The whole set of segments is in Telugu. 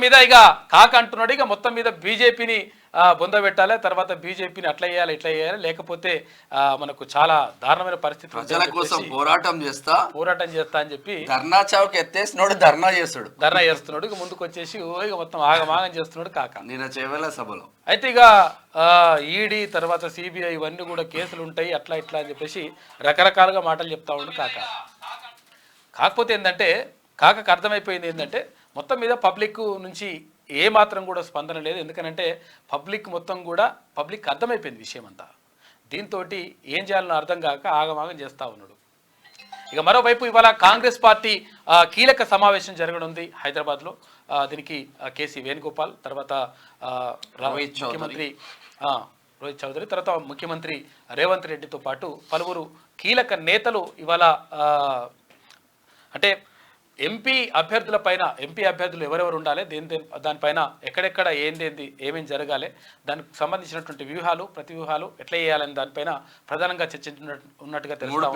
మీద ఇక కాక అంటున్నాడు, ఇక మొత్తం మీద బీజేపీని బొంద పెట్టాలి, తర్వాత బీజేపీని అట్లా చేయాలి ఇట్లా చేయాలి, లేకపోతే మనకు చాలా దారుణమైన పరిస్థితి, ప్రజల కోసం పోరాటం చేస్తా అని చెప్పి ధర్నా చౌక్ ఎత్తేసినోడు ధర్నా చేస్తున్నాడు. ఇక ముందుకు వచ్చేసి ఇక మొత్తం ఆగమాగం చేస్తున్నాడు కాక నిన్న చేవేళ సభలో. అయితే ఇక ఈడీ తర్వాత సిబిఐ ఇవన్నీ కూడా కేసులు ఉంటాయి అట్లా ఇట్లా అని చెప్పేసి రకరకాలుగా మాటలు చెప్తా ఉండు కాక. కాకపోతే ఏంటంటే కాకకు అర్థమైపోయింది ఏంటంటే మొత్తం మీద పబ్లిక్ నుంచి ఏ మాత్రం కూడా స్పందన లేదు. ఎందుకనంటే పబ్లిక్ అర్థమైపోయింది విషయం అంతా. దీంతో ఏం చేయాలనో అర్థం కాక ఆగమాగం చేస్తూ ఉన్నాడు. ఇక మరోవైపు ఇవాళ కాంగ్రెస్ పార్టీ కీలక సమావేశం జరగనుంది హైదరాబాద్లో. దీనికి కేసీ వేణుగోపాల్, తర్వాత ముఖ్యమంత్రి రోహిత్ చౌదరి, తర్వాత ముఖ్యమంత్రి రేవంత్ రెడ్డితో పాటు పలువురు కీలక నేతలు ఇవాళ అంటే ఎంపీ అభ్యర్థులు ఎవరెవరు ఉండాలి, దానిపైన ఎక్కడెక్కడ ఏమేమి జరగాలి, దానికి సంబంధించినటువంటి ప్రతి వ్యూహాలు ఎట్లా చేయాలని దానిపైన ప్రధానంగా చర్చించున్నట్టుగా తెలుస్తుంది.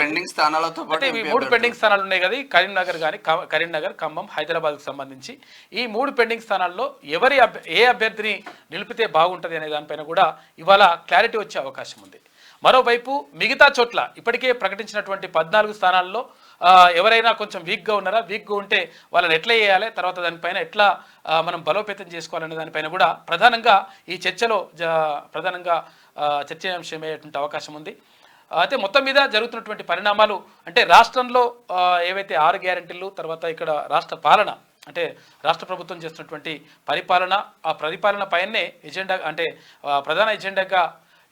3 పెండింగ్ స్థానాలు ఉన్నాయి కదా, కరీంనగర్, ఖమ్మం, హైదరాబాద్కు సంబంధించి ఈ 3 పెండింగ్ స్థానాల్లో ఏ అభ్యర్థిని నిలిపితే బాగుంటుంది అనే దానిపైన కూడా ఇవాళ క్లారిటీ వచ్చే అవకాశం ఉంది. మరోవైపు మిగతా చోట్ల ఇప్పటికే ప్రకటించినటువంటి 14 స్థానాల్లో ఎవరైనా కొంచెం వీక్గా ఉంటే వాళ్ళని ఎట్లా చేయాలి, తర్వాత దానిపైన ఎట్లా మనం బలోపేతం చేసుకోవాలనే దానిపైన కూడా ప్రధానంగా ఈ చర్చలో ప్రధానంగా చర్చనీయాంశమయ్యేటువంటి అవకాశం ఉంది. అయితే మొత్తం మీద జరుగుతున్నటువంటి పరిణామాలు అంటే రాష్ట్రంలో ఏవైతే 6 గ్యారెంటీలు, తర్వాత ఇక్కడ రాష్ట్ర పాలన అంటే రాష్ట్ర ప్రభుత్వం చేస్తున్నటువంటి పరిపాలన, ఆ పరిపాలన పైనే ఎజెండా అంటే ప్రధాన ఎజెండాగా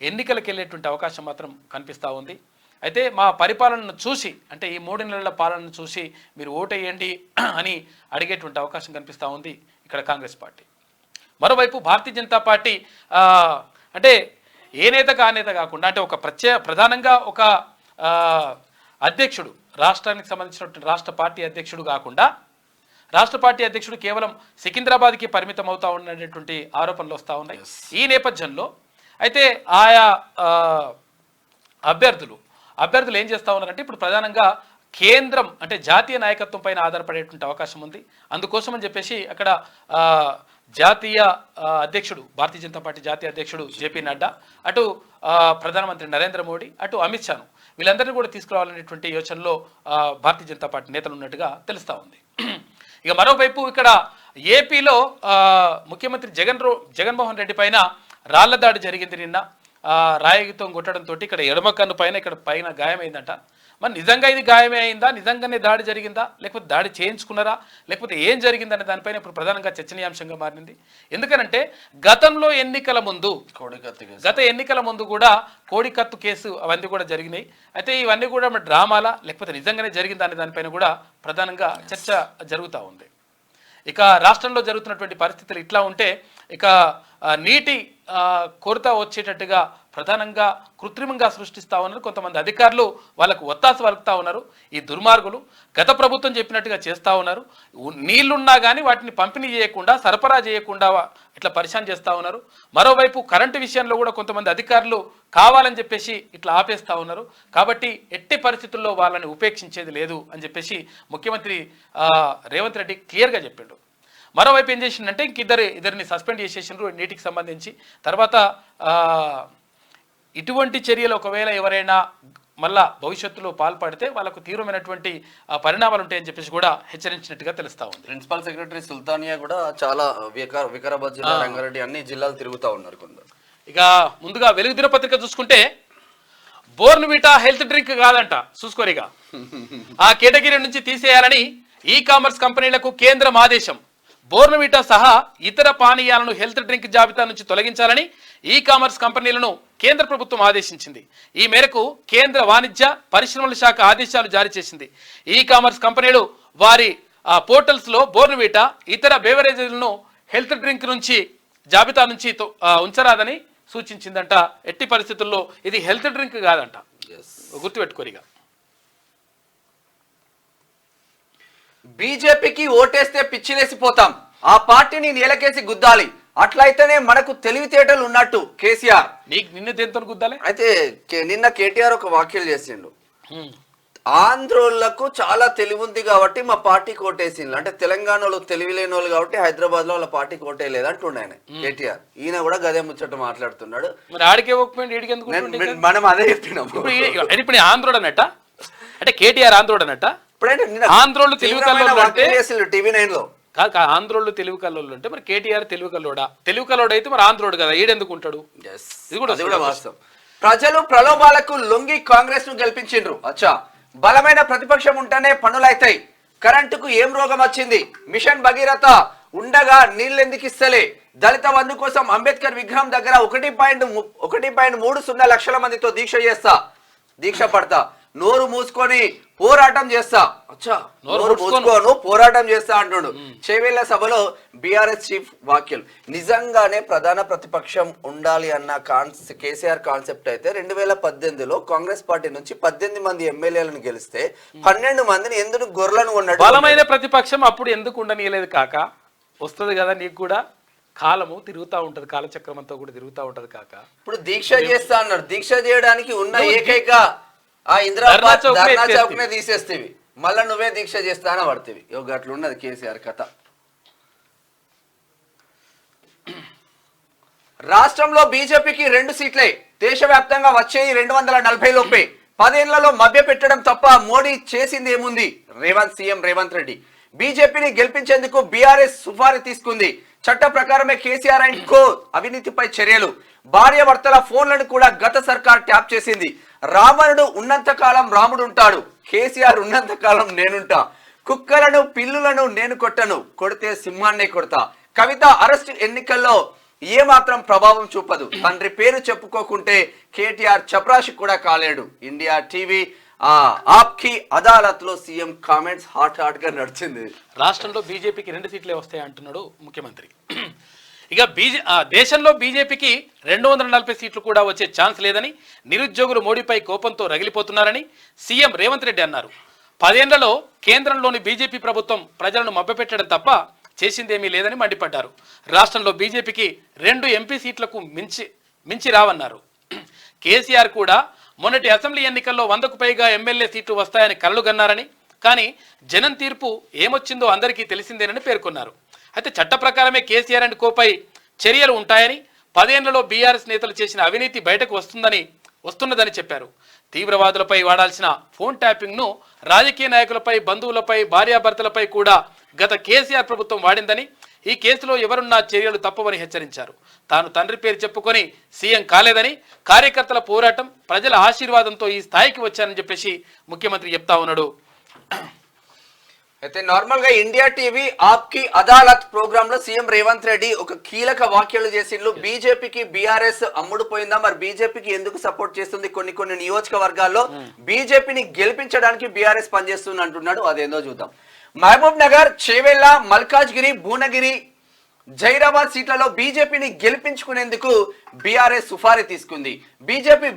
ఎన్నికలకు వెళ్ళేటువంటి అవకాశం మాత్రం కనిపిస్తూ ఉంది. అయితే మా పరిపాలనను చూసి అంటే ఈ 3 నెలల పాలనను చూసి మీరు ఓటేయండి అని అడిగేటువంటి అవకాశం కనిపిస్తూ ఉంది ఇక్కడ కాంగ్రెస్ పార్టీ. మరోవైపు భారతీయ జనతా పార్టీ అంటే ఏ నేత కాకుండా అంటే ఒక ప్రధానంగా ఒక అధ్యక్షుడు, రాష్ట్రానికి సంబంధించినటువంటి రాష్ట్ర పార్టీ అధ్యక్షుడు కాకుండా రాష్ట్ర పార్టీ అధ్యక్షుడు కేవలం సికింద్రాబాద్కి పరిమితం అవుతా ఉన్నటువంటి ఆరోపణలు వస్తూ ఉన్నాయి. ఈ నేపథ్యంలో అయితే ఆయా అభ్యర్థులు ఏం చేస్తూ ఉన్నారంటే ఇప్పుడు ప్రధానంగా కేంద్రం అంటే జాతీయ నాయకత్వం పైన ఆధారపడేటువంటి అవకాశం ఉంది. అందుకోసం అని చెప్పేసి అక్కడ జాతీయ అధ్యక్షుడు, భారతీయ జనతా పార్టీ జాతీయ అధ్యక్షుడు జేపీ నడ్డా, అటు ప్రధానమంత్రి నరేంద్ర మోడీ, అటు అమిత్ షాను వీళ్ళందరినీ కూడా తీసుకురావాలనేటువంటి యోచనలో భారతీయ జనతా పార్టీ నేతలు ఉన్నట్టుగా తెలుస్తూ ఉంది. ఇక మరోవైపు ఇక్కడ ఏపీలో ముఖ్యమంత్రి జగన్మోహన్ రెడ్డి పైన రాళ్ల దాడి జరిగింది నిన్న. రాయితో కొట్టడంతో ఇక్కడ ఎడమ కన్ను పైన ఇక్కడ పైన గాయమైందంట. మరి నిజంగా ఇది గాయమే అయిందా, నిజంగానే దాడి జరిగిందా, లేకపోతే దాడి చేయించుకున్నారా, లేకపోతే ఏం జరిగిందనే దానిపైన ఇప్పుడు ప్రధానంగా చర్చనీయాంశంగా మారింది. ఎందుకనంటే గత ఎన్నికల ముందు కూడా కోడికత్తు కేసు అవన్నీ కూడా జరిగినాయి. అయితే ఇవన్నీ కూడా డ్రామాలా లేకపోతే నిజంగానే జరిగిందా అనే దానిపైన కూడా ప్రధానంగా చర్చ జరుగుతూ ఉంది. ఇక రాష్ట్రంలో జరుగుతున్నటువంటి పరిస్థితులు ఇట్లా ఉంటే ఇక నీటి కొరత వచ్చేటట్టుగా ప్రధానంగా కృత్రిమంగా సృష్టిస్తూ ఉన్నారు కొంతమంది అధికారులు. వాళ్ళకు ఒత్తాస వలుకుతూ ఉన్నారు ఈ దుర్మార్గులు. గత ప్రభుత్వం చెప్పినట్టుగా చేస్తూ ఉన్నారు. నీళ్లున్నా కానీ వాటిని పంపిణీ చేయకుండా, సరఫరా చేయకుండా ఇట్లా పరిశాన్ చేస్తూ ఉన్నారు. మరోవైపు కరెంటు విషయంలో కూడా కొంతమంది అధికారులు కావాలని చెప్పేసి ఇట్లా ఆపేస్తూ ఉన్నారు. కాబట్టి ఎట్టి పరిస్థితుల్లో వాళ్ళని ఉపేక్షించేది లేదు అని చెప్పేసి ముఖ్యమంత్రి రేవంత్ రెడ్డి క్లియర్గా చెప్పిండు. మరోవైపు ఏం చేసిందంటే ఇద్దరిని సస్పెండ్ చేసేసినారు నీటికి సంబంధించి. తర్వాత ఇటువంటి చర్యలు ఒకవేళ ఎవరైనా మళ్ళా భవిష్యత్తులో పాల్పడితే వాళ్ళకు తీవ్రమైనటువంటి పరిణామాలు ఉంటాయని చెప్పేసి కూడా హెచ్చరించినట్టుగా తెలుస్తా ఉంది. ప్రిన్సిపల్ సెక్రటరీ సుల్తానియా కూడా చాలా వికారాబాద్ జిల్లా, రంగారెడ్డి అన్ని జిల్లాలు తిరుగుతూ ఉన్నారు కొందరు. ఇక ముందుగా వెలుగు దినపత్రిక చూసుకుంటే బోర్న్విటా హెల్త్ డ్రింక్ కాదంట, చూసుకోరిగా ఆ కేటగిరీ నుంచి తీసేయాలని ఈ-కామర్స్ కంపెనీలకు కేంద్రం ఆదేశం. బోర్న్విటా సహా ఇతర పానీయాలను హెల్త్ డ్రింక్ జాబితా నుంచి తొలగించాలని ఈ-కామర్స్ కంపెనీలను కేంద్ర ప్రభుత్వం ఆదేశించింది. ఈ మేరకు కేంద్ర వాణిజ్య పరిశ్రమల శాఖ ఆదేశాలు జారీ చేసింది. ఈ-కామర్స్ కంపెనీలు వారి పోర్టల్స్లో బోర్న్విటా ఇతర బెవరేజీలను హెల్త్ డ్రింక్ నుంచి జాబితా నుంచి ఉంచరాదని సూచించిందంట. ఎట్టి పరిస్థితుల్లో ఇది హెల్త్ డ్రింక్ కాదంట, గుర్తుపెట్టుకోరిగా. బీజేపీకి ఓటేస్తే పిచ్చిలేసిపోతాం, ఆ పార్టీని నేలకేసి గుద్దాలి, అట్లయితేనే మనకు తెలివితేటలు ఉన్నట్టు కేసీఆర్. నిన్న దేంతో గుద్దాలి? అయితే నిన్న కేటీఆర్ ఒక వ్యాఖ్యలు చేసిండు. ఆంధ్రోళ్లకు చాలా తెలివి ఉంది కాబట్టి మా పార్టీ కోటేసింది. అంటే తెలంగాణలో తెలివి లేని వాళ్ళు కాబట్టి హైదరాబాద్ లో వాళ్ళ పార్టీ కోటేయలేదు అంటుండే ఆయన కేటీఆర్. ఈయన కూడా గదే ముచ్చట మాట్లాడుతున్నాడు. మరి ఆడికే మనం అదే చెప్పినాం. ఇప్పుడు ఆంధ్రోడు అన్నట్ట, అంటే కేటీఆర్ ఆంధ్రోడు అన్నట్ట. ఆంధ్రోళ్ళు తెలివి కల్లోళ్ళు అంటే టీవీ9 లో కాదు, ఆంధ్రోళ్ళు తెలివి కల్లోళ్ళు అంటే మరి కేటీఆర్ తెలివి కల్లోడా? తెలివి కల్లోడు అయితే మరి ఆంధ్రోడు కదా, ఈడెందుకు ఉంటాడు? ఇది కూడా వాస్తవం. ప్రజలు ప్రలోభాలకు లొంగి కాంగ్రెస్ ను గెలిపించిండ్రు. అచ్చా, బలమైన ప్రతిపక్షం ఉంటేనే పనులైతాయి. కరెంటుకు ఏం రోగం వచ్చింది? మిషన్ భగీరథ ఉండగా నీళ్ళెందుకు ఇస్తలే? దళిత బంధు కోసం అంబేద్కర్ విగ్రహం దగ్గర 1.30 లక్షల మందితో దీక్ష పడతా, నోరు మూసుకొని పోరాటం చేస్తా. అచ్చా, నోరు మూసుకోను పోరాటం చేస్తా అంటుడు. చేవేళ్ల సభలో బీఆర్ఎస్ చీఫ్ వ్యాఖ్యలు. నిజంగానే ప్రధాన ప్రతిపక్షం ఉండాలి అన్న కేసీఆర్ కాన్సెప్ట్ అయితే 2018లో కాంగ్రెస్ పార్టీ నుంచి 18 మంది ఎమ్మెల్యేలను గెలిస్తే 12 మందిని ఎందుకు గొర్రెలను ఉన్నాడు? బలమైన ప్రతిపక్షం అప్పుడు ఎందుకు ఉండనీయలేదు కాక? వస్తుంది కదా నీకు కూడా, కాలము తిరుగుతూ ఉంటది, కాలచక్రం అంతా కూడా తిరుగుతూ ఉంటది కాక. ఇప్పుడు దీక్ష చేస్తా అన్నారు. దీక్ష చేయడానికి ఉన్న ఏకైక ఆ ఇందిరాబాద్ ధర్నా చౌక్ నే తీసేస్తేవి, మళ్ళా నువ్వే దీక్ష చేస్తానని పడుతుంది. అట్లున్నది కేసీఆర్ కథ. రాష్ట్రంలో బీజేపీకి 2 సీట్లే, దేశవ్యాప్తంగా వచ్చేది 240 లోపే. 10 ఏళ్లలో మభ్య పెట్టడం తప్ప మోడీ చేసింది ఏముంది? సీఎం రేవంత్ రెడ్డి బీజేపీని గెలిపించేందుకు బీఆర్ఎస్ సుపారీ తీసుకుంది. చట్ట ప్రకారమే కేసీఆర్ అండ్ కో అవినీతిపై చర్యలు. భార్య భర్తల ఫోన్లను కూడా గత సర్కార్ ట్యాప్ చేసింది. రావణుడు ఉన్నంత కాలం రాముడు ఉంటాడు, కేసీఆర్ ఉన్నంత కాలం నేనుంటా. కుక్కలను పిల్లులను నేను కొట్టను, కొడితే సింహాన్నే కొడతా. కవిత అరెస్ట్ ఎన్నికల్లో ఏమాత్రం ప్రభావం చూపదు. తండ్రి పేరు చెప్పుకోకుంటే కేటీఆర్ చపరాషి కూడా కాలేడు. ఇండియా టీవీ ఆప్కి అదాలత్ లో సీఎం కామెంట్స్ హాట్ గా నడిచింది. రాష్ట్రంలో బీజేపీకి 2 సీట్లే వస్తాయి అంటున్నాడు ముఖ్యమంత్రి. ఇక దేశంలో బీజేపీకి 240 సీట్లు కూడా వచ్చే ఛాన్స్ లేదని, నిరుద్యోగులు మోడీపై కోపంతో రగిలిపోతున్నారని సీఎం రేవంత్ రెడ్డి అన్నారు. 10 ఏళ్లలో కేంద్రంలోని బీజేపీ ప్రభుత్వం ప్రజలను మభ్యపెట్టడం తప్ప చేసిందేమీ లేదని మండిపడ్డారు. రాష్ట్రంలో బీజేపీకి 2 ఎంపీ సీట్లకు మించి రావన్నారు. కేసీఆర్ కూడా మొన్నటి అసెంబ్లీ ఎన్నికల్లో 100కు పైగా ఎమ్మెల్యే సీట్లు వస్తాయని కలలుగన్నారని, కానీ జనం తీర్పు ఏమొచ్చిందో అందరికీ తెలిసిందేనని పేర్కొన్నారు. అయితే చట్ట ప్రకారమే కేసీఆర్ అండ్ కోపై చర్యలు ఉంటాయని, 10 ఏళ్లలో బీఆర్ఎస్ నేతలు చేసిన అవినీతి బయటకు వస్తున్నదని చెప్పారు. తీవ్రవాదులపై వాడాల్సిన ఫోన్ ట్యాపింగ్ను రాజకీయ నాయకులపై, బంధువులపై, భార్యాభర్తలపై కూడా గత కేసీఆర్ ప్రభుత్వం వాడిందని, ఈ కేసులో ఎవరున్నా చర్యలు తప్పవని హెచ్చరించారు. తాను తండ్రి పేరు చెప్పుకొని సీఎం కాలేదని, కార్యకర్తల పోరాటం, ప్రజల ఆశీర్వాదంతో ఈ స్థాయికి వచ్చానని చెప్పేసి ముఖ్యమంత్రి చెప్తా ఉన్నాడు. అయితే నార్మల్ గా ఇండియా టీవీ ఆప్కి అదాలత్ ప్రోగ్రామ్ లో సీఎం రేవంత్ రెడ్డి ఒక కీలక వ్యాఖ్యలు చేసిండ్రు. బీజేపీకి బీఆర్ఎస్ అమ్ముడు పోయిందా, మరి బీజేపీకి ఎందుకు సపోర్ట్ చేస్తుంది? కొన్ని నియోజకవర్గాల్లో బీజేపీని గెలిపించడానికి బీఆర్ఎస్ పనిచేస్తుంది అంటున్నాడు. అదేందో చూద్దాం. మహబూబ్ నగర్, చేవెళ్ల, మల్కాజ్గిరి, భువనగిరి, జైరాబాద్ సీట్లలో బీజేపీని గెలిపించుకునేందుకు బీఆర్ఎస్ సుపారీ తీసుకుంది.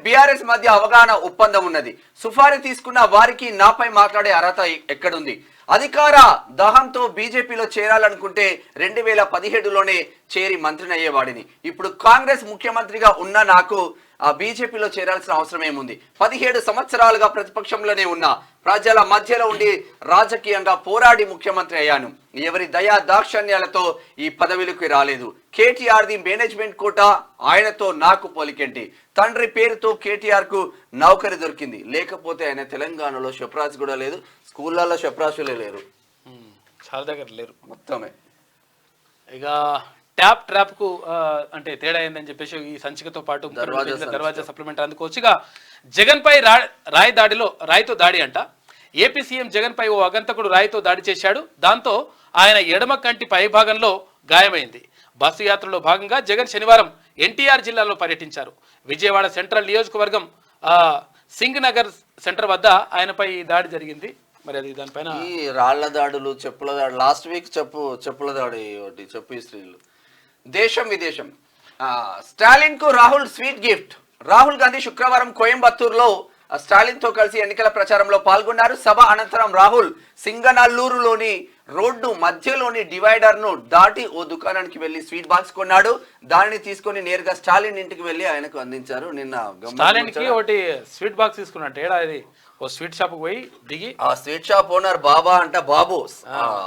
బీఆర్ఎస్ మధ్య అవగాహన ఒప్పందం ఉన్నది. సుపారీ తీసుకున్న వారికి నాపై మాట్లాడే అర్హత ఎక్కడుంది? అధికార దాహంతో బీజేపీలో చేరాలనుకుంటే 2017లోనే చేరి మంత్రిని అయ్యేవాడిని. ఇప్పుడు కాంగ్రెస్ ముఖ్యమంత్రిగా ఉన్న నాకు ఆ బీజేపీలో చేరాల్సిన అవసరం ఏముంది? 17 సంవత్సరాలుగా ప్రతిపక్షంలోనే ఉన్నా, ప్రజల మధ్యలో ఉండి రాజకీయంగా పోరాడి ముఖ్యమంత్రి అయ్యాను. ఎవరి దయా దాక్షణ్యాలతో ఈ పదవిలోకి రాలేదు. కేటీఆర్ ది మేనేజ్మెంట్ కోట, ఆయనతో నాకు పోలికేంటి? తండ్రి పేరుతో కేటీఆర్ కు నౌకరి దొరికింది, లేకపోతే ఆయన తెలంగాణలో షప్రాజ్ కూడా లేదు, స్కూళ్ళల్లో షప్రాజులే లేరు, చాలా దగ్గర లేరు మొత్తమే. ఇక ట్రాప్ కు అంటే తేడా ఏందని చెప్పేసి ఈ సంచికతో పాటు దర్వాజా సప్లిమెంట్ అందుకోవచ్చు. ఇక జగన్ పై రాయితో దాడి అంట. ఏపీ సీఎం జగన్ పై ఓ అగంతకుడు రాయితో దాడి చేశాడు. దాంతో ఆయన ఎడమ కంటి పై భాగంలో గాయమైంది. బస్సు యాత్రలో భాగంగా జగన్ శనివారం ఎన్టీఆర్ జిల్లాలో పర్యటించారు. విజయవాడ సెంట్రల్ నియోజకవర్గం సింగ్ నగర్ సెంటర్ వద్ద ఆయనపై దాడి జరిగింది. మరి అది దానిపైన ఈ రాళ్ల దాడులు, చెప్పుల దాడు, లాస్ట్ వీక్ చెప్పుల దాడి ఒకటి, చెప్పు స్త్రీలు. దేశం విదేశం. స్టాలిన్ కు రాహుల్ స్వీట్ గిఫ్ట్. రాహుల్ గాంధీ శుక్రవారం కోయంబత్తూరులో స్టాలిన్ తో కలిసి ఎన్నికల ప్రచారంలో పాల్గొన్నారు. సభ అనంతరం రాహుల్ సింగనల్లూరులోని రోడ్డు మధ్యలోని డివైడర్ ను దాటి ఓ దుకాణానికి వెళ్లి స్వీట్ బాక్స్ కొన్నాడు. దానిని తీసుకొని నేరుగా స్టాలిన్ ఇంటికి వెళ్లి ఆయనకు అందించారు. నిన్న స్టాలిన్ కి ఒకటి స్వీట్ బాక్స్ తీసుకున్నట్టు ఏడా ఇది ఓ స్వీట్ షాప్ పోయి దిగి ఆ స్వీట్ షాప్ ఓనర్ బాబా అంట బాబు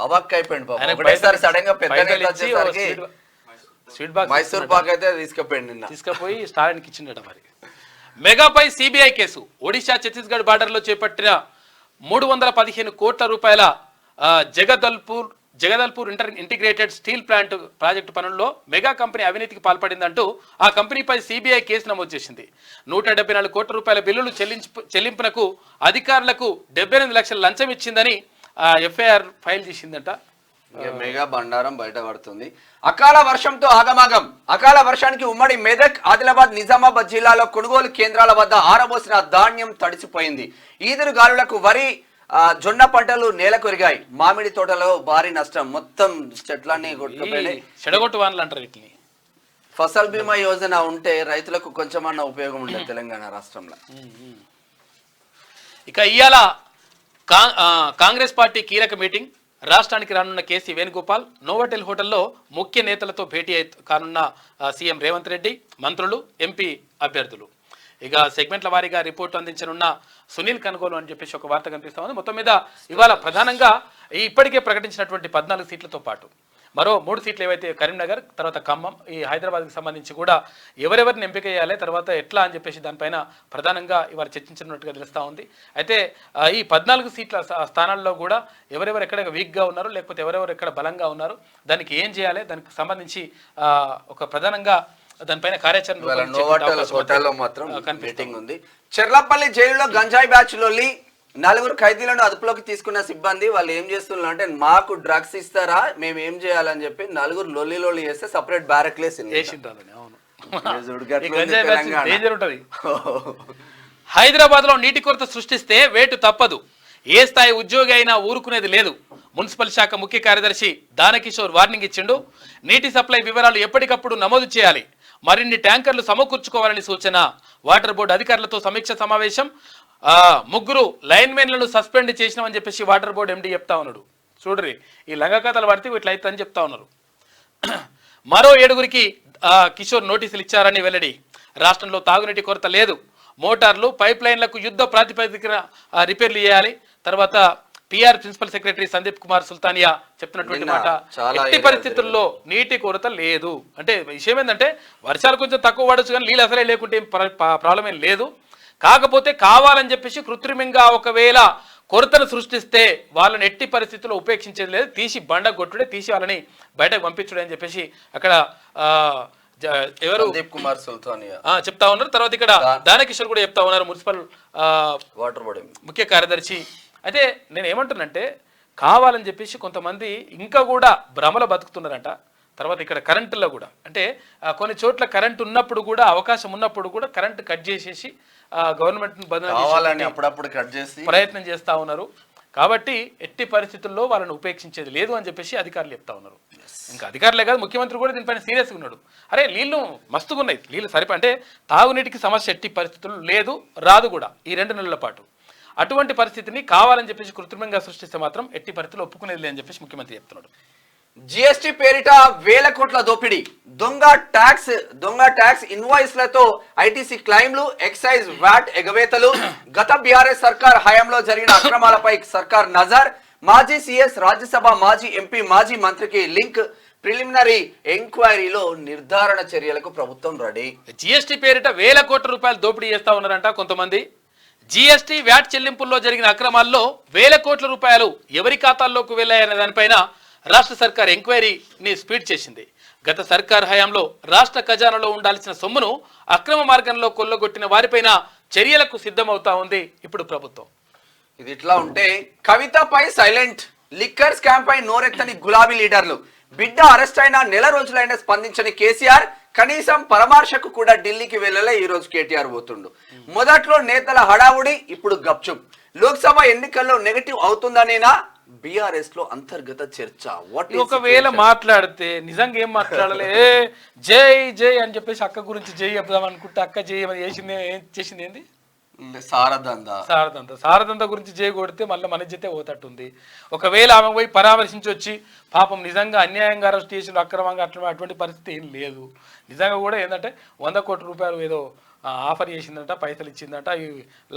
అవాక్ అయిపోయింది బాబు. ఆయనకు ఒకటేసారి పైసలు సడన్ గా పెద్ద పైసలు నేత ఇచ్చి వచ్చేసరికి స్వీట్ బాక్స్ మైసూర్ పాక్ అయితే తీసుకుపోయింది నిన్న. తీసుకుపోయి స్టాలిన్కి ఇచ్చిండట. మరి మెగాపై సిబిఐ కేసు. ఒడిశా ఛత్తీస్గఢ్ బార్డర్లో చేపట్టిన 315 కోట్ల రూపాయల Jagdalpur integrated steel plant project పనుల్లో మెగా కంపెనీ అవినీతికి పాల్పడిందంటూ ఆ కంపెనీపై సిబిఐ కేసు నమోదు చేసింది. 174 కోట్ల రూపాయల బిల్లులు చెల్లింపునకు అధికారులకు 78 లక్షల లంచం ఇచ్చిందని ఎఫ్ఐఆర్ ఫైల్ చేసిందట. మెగా బండారం బయటపడుతుంది. అకాల వర్షంతో ఆగమాగం. అకాల వర్షానికి ఉమ్మడి మెదక్, ఆదిలాబాద్, నిజామాబాద్ జిల్లాలో కొనుగోలు కేంద్రాల వద్ద ఆరబోసిన ధాన్యం తడిసిపోయింది. ఈదురు గాలులకు వరి, జొన్న పంటలు నేలకొరిగాయి. మామిడి తోటలో భారీ నష్టం. మొత్తం చెట్లన్నీ కొట్టుకుపోయినాయి. చెడగొట్టు వానలు అంటారు వీటిని. ఫసల్ బీమా యోజన ఉంటే రైతులకు కొంచెమన్నా ఉపయోగం ఉండదు తెలంగాణ రాష్ట్రంలో. ఇక ఇవాళ కాంగ్రెస్ పార్టీ కీలక మీటింగ్. రాష్ట్రానికి రానున్న కేసీ వేణుగోపాల్ నోవాటెల్ హోటల్లో ముఖ్య నేతలతో భేటీ కానున్న సీఎం రేవంత్ రెడ్డి, మంత్రులు, ఎంపీ అభ్యర్థులు. ఇక సెగ్మెంట్ల వారీగా రిపోర్టు అందించనున్న సునీల్ కనుగోలు అని చెప్పేసి ఒక వార్త కనిపిస్తా ఉంది. మొత్తం మీద ఇవాళ ప్రధానంగా ఇప్పటికే ప్రకటించినటువంటి 14 సీట్లతో పాటు మరో 3 సీట్లు ఏవైతే కరీంనగర్, తర్వాత ఖమ్మం, ఈ హైదరాబాద్కి సంబంధించి కూడా ఎవరెవరిని ఎంపిక చేయాలి, తర్వాత ఎట్లా అని చెప్పేసి దానిపైన ప్రధానంగా ఇవాళ చర్చించినట్టుగా తెలుస్తూ ఉంది. అయితే ఈ 14 సీట్ల స్థానాల్లో కూడా ఎవరెవరు ఎక్కడ వీక్గా ఉన్నారు, లేకపోతే ఎవరెవరు ఎక్కడ బలంగా ఉన్నారు, దానికి ఏం చేయాలి, దానికి సంబంధించి ఒక ప్రధానంగా దానిపైన కార్యాచరణ మాత్రం మీటింగ్ ఉంది. చెర్లపల్లి జైలులో గంజాయి బ్యాచ్ లొల్లి. 4 ఖైదీలను అదుపులోకి తీసుకున్న సిబ్బంది వాళ్ళు ఏం చేస్తున్నారు అంటే, మాకు డ్రగ్స్ ఇస్తారా, మేము ఏం చేయాలని చెప్పి 4 లొల్లి చేస్తే సపరేట్ బ్యారక్లేస్. హైదరాబాద్ లో నీటి కొరత సృష్టిస్తే వేటు తప్పదు. ఏ స్థాయి ఉద్యోగి అయినా ఊరుకునేది లేదు. మున్సిపల్ శాఖ ముఖ్య కార్యదర్శి దానకిషోర్ వార్నింగ్ ఇచ్చిండు. నీటి సప్లై వివరాలు ఎప్పటికప్పుడు నమోదు చేయాలి. మరిన్ని ట్యాంకర్లు సమకూర్చుకోవాలని సూచన. వాటర్ బోర్డు అధికారులతో సమీక్ష సమావేశం. 3 లైన్మెన్లను సస్పెండ్ చేసినామని చెప్పేసి వాటర్ బోర్డు ఎండీ చెప్తా ఉన్నాడు. చూడరి ఈ లంగకథలు పడితే ఇట్లా అవుతుందని చెప్తా ఉన్నారు. మరో 7గురికి కిషోర్ నోటీసులు ఇచ్చారని వెల్లడి. రాష్ట్రంలో తాగునీటి కొరత లేదు. మోటార్లు, పైప్ లైన్లకు యుద్ధ ప్రాతిపదికన రిపేర్లు చేయాలి. తర్వాత PR principal secretary Sandeep Kumar Sultania చెప్తున్నటువంటి మాట, ఎట్టి పరిస్థితుల్లో నీటి కొరత లేదు. అంటే విషయం ఏంటంటే వర్షాలు కొంచెం తక్కువ పడచ్చు, కానీ నీళ్ళు అసలే లేకుంటే ప్రాబ్లం ఏం లేదు. కాకపోతే కావాలని చెప్పేసి కృత్రిమంగా ఒకవేళ కొరతను సృష్టిస్తే వాళ్ళని ఎట్టి పరిస్థితుల్లో ఉపేక్షించేది లేదు. తీసి బండ కొట్టుడే, తీసి వాళ్ళని బయటకు పంపించుడే అని చెప్పేసి అక్కడ ఎవరు సందీప్ కుమార్ సుల్తానియా చెప్తా ఉన్నారు. తర్వాత ఇక్కడ దానకిషోర్ కూడా చెప్తా ఉన్నారు, మున్సిపల్ వాటర్ బోర్డు ముఖ్య కార్యదర్శి. అయితే నేను ఏమంటున్నానంటే, కావాలని చెప్పేసి కొంతమంది ఇంకా కూడా భ్రమలో బతుకుతున్నారంట. తర్వాత ఇక్కడ కరెంటులో కూడా అంటే కొన్ని చోట్ల కరెంట్ ఉన్నప్పుడు కూడా, అవకాశం ఉన్నప్పుడు కూడా కరెంట్ కట్ చేసేసి గవర్నమెంట్ అప్పుడప్పుడు కట్ చేసి ప్రయత్నం చేస్తూ ఉన్నారు. కాబట్టి ఎట్టి పరిస్థితుల్లో వాళ్ళని ఉపేక్షించేది లేదు అని చెప్పేసి అధికారులు చెప్తా ఉన్నారు. ఇంకా అధికారులే కాదు, ముఖ్యమంత్రి కూడా దీనిపైన సీరియస్గా ఉన్నాడు. అరే నీళ్లు మస్తుగా ఉన్నాయి, నీళ్ళు అంటే తాగునీటికి సమస్య ఎట్టి పరిస్థితుల్లో లేదు, రాదు కూడా ఈ 2 నెలల పాటు. అటువంటి పరిస్థితిని కావాలని చెప్పేసి కృత్రిమంగా సృష్టిస్తే మాత్రం ఎట్టి పరిస్థితుల్లో ఒప్పుకునేది లేదని చెప్పేసి ముఖ్యమంత్రి చెప్తున్నాడు. జిఎస్టీ పేరిట వేల కోట్ల దోపిడీ. దొంగ ట్యాక్స్ ఇన్వాయిస్లతో ఐటీసీ క్లైమ్లు, ఎక్సైజ్ వ్యాట్ ఎగవేతలు. గత బీఆర్ఎస్ సర్కార్ హయాంలో జరిగిన అక్రమాలపై సర్కార్ నజర్. మాజీ సీఎస్, రాజ్యసభ మాజీ ఎంపీ, మాజీ మంత్రికి లింక్. ప్రిలిమినరీ ఎంక్వైరీలో నిర్ధారణ చర్యలకు ప్రభుత్వం రెడీ. జిఎస్టీ పేరిట వేల కోట్ల రూపాయలు దోపిడీ చేస్తా ఉన్నారంట కొంతమంది. జిఎస్టీ వ్యాట్ చెల్లింపుల్లో జరిగిన అక్రమాల్లో వేల కోట్ల రూపాయలు ఎవరి ఖాతాల్లోకి వెళ్ళాయనే దానిపైన రాష్ట్ర సర్కార్ ఎంక్వైరీని స్పీడ్ చేసింది. గత సర్కార్ హయాంలో రాష్ట్ర ఖజానాలో ఉండాల్సిన సొమ్మును అక్రమ మార్గంలో కొల్లగొట్టిన వారిపైన చర్యలకు సిద్ధమవుతా ఉంది ఇప్పుడు ప్రభుత్వం. ఇది ఇట్లా ఉంటే, కవితపై సైలెంట్. లిక్కర్ స్కామ్ పై నోరెత్తని గులాబీ లీడర్లు. బిడ్డ అరెస్ట్ అయిన నెల రోజులైనా స్పందించని కేసీఆర్. కనీసం పరామర్శకు కూడా ఢిల్లీకి వెళ్ళలే. ఈ రోజు కేటీఆర్ పోతుండు. మొదట్లో నేతల హడావుడి, ఇప్పుడు గప్చుప్. లోక్సభ ఎన్నికల్లో నెగటివ్ అవుతుందనేనా బీఆర్ఎస్ లో అంతర్గత చర్చ. ఒకవేళ మాట్లాడితే నిజంగా ఏం మాట్లాడలే, జై జై అని చెప్పేసి అక్క గురించి జై చెప్దాం అనుకుంటే అక్క జై చేసింది ఏంది? శారదంద గురించి జై కొడితే మళ్ళీ మన జతే పోతట్టుంది. ఒకవేళ ఆమె పోయి పరామర్శించి వచ్చి పాపం నిజంగా అన్యాయంగా అరెస్ట్ చేసిన అక్రమంగా అటువంటి పరిస్థితి ఏం లేదు. నిజంగా కూడా ఏంటంటే 100 కోట్ల రూపాయలు ఏదో ఆఫర్ చేసిందంట, పైసలు ఇచ్చిందంట, ఈ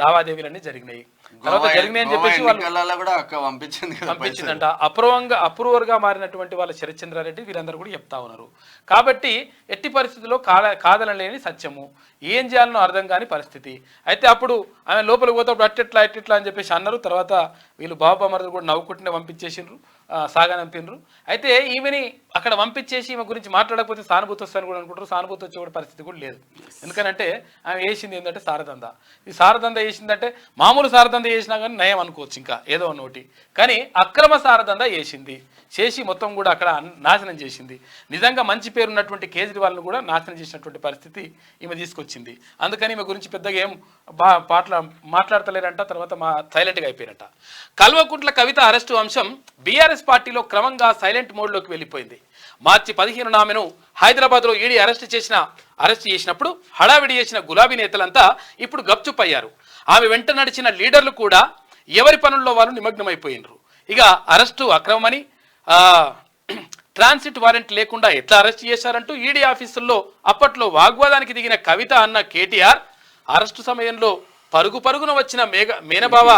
లావాదేవీలన్నీ జరిగినాయి. తర్వాత జరిగినాయి అని చెప్పేసి వాళ్ళు కూడా అక్క పంపించిందంట. అప్రూవర్గా మారినటువంటి వాళ్ళ శరత్చంద్రారెడ్డి వీరందరూ కూడా చెప్తా ఉన్నారు. కాబట్టి ఎట్టి పరిస్థితుల్లో కాదనలేని సత్యము, ఏం చేయాలనో అర్థం కాని పరిస్థితి. అయితే అప్పుడు ఆమె లోపలికి పోతే అట్టెట్లా అని చెప్పేసి అన్నారు. తర్వాత వీళ్ళు బాబా మరదలు కూడా నవ్వుకుంటూనే పంపించేసిండ్రు, సాగనంపినరు. అయితే ఈమెని అక్కడ పంపించేసి ఈమె గురించి మాట్లాడకపోతే సానుభూతి వస్తారని కూడా అనుకుంటారు. సానుభూతి వచ్చే కూడా పరిస్థితి కూడా లేదు. ఎందుకంటే ఆమె వేసింది ఏంటంటే సారదంద. ఈ సారదంద వేసిందంటే మామూలు సారదంద వేసినా కానీ నయం అనుకోవచ్చు, ఇంకా ఏదో నోటి. కానీ అక్రమ సారదంద వేసింది, చేసి మొత్తం కూడా అక్కడ నాశనం చేసింది. నిజంగా మంచి పేరున్నటువంటి కేజ్రీవాల్ను కూడా నాశనం చేసినటువంటి పరిస్థితి ఈమె తీసుకొచ్చింది. అందుకని ఈమె గురించి పెద్దగా ఏం మాట్లాడతలేరంట. తర్వాత సైలెంట్గా అయిపోయినట్ట. కల్వకుంట్ల కవిత అరెస్టు అంశం బీఆర్ఎస్ పార్టీలో క్రమంగా సైలెంట్ మోడ్లోకి వెళ్ళిపోయింది. మార్చి 15 ఆమెను హైదరాబాద్లో ఈడీ అరెస్ట్ చేసినప్పుడు హడావిడి చేసిన గులాబీ నేతలంతా ఇప్పుడు గప్చుప్ అయ్యారు. ఆమె వెంట నడిచిన లీడర్లు కూడా ఎవరి పనుల్లో వాళ్ళు నిమగ్నమైపోయినరు. ఇక అరెస్టు అక్రమమని, ట్రాన్సిట్ వారెంట్ లేకుండా ఎట్లా అరెస్ట్ చేశారంటూ ఈడీ ఆఫీసుల్లో అప్పట్లో వాగ్వాదానికి దిగిన కవిత అన్న కేటీఆర్ అరెస్టు సమయంలో పరుగున వచ్చిన మేనబావ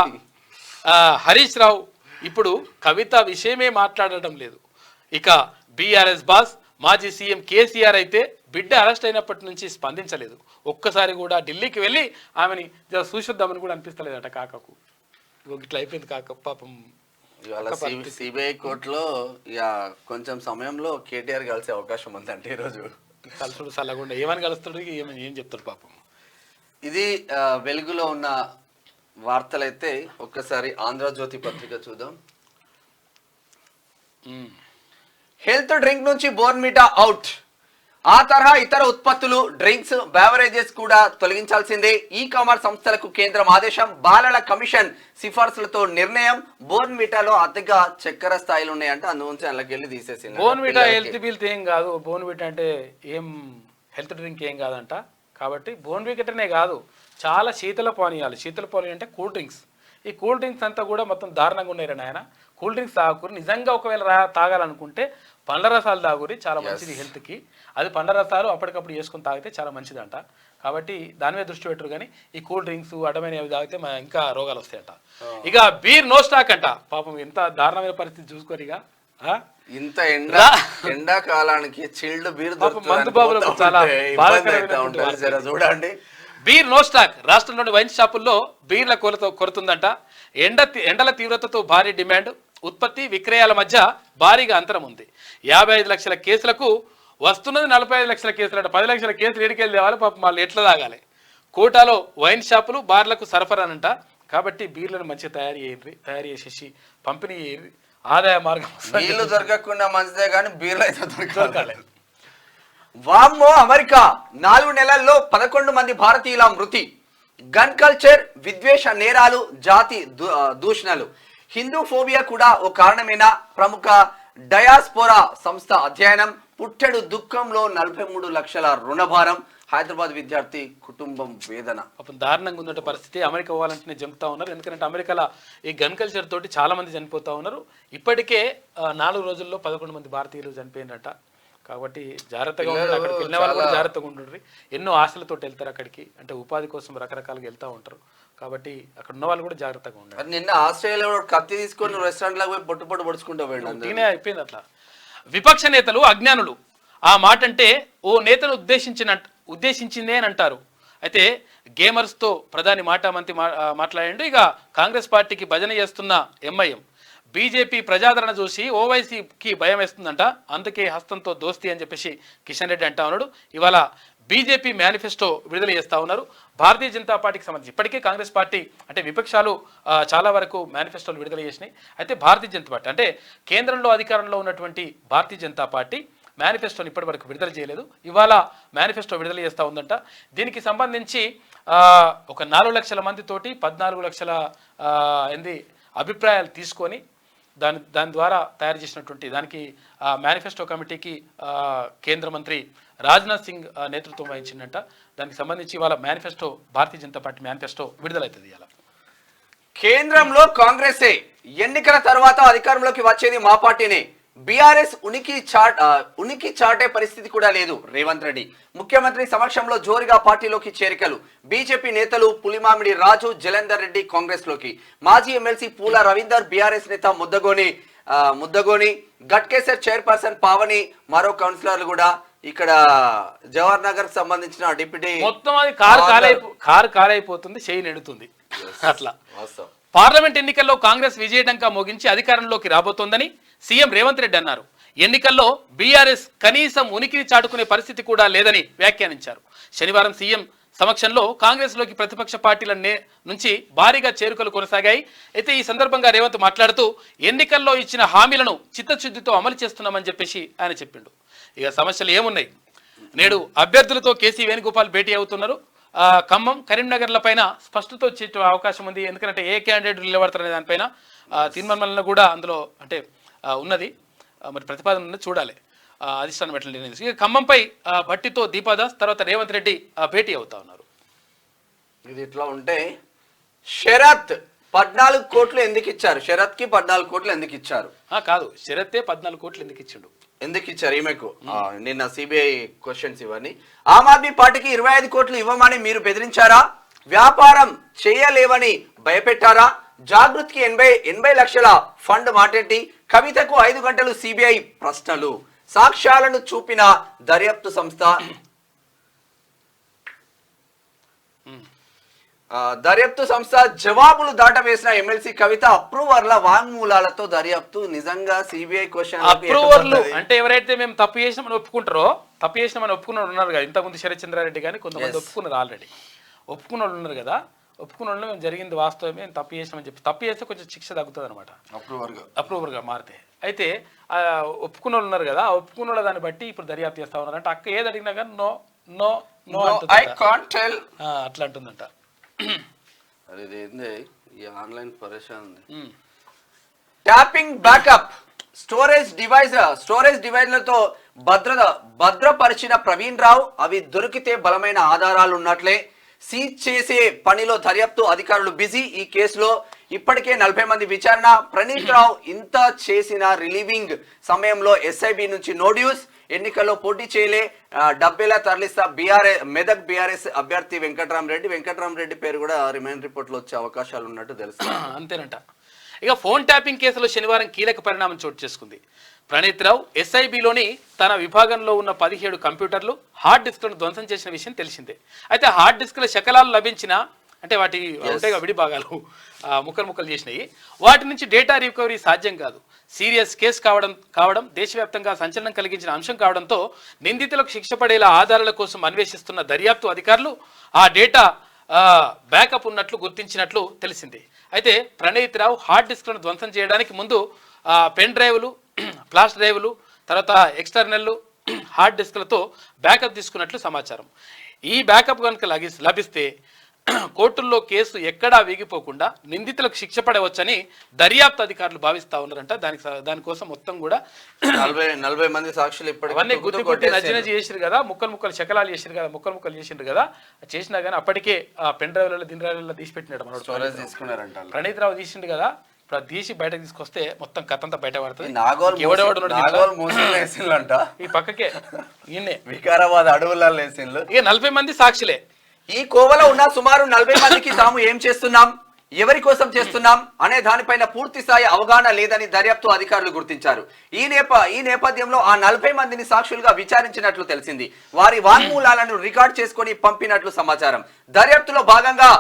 హరీష్ రావు ఇప్పుడు కవిత విషయమే మాట్లాడడం లేదు. ఇక బీఆర్ఎస్ బాస్ మాజీ సీఎం కేసీఆర్ అయితే బిడ్డ అరెస్ట్ అయినప్పటి నుంచి స్పందించలేదు. ఒక్కసారి కూడా ఢిల్లీకి వెళ్ళి ఆమెని చూసొద్దామని కూడా అనిపిస్తలేదట కాకకు. ఇట్లా అయిపోయింది కాక పాపం. సిబిఐ కోర్టులో ఇక కొంచెం సమయంలో కేటీఆర్ కలిసే అవకాశం ఉందంటే ఈరోజు కలుసుడు సల్లగుండా ఏమని కలుస్తాడు, ఏం చెప్తాడు పాపం. ఇది వెలుగులో ఉన్న వార్తలైతే ఒక్కసారి ఆంధ్రజ్యోతి పత్రిక చూద్దాం. హెల్త్ డ్రింక్ నుంచి బోర్న్విటా అవుట్. ఆ తరహా ఇతర ఉత్పత్తులు, డ్రింక్స్, బెవరేజెస్ కూడా తొలగించాల్సిందే. ఈ కామర్స్ సంస్థలకు కేంద్రం ఆదేశం. బాలల కమిషన్ సిఫార్సులతో నిర్ణయం. బోర్న్విటాలో అతిగా చక్కెర స్థాయిలు ఉన్నాయంటే అందుగురించి అందులోకి తీసేసింది. బోర్న్విటా హెల్త్ బిల్త్ ఏం కాదు. బోర్న్విటా అంటే ఏం హెల్త్ డ్రింక్ ఏం కాదంట. కాబట్టి బోర్న్విటానే కాదు, చాలా శీతల పానీయాలు అంటే కూల్ డ్రింక్స్. ఈ కూల్ డ్రింక్స్ అంతా కూడా మొత్తం దారుణంగా ఉన్నాయి నాయన. కూల్ డ్రింక్స్ తాగురు. నిజంగా ఒకవేళ తాగాలనుకుంటే పండ్ల రసాలు తాగురి, చాలా మంచిది హెల్త్కి. అది పండ్ల రసాలు అప్పటికప్పుడు చేసుకుని తాగితే చాలా మంచిదంట. కాబట్టి దాని మీద దృష్టి పెట్టరు. కానీ ఈ కూల్ డ్రింక్స్ అడ్డమైనవి తాగితే ఇంకా రోగాలు వస్తాయట. ఇక బీర్ నో స్టాక్ అంట. పాపం ఎంత దారుణమైన పరిస్థితి చూసుకోరు. ఇక ఇంత ఎండాకాలానికి చిల్డ్ బీర్ మందు బాబులకు చాలా చూడండి. Beer no stock. రాష్ట్రంలోని వైన్ షాపుల్లో బీర్ల కొరతుందంట. ఎండల తీవ్రతతో భారీ డిమాండ్. ఉత్పత్తి విక్రయాల మధ్య భారీగా అంతరం ఉంది. 55 లక్షల కేసులకు వస్తున్నది 45 లక్షల కేసులు. 10 లక్షల కేసులు ఎడికెళ్ళి తేవాలి పాపం. వాళ్ళు ఎట్లా తాగాలి? కోటాలో వైన్ షాపులు బార్లకు సరఫరానంట. కాబట్టి బీర్లను మంచిగా తయారు చేసేసి పంపిణీ ఆదాయ మార్గం. బీర్లు దొరకకుండా మంచిదే కానీ బీర్లు అయితే దొరకాలి. వామ్మో అమెరికా 4 నెలల్లో 11 మంది భారతీయుల మృతి. గన్ కల్చర్, విద్వేష నేరాలు, జాతి దూషణలు, హిందూ ఫోబియా కూడా ఓ కారణమేనా? ప్రముఖ డయాస్పోరా సంస్థ అధ్యయనం. పుట్టెడు దుఃఖంలో 43 లక్షల రుణభారం. హైదరాబాద్ విద్యార్థి కుటుంబం వేదన. పాపం దారుణంగా ఉందట పరిస్థితి. అమెరికా పోవాలంటేనే జంపుతా ఉన్నారు. ఎందుకంటే అమెరికాలో ఈ గన్ కల్చర్ తోటి చాలా మంది చనిపోతా ఉన్నారు. ఇప్పటికే 4 రోజుల్లో 11 మంది భారతీయులు చనిపోయినట. కాబట్టి జాగ్రత్తగా ఉండాలి. అక్కడికి వెళ్ళిన వాళ్ళు కూడా జాగ్రత్తగా ఉండండి. ఎన్నో ఆశలతో వెళ్తారు అక్కడికి. అంటే ఉపాధి కోసం రకరకాలుగా వెళ్తూ ఉంటారు. కాబట్టి అక్కడ ఉన్న వాళ్ళు కూడా జాగ్రత్తగా ఉండాలి. నిన్న ఆస్ట్రేలియాలో కత్తి తీసుకొని రెస్టారెంట్ లాగా పోయి పొట్టు పొడుచుకుంటూ పోయింది. అయిపోయింది అట్లా. విపక్ష నేతలు అజ్ఞానులు. ఆ మాట అంటే ఓ నేతను ఉద్దేశించిందే అని అంటారు. అయితే గేమర్స్తో ప్రధాని మాట్లాడండు. ఇక కాంగ్రెస్ పార్టీకి భజన చేస్తున్న ఎంఐఎం, బీజేపీ ప్రజాదరణ చూసి ఓవైసీకి భయం వేస్తుందంట. అందుకే హస్తంతో దోస్తీ అని చెప్పేసి కిషన్ రెడ్డి అంటా ఉన్నాడు. ఇవాళ బీజేపీ మేనిఫెస్టో విడుదల చేస్తూ ఉన్నారు. భారతీయ జనతా పార్టీకి సంబంధించి ఇప్పటికే కాంగ్రెస్ పార్టీ అంటే విపక్షాలు చాలా వరకు మేనిఫెస్టోలు విడుదల చేసినాయి. అయితే భారతీయ జనతా పార్టీ అంటే కేంద్రంలో అధికారంలో ఉన్నటువంటి భారతీయ జనతా పార్టీ మేనిఫెస్టోని ఇప్పటి వరకు విడుదల చేయలేదు. ఇవాళ మేనిఫెస్టో విడుదల చేస్తూ ఉందంట. దీనికి సంబంధించి ఒక 4 లక్షల మందితోటి 14 లక్షల అభిప్రాయాలు తీసుకొని దాని ద్వారా తయారు చేసినటువంటి దానికి మేనిఫెస్టో కమిటీకి కేంద్ర మంత్రి రాజ్నాథ్ సింగ్ నేతృత్వం వహించిందంట. దానికి సంబంధించి ఇవాళ manifesto Bharatiya Janata party manifesto విడుదలవుతుంది. ఇలా కేంద్రంలో కాంగ్రెసే, ఎన్నికల తర్వాత అధికారంలోకి వచ్చేది మా పార్టీనే. బీఆర్ఎస్ ఉనికి చాటే పరిస్థితి కూడా లేదు రేవంత్ రెడ్డి. ముఖ్యమంత్రి సమక్షంలో జోరుగా పార్టీలోకి చేరికలు. బీజేపీ నేతలు పులిమామిడి రాజు, జలంధర్ రెడ్డి కాంగ్రెస్ లోకి. మాజీ ఎమ్మెల్సీ పూల రవీందర్, బీఆర్ఎస్ నేత ముద్దగోని, గట్కేసర్ చైర్పర్సన్ పావని, మరో కౌన్సిలర్లు కూడా ఇక్కడ జవహర్ నగర్ సంబంధించిన డిప్యూటీ. మొత్తం అది కారు కారైపోతుంది, చేయి నెడుతుంది అట్లా. పార్లమెంట్ ఎన్నికల్లో కాంగ్రెస్ విజయడంకా మోగించి అధికారంలోకి రాబోతోందని సీఎం రేవంత్ రెడ్డి అన్నారు. ఎన్నికల్లో బీఆర్ఎస్ కనీసం ఉనికిని చాటుకునే పరిస్థితి కూడా లేదని వ్యాఖ్యానించారు. శనివారం సీఎం సమక్షంలో కాంగ్రెస్ లోకి ప్రతిపక్ష పార్టీల నుంచి భారీగా చేరుకలు కొనసాగాయి. అయితే ఈ సందర్భంగా రేవంత్ మాట్లాడుతూ ఎన్నికల్లో ఇచ్చిన హామీలను చిత్తశుద్ధితో అమలు చేస్తున్నామని చెప్పేసి ఆయన చెప్పిండు. ఇక సమస్యలు ఏమున్నాయి? నేడు అభ్యర్థులతో కేసీ వేణుగోపాల్ భేటీ అవుతున్నారు. ఖమ్మం, కరీంనగర్ల పైన స్పష్టత వచ్చే అవకాశం ఉంది. ఎందుకంటే ఏ క్యాండిడేట్ నిలబడతారనే దానిపైన తీర్మానం కూడా అందులో అంటే ఉన్నది. మరి ప్రతిపాదన ఉన్నది, చూడాలి అధిష్టానం ఎట్లా నిర్ణయించి. ఇక ఖమ్మంపై భట్టితో దీపాదాస్, తర్వాత రేవంత్ రెడ్డి భేటీ అవుతా ఉన్నారు. ఇది ఇట్లా ఉంటే శరత్ 14 కోట్లు ఎందుకు ఇచ్చారు? శరత్ కి 14 కోట్లు ఎందుకు ఇచ్చారు? కాదు, శరత్తే 14 కోట్లు ఎందుకు ఇచ్చిండు? ఎందుకు ఇచ్చారు ఈమెకు? నిన్న సిబిఐ క్వశ్చన్స్ ఇవన్నీ. ఆమ్ ఆద్మీ పార్టీకి 25 కోట్లు ఇవ్వమని మీరు బెదిరించారా? వ్యాపారం చేయలేవని భయపెట్టారా? జాగృతికి 80 లక్షల ఫండ్ మాటేంటి? కవితకు 5 గంటలు సిబిఐ ప్రశ్నలు. సాక్ష్యాలను చూపిన దర్యాప్తు సంస్థ. జవాబులు దాటవేసిన ఎమ్మెల్సీ కవిత అప్రూవర్ల వాంగ్మూలాలతో దర్యాప్తు. నిజంగా సిబిఐ క్వశ్చన్ అప్రూవర్లు అంటే ఎవరైతే మేము తప్పు చేసినామని ఒప్పుకుంటారో, తప్పు చేసినామని ఒప్పుకున్న ఉన్నారు కదా, ఇంతకుముందు శరత్చంద్రారెడ్డి కానీ కొంతమంది ఒప్పుకున్నారు, ఆల్రెడీ ఒప్పుకున్న వాళ్ళు ఉన్నారు కదా. ఒప్పుకున్న వాళ్ళు మేము జరిగింది వాస్తవమే, తప్పు చేసినామని చెప్పి, తప్పు చేస్తే కొంచెం శిక్ష తగ్గుతుంది అనమాట అప్రూవర్గా మారితే. అయితే ఒప్పుకున్న వాళ్ళు ఉన్నారు కదా, ఒప్పుకున్న వాళ్ళ దాన్ని బట్టి ఇప్పుడు దర్యాప్తు చేస్తా ఉన్నారు. అంటే అక్క ఏది అడిగినా కానీ నో నో నో అట్లా అంటుందంట. Tapping backup storage డివైజ్లతో భద్రపరిచిన Praveen Rao. అవి దొరికితే బలమైన ఆధారాలు ఉన్నట్లే. సీజ్ చేసే పనిలో దర్యాప్తు అధికారులు బిజీ. ఈ కేసులో ఇప్పటికే 40 మంది విచారణ. ప్రణీత్ రావు ఇంత చేసిన రిలీవింగ్ సమయంలో ఎస్ఐబి నుంచి నోడ్యూస్. ఎన్నికల్లో పోటీ చేయలే, డబ్బేలా తరలిస్తా మెదక్ బీఆర్ఎస్ అభ్యర్థి వెంకట్రామరెడ్డి పేరు కూడా రిమైండ్ రిపోర్ట్ లో వచ్చే అవకాశాలు ఉన్నట్టు తెలుసు. అంతేనంట. ఇక ఫోన్ ట్యాపింగ్ కేసులో శనివారం కీలక పరిణామం చోటు చేసుకుంది. ప్రణీత్ రావు ఎస్ఐబిలోని తన విభాగంలో ఉన్న 17 కంప్యూటర్లు, హార్డ్ డిస్క్లను ధ్వంసం చేసిన విషయం తెలిసిందే. అయితే హార్డ్ డిస్క్ల శకలాలు లభించిన, అంటే వాటి ఉంటాయిగా విడి భాగాలు ముక్కలు చేసినాయి, వాటి నుంచి డేటా రికవరీ సాధ్యం కాదు. సీరియస్ కేసు కావడం దేశవ్యాప్తంగా సంచలనం కలిగించిన అంశం కావడంతో నిందితులకు శిక్ష పడేలా ఆధారాల కోసం అన్వేషిస్తున్న దర్యాప్తు అధికారులు ఆ డేటా బ్యాకప్ ఉన్నట్లు గుర్తించినట్లు తెలిసింది. అయితే ప్రణీత్ రావు హార్డ్ డిస్క్లను ధ్వంసం చేయడానికి ముందు పెన్ డ్రైవ్లు, ఫ్లాష్ డ్రైవ్లు, తర్వాత ఎక్స్టర్నల్ హార్డ్ డిస్క్లతో బ్యాకప్ తీసుకున్నట్లు సమాచారం. ఈ బ్యాకప్ కనుక లభిస్తే కోర్టుల్లో కేసు ఎక్కడా వీగిపోకుండా నిందితులకు శిక్ష పడవచ్చని దర్యాప్తు అధికారులు భావిస్తా ఉన్నారంట. దానికోసం మొత్తం కూడా 40 మంది సాక్షులు ఇప్పటివన్నీ గుర్తుకొట్టి నజ్జినజి చేసిరు కదా, ముక్కలు శకలాలు చేసిరు కదా, ముక్కలు చేసిండ్రు కదా. చేసినా కానీ అప్పటికే ఆ పెన్ డ్రైవ్లలో డ్రైవ్లలో తీసి పెట్టినాడు మనోడు. ప్రణీత్ రావు తీసిండు కదా, ఇప్పుడు తీసి బయటకు తీసుకొస్తే మొత్తం కథంతా బయట పడుతుంది. ఈ పక్కకే ఈయనే వికారాబాద్ అడవులలో ఇక 40 మంది సాక్షులే. ఈ కోవలో ఉన్న సుమారు 40 మందికి తాము ఏం చేస్తున్నాం, ఎవరి కోసం చేస్తున్నాం అనే దానిపైన పూర్తి స్థాయి అవగాహన లేదని దర్యాప్తు అధికారులు గుర్తించారు. ఈ నేపథ్యంలో ఆ 40 మందిని సాక్షులుగా విచారించినట్లు తెలిసింది. వారి వాంగ్మూలాలను రికార్డ్ చేసుకొని పంపినట్లు సమాచారం. దర్యాప్తులో భాగంగా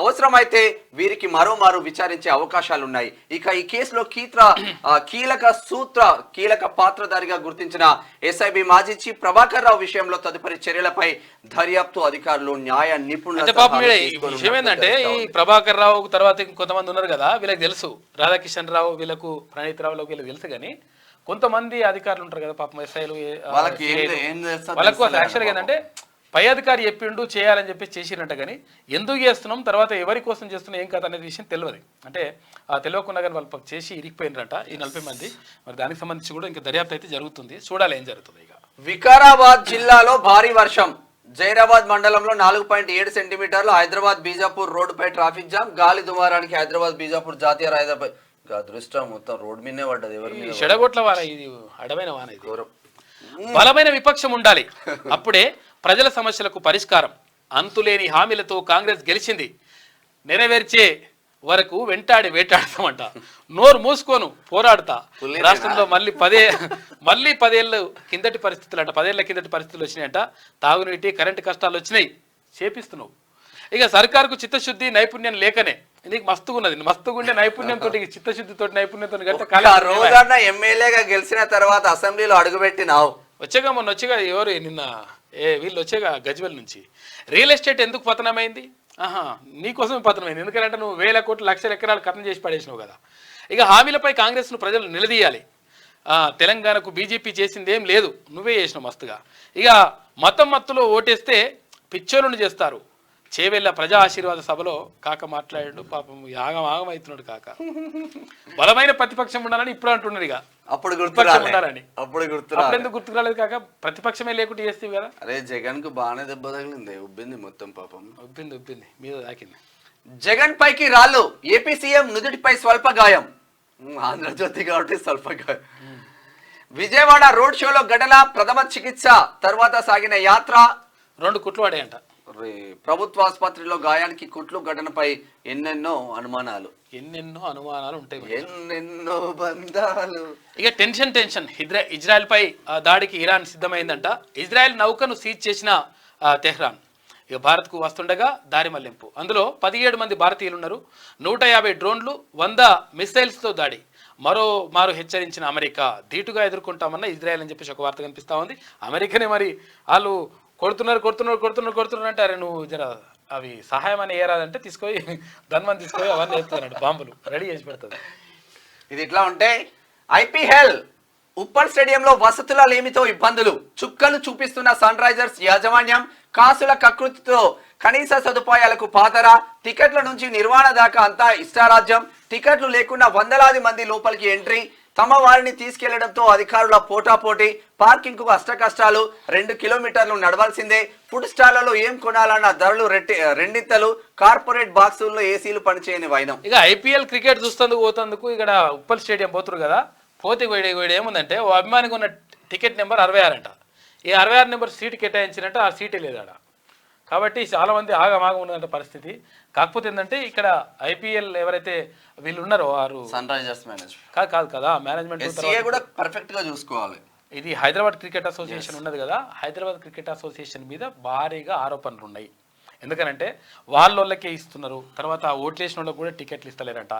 అవసరమైతే వీరికి మరోమారు విచారించే అవకాశాలున్నాయి. ఇక ఈ కేసులో కీలక పాత్రధారిగా గుర్తించిన ఎస్ఐబి మాజీ చీఫ్ ప్రభాకర్ రావు విషయంలో తదుపరి చర్యలపై దర్యాప్తు అధికారులు న్యాయ నిపుణులు. ఏంటంటే ఈ ప్రభాకర్ రావు తర్వాత కొంతమంది ఉన్నారు కదా, వీళ్ళకి తెలుసు, రాధాకిషన్ రావు వీళ్ళకు, ప్రణీత్ రావులకు వీళ్ళకి తెలుసు. కానీ కొంతమంది అధికారులు ఉంటారు కదా పాపం, ఎస్ఐలు, వాళ్ళకు యాక్చువల్గా ఏంటంటే పై అధికారి చెప్పిండు చేయాలని చెప్పి చేసిరంట. కానీ ఎందుకు చేస్తున్నాం, తర్వాత ఎవరి కోసం చేస్తున్నాం, ఏం కథ అనేది విషయం తెలియదు. అంటే తెలియకుండా కానీ వాళ్ళు చేసి ఇరిగిపోయినరంట ఈ 40 మంది. మరి దానికి సంబంధించి కూడా ఇంకా దర్యాప్తు అయితే జరుగుతుంది, చూడాలి ఏం జరుగుతుంది. ఇక వికారాబాద్ జిల్లాలో భారీ వర్షం. జైరాబాద్ మండలంలో 4.7 సెంటీమీటర్లు. హైదరాబాద్ బీజాపూర్ రోడ్డుపై ట్రాఫిక్ జామ్. గాలి దుమారానికి హైదరాబాద్ బీజాపూర్ జాతీయ రహదారిపై అదృష్టం మొత్తం రోడ్ మీదనే పడ్డది. ఎవరి మీద చెడగొట్ల వాన ఇది, అడమైన వాన ఇది. ఘోరం. బలమైన విపక్షం ఉండాలి, అప్పుడే ప్రజల సమస్యలకు పరిష్కారం. అంతులేని హామీలతో కాంగ్రెస్ గెలిచింది, నెరవేర్చే వరకు వెంటాడి వేటాడతామంట. నోరు మూసుకోను పోరాడతా. రాష్ట్రంలో మళ్ళీ 10 ఏళ్ళు కిందటి పరిస్థితులు అంట, 10 ఏళ్ల కిందటి పరిస్థితులు వచ్చినాయంట. తాగునీటి కరెంటు కష్టాలు వచ్చినాయి, చేపిస్తున్నావు. ఇక సర్కారుకు చిత్తశుద్ధి నైపుణ్యం లేకనే, నీకు మస్తుగున్నది, మస్తుగుండే నైపుణ్యంతో చిత్తశుద్ధితో నైపుణ్యంతో రోజన్న ఎమ్మెల్యేగా గెలిచిన తర్వాత అసెంబ్లీలో అడుగుపెట్టినావు. వచ్చేగా మొన్న వచ్చేగా ఎవరు నిన్న వీళ్ళు వచ్చేగా గజ్వెల్ నుంచి. రియల్ ఎస్టేట్ ఎందుకు పతనమైంది? నీకోసమే పతనమైంది. ఎందుకంటే నువ్వు 1000 కోట్లు 1,00,000 ఎకరాలు కథం చేసి పడేసినావు కదా. ఇక హామీలపై కాంగ్రెస్ను ప్రజలు నిలదీయాలి. తెలంగాణకు బీజేపీ చేసింది ఏం లేదు, నువ్వే చేసినావు మస్తుగా. ఇక మత్తులో ఓటేస్తే పిచ్చోళ్ళను చేస్తారు. చేవెళ్ళ ప్రజా ఆశీర్వాద సభలో కాక మాట్లాడాడు. పాపం ఆగం అవుతున్నాడు కాక. బలమైన ప్రతిపక్షం ఉండాలని ఇప్పుడు అంటున్నారు. ఇక అప్పుడు ఉండాలని ఎందుకు గుర్తుకు రాలేదు కాక? ప్రతిపక్షమే లేకుండా చేస్తే కదా. అరే జగన్ కు బాగానే దెబ్బ తగిలింది, ఉబ్బింది మొత్తం. పాపం ఉబ్బింది మీద దాకింది. జగన్ పైకి రాళ్ళు, ఏపీ సీఎం నుదుటిపై స్వల్ప గాయం. ఆంధ్రజ్యోతి కాబట్టి స్వల్ప గాయం. విజయవాడ రోడ్ షోలో ఘటన, ప్రథమ చికిత్స తర్వాత సాగిన యాత్ర. 2 కుట్లు పడాయంట. ప్రభుత్వ ఆసుపత్రిలో గాయానికి కుట్లు, ఘటనపై ఎన్నెన్నో అనుమానాలు ఉంటాయి, ఎన్నెన్నో బంధాలు. ఇక టెన్షన్ ఇజ్రాయెల్ పై దాడికి ఇరాన్ సిద్ధమైందంట. ఇజ్రాయెల్ నౌకను సీజ్ చేసిన తెహ్రాన్ ఇక భారత్కు వస్తుండగా దారి మళ్లింపు. అందులో 17 మంది భారతీయులు ఉన్నారు. 150 డ్రోన్లు, 100 మిసైల్స్తో దాడి. మారు హెచ్చరించిన అమెరికా, ధీటుగా ఎదుర్కొంటామన్న ఇజ్రాయెల్ అని చెప్పేసి ఒక వార్త కనిపిస్తా ఉంది. అమెరికానే మరి వాళ్ళు కొడుతున్నారు అంటారు. నువ్వు జర అవి సహాయం అని ఏరాదంటే తీసుకొని ధన్మని తీసుకొని అవన్నీ వేస్తున్నాడు, బాంబులు రెడీ చేసి పెడుతుంది. ఇది ఇట్లా ఉంటే ఐపీఎల్ ఉప్పల్ స్టేడియంలో వసతుల లేమితో ఇబ్బందులు. చుక్కలు చూపిస్తున్న సన్ రైజర్స్ యాజమాన్యం, కాసుల కకృతితో కనీస సదుపాయాలకు పాతర. టికెట్ల నుంచి నిర్వహణ దాకా అంతా ఇష్టారాజ్యం. టికెట్లు లేకుండా వందలాది మంది లోపలికి ఎంట్రీ. తమ వారిని తీసుకెళ్లడంతో అధికారుల పోటాపోటీ. పార్కింగ్ కు కష్టాలు. 2 కిలోమీటర్లు నడవాల్సిందే. ఫుడ్ స్టాళ్లలో ఏం కొనాలన్న ధరలు రెండింతలు. కార్పొరేట్ బాక్సుల్లో ఏసీలు పనిచేయని వైనం. ఇక ఐపీఎల్ క్రికెట్ పోతందుకు ఇక్కడ ఉప్పల్ స్టేడియం పోతురు కదా. పోతే ఏముందంటే ఓ అభిమానికి ఉన్న టికెట్ నెంబర్ 66 అంట. ఈ 66 నెంబర్ సీటు కేటాయించినట్టు ఆ సీటే లేదు ఆడ. కాబట్టి చాలా మంది ఆగమాగం ఉన్నదంట పరిస్థితి. కాకపోతే ఏంటంటే ఇక్కడ ఐపీఎల్ ఎవరైతే వీళ్ళు ఉన్నారో వారు సన్ రైజర్స్ మేనేజ్మెంట్ కాదు కదా, మేనేజ్మెంట్ కూడా పర్ఫెక్ట్ గా చూసుకోవాలి. ఇది హైదరాబాద్ క్రికెట్ అసోసియేషన్ ఉన్నది కదా, హైదరాబాద్ క్రికెట్ అసోసియేషన్ మీద భారీగా ఆరోపణలు ఉన్నాయి. ఎందుకనంటే వాళ్ళకే ఇస్తున్నారు, తర్వాత ఓట్లేసిన వాళ్ళకి కూడా టికెట్లు ఇస్తలేరంట.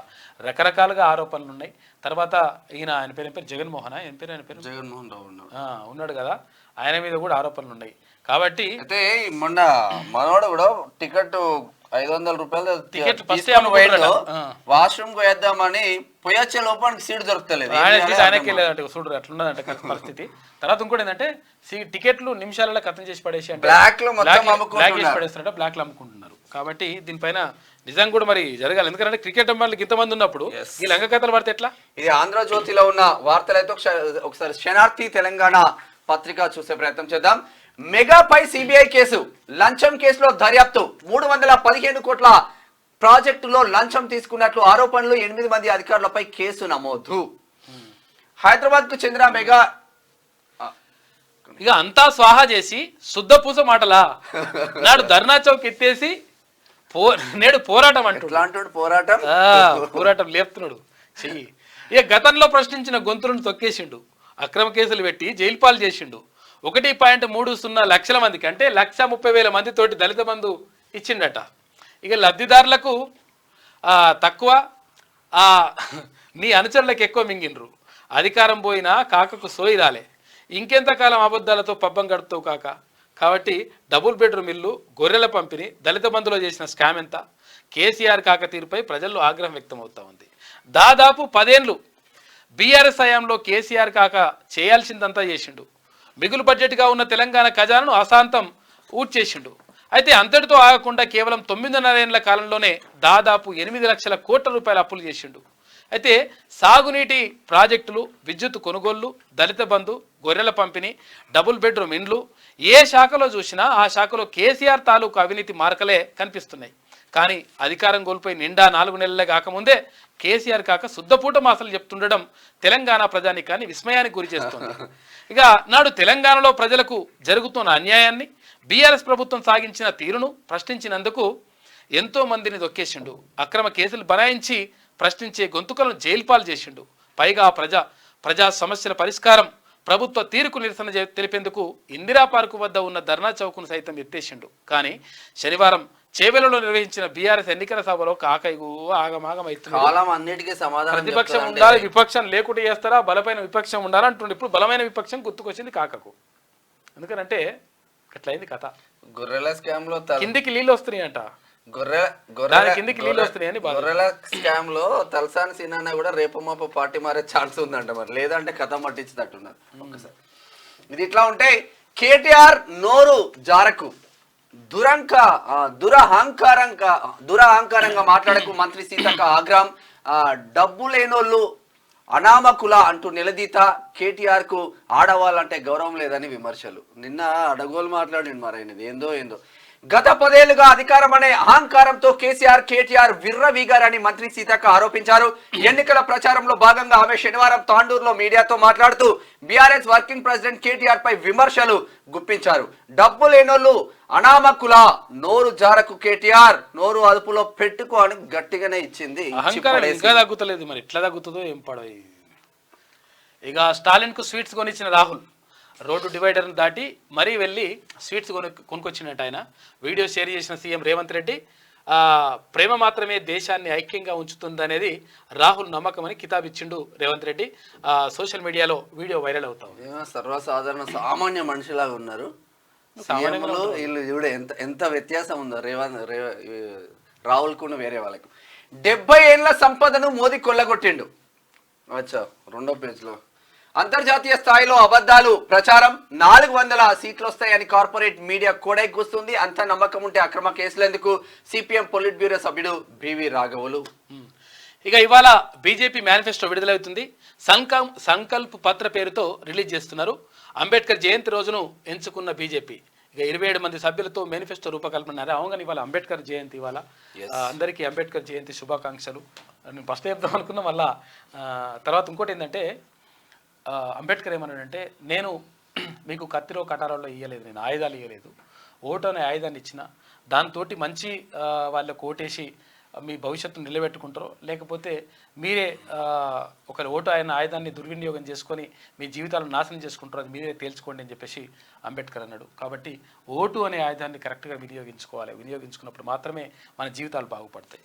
రకరకాలుగా ఆరోపణలు ఉన్నాయి. తర్వాత ఆయన పేరు జగన్మోహన్, ఆయన పేరు జగన్మోహన్ రావు ఉన్నాడు కదా, ఆయన మీద కూడా ఆరోపణలు ఉన్నాయి. కాబట్టి అయితే మొన్న మనోడు కూడా టికెట్ 500 రూపాయలు టికెట్ వాష్రూమ్ కు వేద్దామని పోయొచ్చే లోపానికి సీట్ దొరుకుతలేదు. ఆయనకే లేదంటే చూడరు అట్లున్నదంట పరిస్థితి. తర్వాత ఇంకోటి ఏంటంటే టికెట్లు నిమిషాలలో కథం చేసి పడేసి అంటే బ్లాక్ లో పడేస్తారంట, బ్లాక్ లో అమ్ముకుంటున్నారు. కాబట్టి దీనిపైన నిజంగా కూడా మరి జరగాలి. ఎందుకంటే క్రికెట్ అమ్మాయిలకు ఇంతమంది ఉన్నప్పుడు ఈ లంగ కథలు పడితే ఎట్లా? ఇది ఆంధ్రజ్యోతిలో ఉన్న వార్తలు అయితే ఒకసారి శనార్థి తెలంగాణ పత్రిక చూసే ప్రయత్నం చేద్దాం. మెగాపై సిబిఐ కేసు, లంచం కేసులో దర్యాప్తు. 315 కోట్ల ప్రాజెక్టులో లంచం తీసుకున్నట్లు ఆరోపణలు. 8 మంది అధికారులపై కేసు నమోదు. హైదరాబాద్ కు చెందిన మెగా ఇక అంతా స్వాహా చేసి శుద్ధపూస మాటలా నాడు ధర్నా చౌక్ ఎత్తేసి నేడు పోరాటం అంటాడు. పోరాటం లేపుతున్నాడు చెయ్యి. ఇక గతంలో ప్రశ్నించిన గొంతులను తొక్కేసిండు, అక్రమ కేసులు పెట్టి జైలు పాలు చేసిండు. 1.30 లక్షల మందికి అంటే 1,30,000 మందితోటి దళిత బంధు ఇచ్చిండట. ఇక లబ్ధిదారులకు తక్కువ, నీ అనుచరులకు ఎక్కువ మింగినరు. అధికారం పోయినా కాకకు సోయి రాలే. ఇంకెంతకాలం అబద్ధాలతో పబ్బం గడుపుతావు కాక. కాబట్టి డబుల్ బెడ్రూమ్ ఇల్లు, గొర్రెల పంపిణీ, దళిత బంధులో చేసిన స్కామ్ ఎంత? కేసీఆర్ కాక తీరుపై ప్రజల్లో ఆగ్రహం వ్యక్తమవుతా ఉంది. దాదాపు 10 ఏళ్ళు బీఆర్ఎస్ హయాంలో కేసీఆర్ కాక చేయాల్సిందంతా చేసిండు. మిగులు బడ్జెట్గా ఉన్న తెలంగాణ ఖజానాను అశాంతం ఊడ్చేసిండు. అయితే అంతటితో ఆగకుండా కేవలం 9.5 ఏళ్ల కాలంలోనే దాదాపు 8 లక్షల కోట్ల రూపాయల అప్పులు చేసిండు. అయితే సాగునీటి ప్రాజెక్టులు, విద్యుత్ కొనుగోళ్లు, దళిత బంధు, గొర్రెల పంపిణీ, డబుల్ బెడ్రూమ్ ఇండ్లు, ఏ శాఖలో చూసినా ఆ శాఖలో కేసీఆర్ తాలూకు అవినీతి మార్కలే కనిపిస్తున్నాయి. కానీ అధికారం కోల్పోయి నిండా 4 నెలలే కాకముందే కేసీఆర్ కాక శుద్ధపూట మాసలు చెప్తుండడం తెలంగాణ ప్రజానికాన్ని విస్మయానికి గురి చేస్తుంది. ఇక నాడు తెలంగాణలో ప్రజలకు జరుగుతున్న అన్యాయాన్ని బీఆర్ఎస్ ప్రభుత్వం సాగించిన తీరును ప్రశ్నించినందుకు ఎంతో మందిని దొక్కేసిండు. అక్రమ కేసులు బనాయించి ప్రశ్నించే గొంతుకలను జైలుపాలు చేసిండు. పైగా ప్రజా సమస్యల పరిష్కారం ప్రభుత్వ తీరుకు నిరసన తెలిపేందుకు ఇందిరా పార్కు వద్ద ఉన్న ధర్నా చౌక్ను సైతం ఎత్తేసిండు. కానీ శనివారం చేవెలలో నిర్వహించిన బీఆర్ఎస్ ఎన్నికల సభలో కాకైగు ఆగమవుతుంది. ప్రతిపక్షం ఉండాలి, విపక్షం లేకుండా చేస్తారా, బలమైన విపక్షం ఉండాలి అంటుండే. ఇప్పుడు బలమైన విపక్షం గుర్తుకొచ్చింది కాకకు. ఎందుకనంటే అట్లయింది కథ. గొర్రెల స్కామ్ లో కిందికి నీళ్ళు వస్తున్నాయంట, కిందికి నీళ్ళు వస్తున్నాయని. గొర్రెల స్కామ్ లో తలసాని సినాన్న కూడా రేపు మాపు పార్టీ మారే ఛాన్స్ ఉందంట మరి, లేదంటే కథ మట్టించుతట్టున్నారు. ఒక్కసారి ఇది ఇట్లా ఉంటే కేటీఆర్ నోరు జారకు దురహంకారంగా మాట్లాడకు మంత్రి సీతక్క ఆగ్రహం. డబ్బు లేనోళ్ళు అనామకుల అంటూ నిలదీత. కేటీఆర్ కు ఆడవాళ్ళంటే గౌరవం లేదని విమర్శలు. నిన్న అడగోలు మాట్లాడిండు మరి ఆయనది ఏందో. గత 10 ఏళ్లుగా అధికారం అనే అహంకారంతో కేటీఆర్ విర్రవీగారని మంత్రి సీతక్క ఆరోపించారు. ఎన్నికల ప్రచారంలో భాగంగా ఆమె శనివారం తాండూరులో మీడియాతో మాట్లాడుతూ బీఆర్ఎస్ వర్కింగ్ ప్రెసిడెంట్ కేటీఆర్ పై విమర్శలు గుప్పించారు. డబ్బు లేనోళ్ళు అనామకుల నోరు జారకు కేటీఆర్ నోరు అదుపులో పెట్టుకో అని గట్టిగానే ఇచ్చింది. ఇంకా తగ్గుతలేదు మరి, ఎట్లా తగ్గుతుందో ఏం పడవ. ఇక స్టాలిన్ కు స్వీట్స్ కొనిచ్చిన రాహుల్ రోడ్డు డివైడర్ను దాటి మరీ వెళ్ళి స్వీట్స్ కొనుక్కొచ్చినట్టు ఆయన వీడియో షేర్ చేసిన సీఎం రేవంత్ రెడ్డి. ప్రేమ మాత్రమే దేశాన్ని ఐక్యంగా ఉంచుతుందనేది రాహుల్ నమ్మకమని కితాబిచ్చిండు రేవంత్ రెడ్డి. సోషల్ మీడియాలో వీడియో వైరల్ అవుతాం. సర్వసాధారణ సామాన్య మనిషిలాగా ఉన్నారు వీళ్ళు. చూడ ఎంత వ్యత్యాసం ఉందో రాహుల్ కు వేరే వాళ్ళకి. 70 ఏళ్ల సంపదను మోదీ కొల్లగొట్టిండు. అచ్చా, 2వ పేజ్లో అంతర్జాతీయ స్థాయిలో అబద్ధాలు ప్రచారం. 400 సీట్లు వస్తాయని కార్పొరేట్ మీడియా కూస్తుంది. అంత నమ్మకం ఉంటే అక్రమ కేసులందుకు సిపిఎం పొలిట్ బ్యూరో సభ్యుడు బివి రాఘవులు. ఇక ఇవాళ బీజేపీ మేనిఫెస్టో విడుదలవుతుంది. సంకల్ప్ పత్ర పేరుతో రిలీజ్ చేస్తున్నారు. అంబేద్కర్ జయంతి రోజును ఎంచుకున్న బీజేపీ ఇక 27 మంది సభ్యులతో మేనిఫెస్టో రూపకల్పన. అవును, ఇవాళ అంబేద్కర్ జయంతి. ఇవాళ అందరికీ అంబేద్కర్ జయంతి శుభాకాంక్షలు. నేను ఫస్ట్ చెప్దాం అనుకున్నా, మళ్ళా తర్వాత ఇంకోటి ఏంటంటే అంబేద్కర్ ఏమన్నాడంటే, నేను మీకు కత్తిలో కటారాల్లో ఇవ్వలేదు, నేను ఆయుధాలు ఇవ్వలేదు, ఓటు అనే ఆయుధాన్ని ఇచ్చిన. దాంతో మంచి వాళ్ళకు ఓటేసి మీ భవిష్యత్తును నిలబెట్టుకుంటారో, లేకపోతే మీరే ఒకరి ఓటు అయిన ఆయుధాన్ని దుర్వినియోగం చేసుకొని మీ జీవితాలను నాశనం చేసుకుంటారో, అది మీరే తేల్చుకోండి అని చెప్పేసి అంబేద్కర్ అన్నాడు. కాబట్టి ఓటు అనే ఆయుధాన్ని కరెక్ట్గా వినియోగించుకోవాలి. వినియోగించుకున్నప్పుడు మాత్రమే మన జీవితాలు బాగుపడతాయి.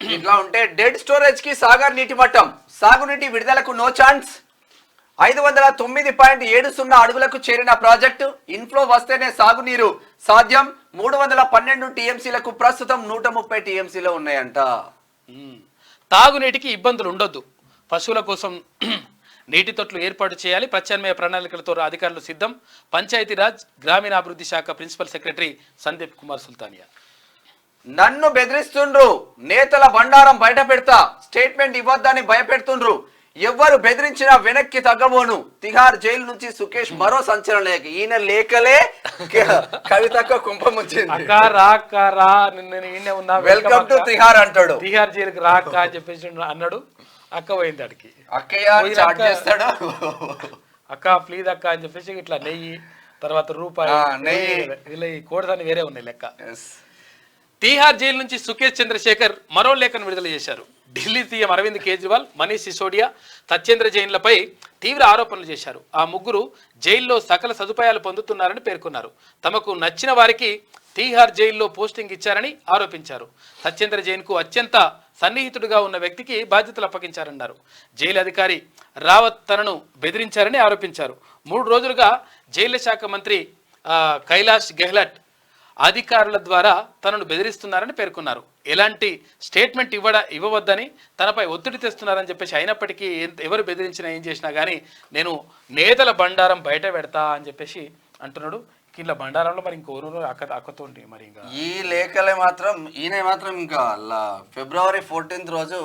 ఇట్లా ఉంటే డెడ్ స్టోరేజ్ కి సాగర్ నీటి మట్టం. సాగునీటి విడుదలకు నో ఛాన్స్. 509.70 అడుగులకు చేరిన ప్రాజెక్టు. ఇన్ఫ్లో వస్తేనే సాగునీరు సాధ్యం. 312 టీఎంసీలకు ప్రస్తుతం 130 టీఎంసీలో ఉన్నాయంట. తాగునీటికి ఇబ్బందులు ఉండొద్దు. పశువుల కోసం నీటి తొట్లు ఏర్పాటు చేయాలి. ప్రత్యామ్నాయ ప్రణాళికలతో అధికారులు సిద్ధం. పంచాయతీరాజ్ గ్రామీణాభివృద్ధి శాఖ ప్రిన్సిపల్ సెక్రటరీ సందీప్ కుమార్ సుల్తానియా. నన్ను బెదిరిస్తుండ్రు, నేతల బండారం బయట పెడతా, స్టేట్మెంట్ ఇవ్వద్దని భయపెడుతుండ్రు, ఎవ్వరు బెదిరించినా వెనక్కి తగ్గబోను. తిహార్ జైలు నుంచి సుకేష్ మరో సంచలన లేఖ. ఈయన లేఖలే కవితక్క కుంభముంచింది. వెల్కమ్ టు తిహార్ అంటాడు. తిహార్ జైలుకి రాక అని చెప్పేసి అన్నాడు. అక్క పోయింది అడికి. చేస్తాడు అక్క ప్లీజ్ అక్క అని చెప్పేసి ఇట్లా నెయ్యి, తర్వాత రూపాయి, ఇలా ఈ కోడదాన్ని వేరే ఉన్నాయి లెక్క. తీహార్ జైలు నుంచి సుకేష్ చంద్రశేఖర్ మరో లేఖను విడుదల చేశారు. ఢిల్లీ సీఎం అరవింద్ కేజ్రీవాల్, మనీష్ సిసోడియా, సత్యేంద్ర జైన్లపై తీవ్ర ఆరోపణలు చేశారు. ఆ ముగ్గురు జైల్లో సకల సదుపాయాలు పొందుతున్నారని పేర్కొన్నారు. తమకు నచ్చిన వారికి తీహార్ జైల్లో పోస్టింగ్ ఇచ్చారని ఆరోపించారు. సత్యేంద్ర జైన్కు అత్యంత సన్నిహితుడిగా ఉన్న వ్యక్తికి బాధ్యతలు అప్పగించారన్నారు. జైలు అధికారి రావత్ తనను బెదిరించారని ఆరోపించారు. 3 రోజులుగా జైళ్ల శాఖ మంత్రి కైలాష్ గెహ్లట్ అధికారుల ద్వారా తనను బెదిరిస్తున్నారని పేర్కొన్నారు. ఎలాంటి స్టేట్మెంట్ ఇవ్వవద్దని తనపై ఒత్తిడి తెస్తున్నారని చెప్పేసి, అయినప్పటికీ ఎవరు బెదిరించినా ఏం చేసినా కానీ నేను నేతల బండారం బయట పెడతా అని చెప్పేసి అంటున్నాడు. ఇలా బండారంలో మరి ఇంకో అక్కతో మరి ఇంకా ఈ లేఖలే మాత్రం ఈయన మాత్రం ఇంకా ఫిబ్రవరి 14th రోజు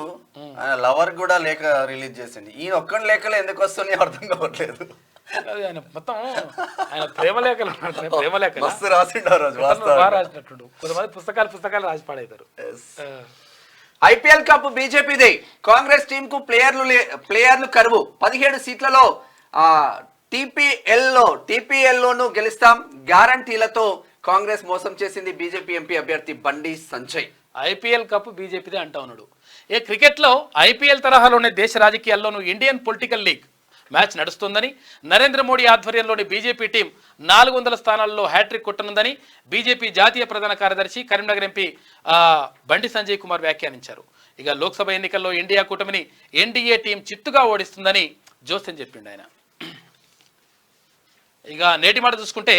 లవర్ కూడా లేఖ రిలీజ్ చేసింది. ఈయన ఒక్కడి లేఖలు ఎందుకు వస్తున్నాయి అర్థం కావట్లేదు. అది ఆయన మొత్తం ఆయన ప్రేమలేఖలు ప్రేమలేఖలు మస్తు రాసిండు ఆ రోజు బాగా రాసినట్టు. కొంతమంది పుస్తకాలు రాసి పాడవుతారు. ఐపీఎల్ కప్ బీజేపీదే, కాంగ్రెస్ టీం కు ప్లేయర్లు కరువు, 17 సీట్లలో టీపీఎల్లోను గెలుస్తాం గ్యారంటీలతో కాంగ్రెస్ మోసం చేసింది బీజేపీ ఎంపీ అభ్యర్థి బండి సంజయ్. ఐపీఎల్ కప్ బీజేపీదే అంటా ఉన్నాడు. క్రికెట్లో ఐపీఎల్ తరహాలోనే దేశ రాజకీయాల్లోనూ ఇండియన్ పొలిటికల్ లీగ్ మ్యాచ్ నడుస్తుందని, నరేంద్ర మోడీ ఆధ్వర్యంలోని బీజేపీ టీం 400 స్థానాల్లో హ్యాట్రిక్ కొట్టనుందని బీజేపీ జాతీయ ప్రధాన కార్యదర్శి కరీంనగర్ ఎంపీ బండి సంజయ్ కుమార్ వ్యాఖ్యానించారు. ఇక లోక్సభ ఎన్నికల్లో ఇండియా కూటమిని ఎన్డీఏ టీం చిత్తుగా ఓడిస్తుందని జోస్యం చెప్పిండు ఆయన. ఇక నేటి మాట చూసుకుంటే,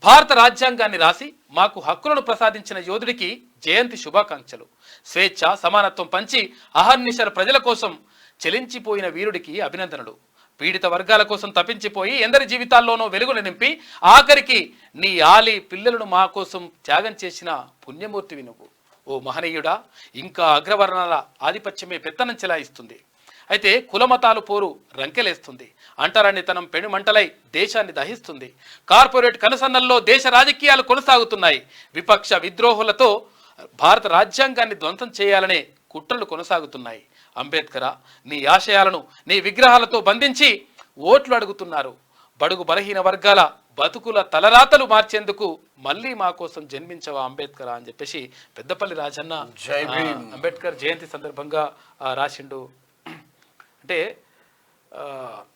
భారత రాజ్యాంగాన్ని రాసి మాకు హక్కులను ప్రసాదించిన యోధుడికి జయంతి శుభాకాంక్షలు. స్వేచ్ఛ సమానత్వం పంచి అహర్నిశల ప్రజల కోసం చెలించిపోయిన వీరుడికి అభినందనలు. పీడిత వర్గాల కోసం తప్పించిపోయి ఎందరి జీవితాల్లోనూ వెలుగును నింపి ఆఖరికి నీ ఆలి పిల్లలను మా కోసం త్యాగం చేసిన పుణ్యమూర్తివి నువ్వు. ఓ మహనీయుడా, ఇంకా అగ్రవర్ణాల ఆధిపత్యమే పెత్తనం చెలాయిస్తుంది. అయితే కులమతాలు పోరు రంకెలేస్తుంది. అంటరానితనం పెనుమంటలై దేశాన్ని దహిస్తుంది. కార్పొరేట్ కనుసన్నల్లో దేశ రాజకీయాలు కొనసాగుతున్నాయి. విపక్ష విద్రోహులతో భారత రాజ్యాంగాన్ని ధ్వంసం చేయాలనే కుట్రలు కొనసాగుతున్నాయి. అంబేద్కర్, నీ ఆశయాలను నీ విగ్రహాలతో బంధించి ఓట్లు అడుగుతున్నారు. బడుగు బలహీన వర్గాల బతుకుల తలరాతలు మార్చేందుకు మళ్ళీ మా కోసం జన్మించవా అంబేద్కర్ అని చెప్పేసి పెద్దపల్లి రాజన్న అంబేద్కర్ జయంతి సందర్భంగా రాసిండు.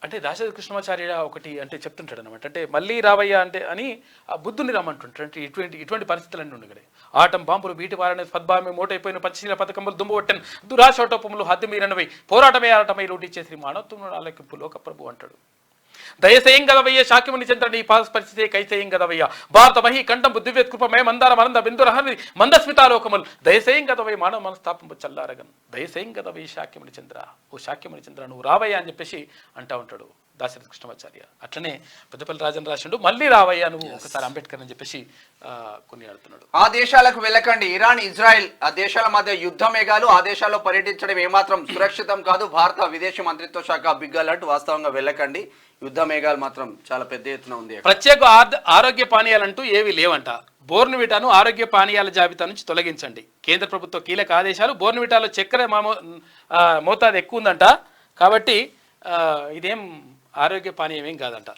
అంటే రాజేంద్ర కృష్ణమాచార్య ఒకటి అంటే చెప్తుంటాడు అనమాట. అంటే మళ్ళీ రావయ్యా అంటే అని ఆ బుద్ధుని రమ్మంటుంటాడు. అంటే ఇటువంటి పరిస్థితులన్నీ ఉండగలే. ఆటం బాంబులు బీటి వారని పద్భామి మోటైపోయిన పంచశీల పథకములు దుమ్ముకొట్టని దురాశోటోపములు హద్దు మీరనవై పోరాటమే ఆటమై లూటి చేసి మానవత్వం ఆలకింపు లోక ప్రభు అంటాడు. దయసేయం గదవయ్య శాక్యముని చంద్ర నీ పాస్ పరిస్థితే కైసేయం గదవయ్య భారత మహీ కంఠంపు దివ్యత్ కృపమే మందార మనంద బిందురహరి మందస్మితాలోకములు దయసేయం గదవయ్య మానవ మనస్తాపంపు చల్లారగన్ దయసేయం గదవయ్య శాక్యముని చంద్ర, ఓ శాక్యముని చంద్ర నువ్వు రావయ్యా అని చెప్పేసి అంటా ఉంటాడు దాశరథి కృష్ణమాచార్య. అట్లనే పెద్దపల్లి రాజన్ రాసిండు మళ్ళీ రావయ్యా నువ్వు ఒకసారి అంబేద్కర్ అని చెప్పేసి కొనియాడుతున్నాడు. ఆ దేశాలకు వెళ్ళకండి, ఇరాన్ ఇజ్రాయెల్ ఆ దేశాల మధ్య యుద్ధ మేఘాలు, ఆ దేశాల్లో పర్యటించడం ఏమాత్రం సురక్షితం కాదు. భారత విదేశీ మంత్రిత్వ శాఖ బిగ్ అలర్ట్, వాస్తవంగా వెళ్ళకండి, యుద్ధ మేఘాలు మాత్రం చాలా పెద్ద ఎత్తున ఉంది. ప్రత్యేక ఆరోగ్య పానీయాలంటూ ఏవి లేవంట. బోర్న్విటాను ఆరోగ్య పానీయాల జాబితా నుంచి తొలగించండి. కేంద్ర ప్రభుత్వ కీలక ఆదేశాలు. బోర్న్విటాలో చక్కెర మోతాదు ఎక్కువ ఉందంట, కాబట్టి ఇదేం ఆరోగ్య పానీయం ఏం కాదంట.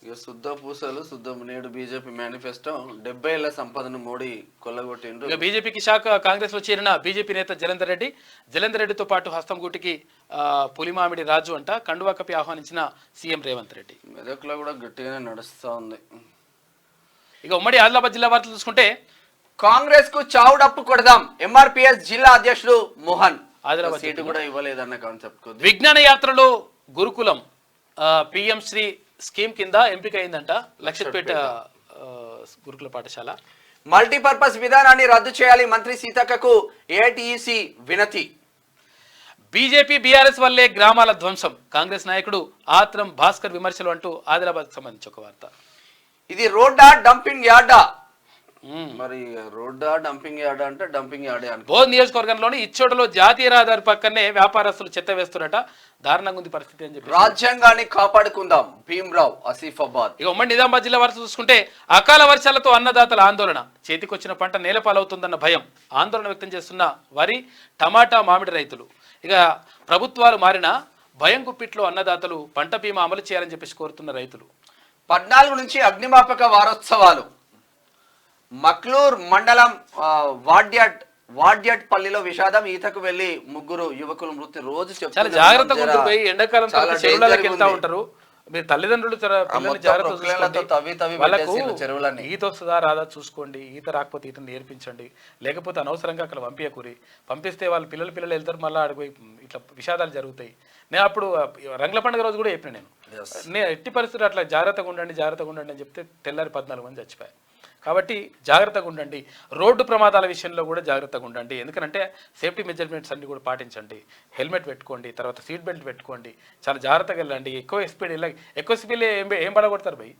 ఇక శుద్ధ పూసలు శుద్ధ నేడు బీజేపీ మేనిఫెస్టో 70 ఏళ్ల సంపదను మోడీ కొల్లగొట్టిండు. ఇక బీజేపీకి శాఖ కాంగ్రెస్ లో చేరిన బీజేపీ నేత జలంధర్ రెడ్డితో పాటు హస్తంగూటికి పులిమామిడి రాజు అంట కండువా కప్పి ఆహ్వానించిన సీఎం రేవంత్ రెడ్డి. మెదక్లో కూడా గట్టిగానే నడుస్తూ ఉంది. ఇక ఉమ్మడి ఆదిలాబాద్ జిల్లా వార్తలు చూసుకుంటే, కాంగ్రెస్ కు చావుడప్పు కొడదాం, ఎంఆర్పీఎస్ జిల్లా అధ్యక్షుడు మోహన్. ఆదిలాబాద్ సీటు కూడా ఇవ్వలేదన్న కాన్సెప్ట్. విజ్ఞాన యాత్రలో గురుకులం పిఎం శ్రీ స్కీమ్ కింద ఎంపిక అయిందంట లక్షపేట గురుకుల పాఠశాల. మల్టీపర్పస్ విధానాన్ని రద్దు చేయాలి, మంత్రి సీతక్కకు ఏఐటీయూసీ వినతి. బీజేపీ బీఆర్ఎస్ వల్లే గ్రామాల ధ్వంసం, కాంగ్రెస్ నాయకుడు ఆత్రం భాస్కర్ విమర్శలు అంటూ ఆదిలాబాద్ సంబంధించి ఒక వార్త. ఇది రోడ్డా డంపింగ్ యార్డా? మరి రోడ్డా డంపింగ్ యార్డా అంటే డంపింగ్ యార్డే అని. బోధ్ నియోజకవర్గంలోని ఇచ్చోటలో జాతీయ రహదారి పక్కనే వ్యాపారస్తులు చెత్త వేస్తున్నట. దారుణంగా ఉంది పరిస్థితి అని చెప్పి. రాజ్యాంగాన్ని కాపాడుకుందాం, భీమ్రావ్ ఆసిఫాబాద్. ఇక ఉమ్మడి నిజామాబాద్ జిల్లా వార్త చూసుకుంటే, అకాల వర్షాలతో అన్నదాతల ఆందోళన. చేతికొచ్చిన పంట నేలపాలవుతుందన్న భయం, ఆందోళన వ్యక్తం చేస్తున్న వరి, టమాటా, మామిడి రైతులు. ఇక ప్రభుత్వాలు మారిన భయం గుప్పిట్లో అన్నదాతలు పంట బీమా అమలు చేయాలని చెప్పేసి కోరుతున్న రైతులు. 14 నుంచి అగ్నిమాపక వారోత్సవాలు. మక్లూర్ మండలం వాడ్యట్ పల్లిలో విషాదం, ఈతకు వెళ్లి 3 యువకులు మృతి. రోజు చాలా జాగ్రత్తగా ఉంటుంది పోయి, ఎండాకాలం చెరువులకి వెళ్తా ఉంటారు. మీరు తల్లిదండ్రులు వాళ్ళకు ఈత వస్తుందా రాదా చూసుకోండి, ఈత రాకపోతే ఈత నేర్పించండి, లేకపోతే అనవసరంగా అక్కడ పంపించకూరి. పంపిస్తే వాళ్ళు పిల్లలు వెళ్తారు, మళ్ళీ ఆడిపోయి ఇట్లా విషాదాలు జరుగుతాయి. నేను అప్పుడు రంగుల పండుగ రోజు కూడా చెప్పిన నేను ఎట్టి పరిస్థితులు అట్లా జాగ్రత్తగా ఉండండి అని చెప్తే తెల్లారి 14 మంది చచ్చిపోయారు. కాబట్టి జాగ్రత్తగా ఉండండి. రోడ్డు ప్రమాదాల విషయంలో కూడా జాగ్రత్తగా ఉండండి. ఎందుకంటే సేఫ్టీ మెజర్మెంట్స్ అన్ని కూడా పాటించండి. హెల్మెట్ పెట్టుకోండి, తర్వాత సీట్ బెల్ట్ పెట్టుకోండి, చాలా జాగ్రత్తగా వెళ్ళండి. ఎక్కువ స్పీడ్ ఏం పడగొడతారు భయ్.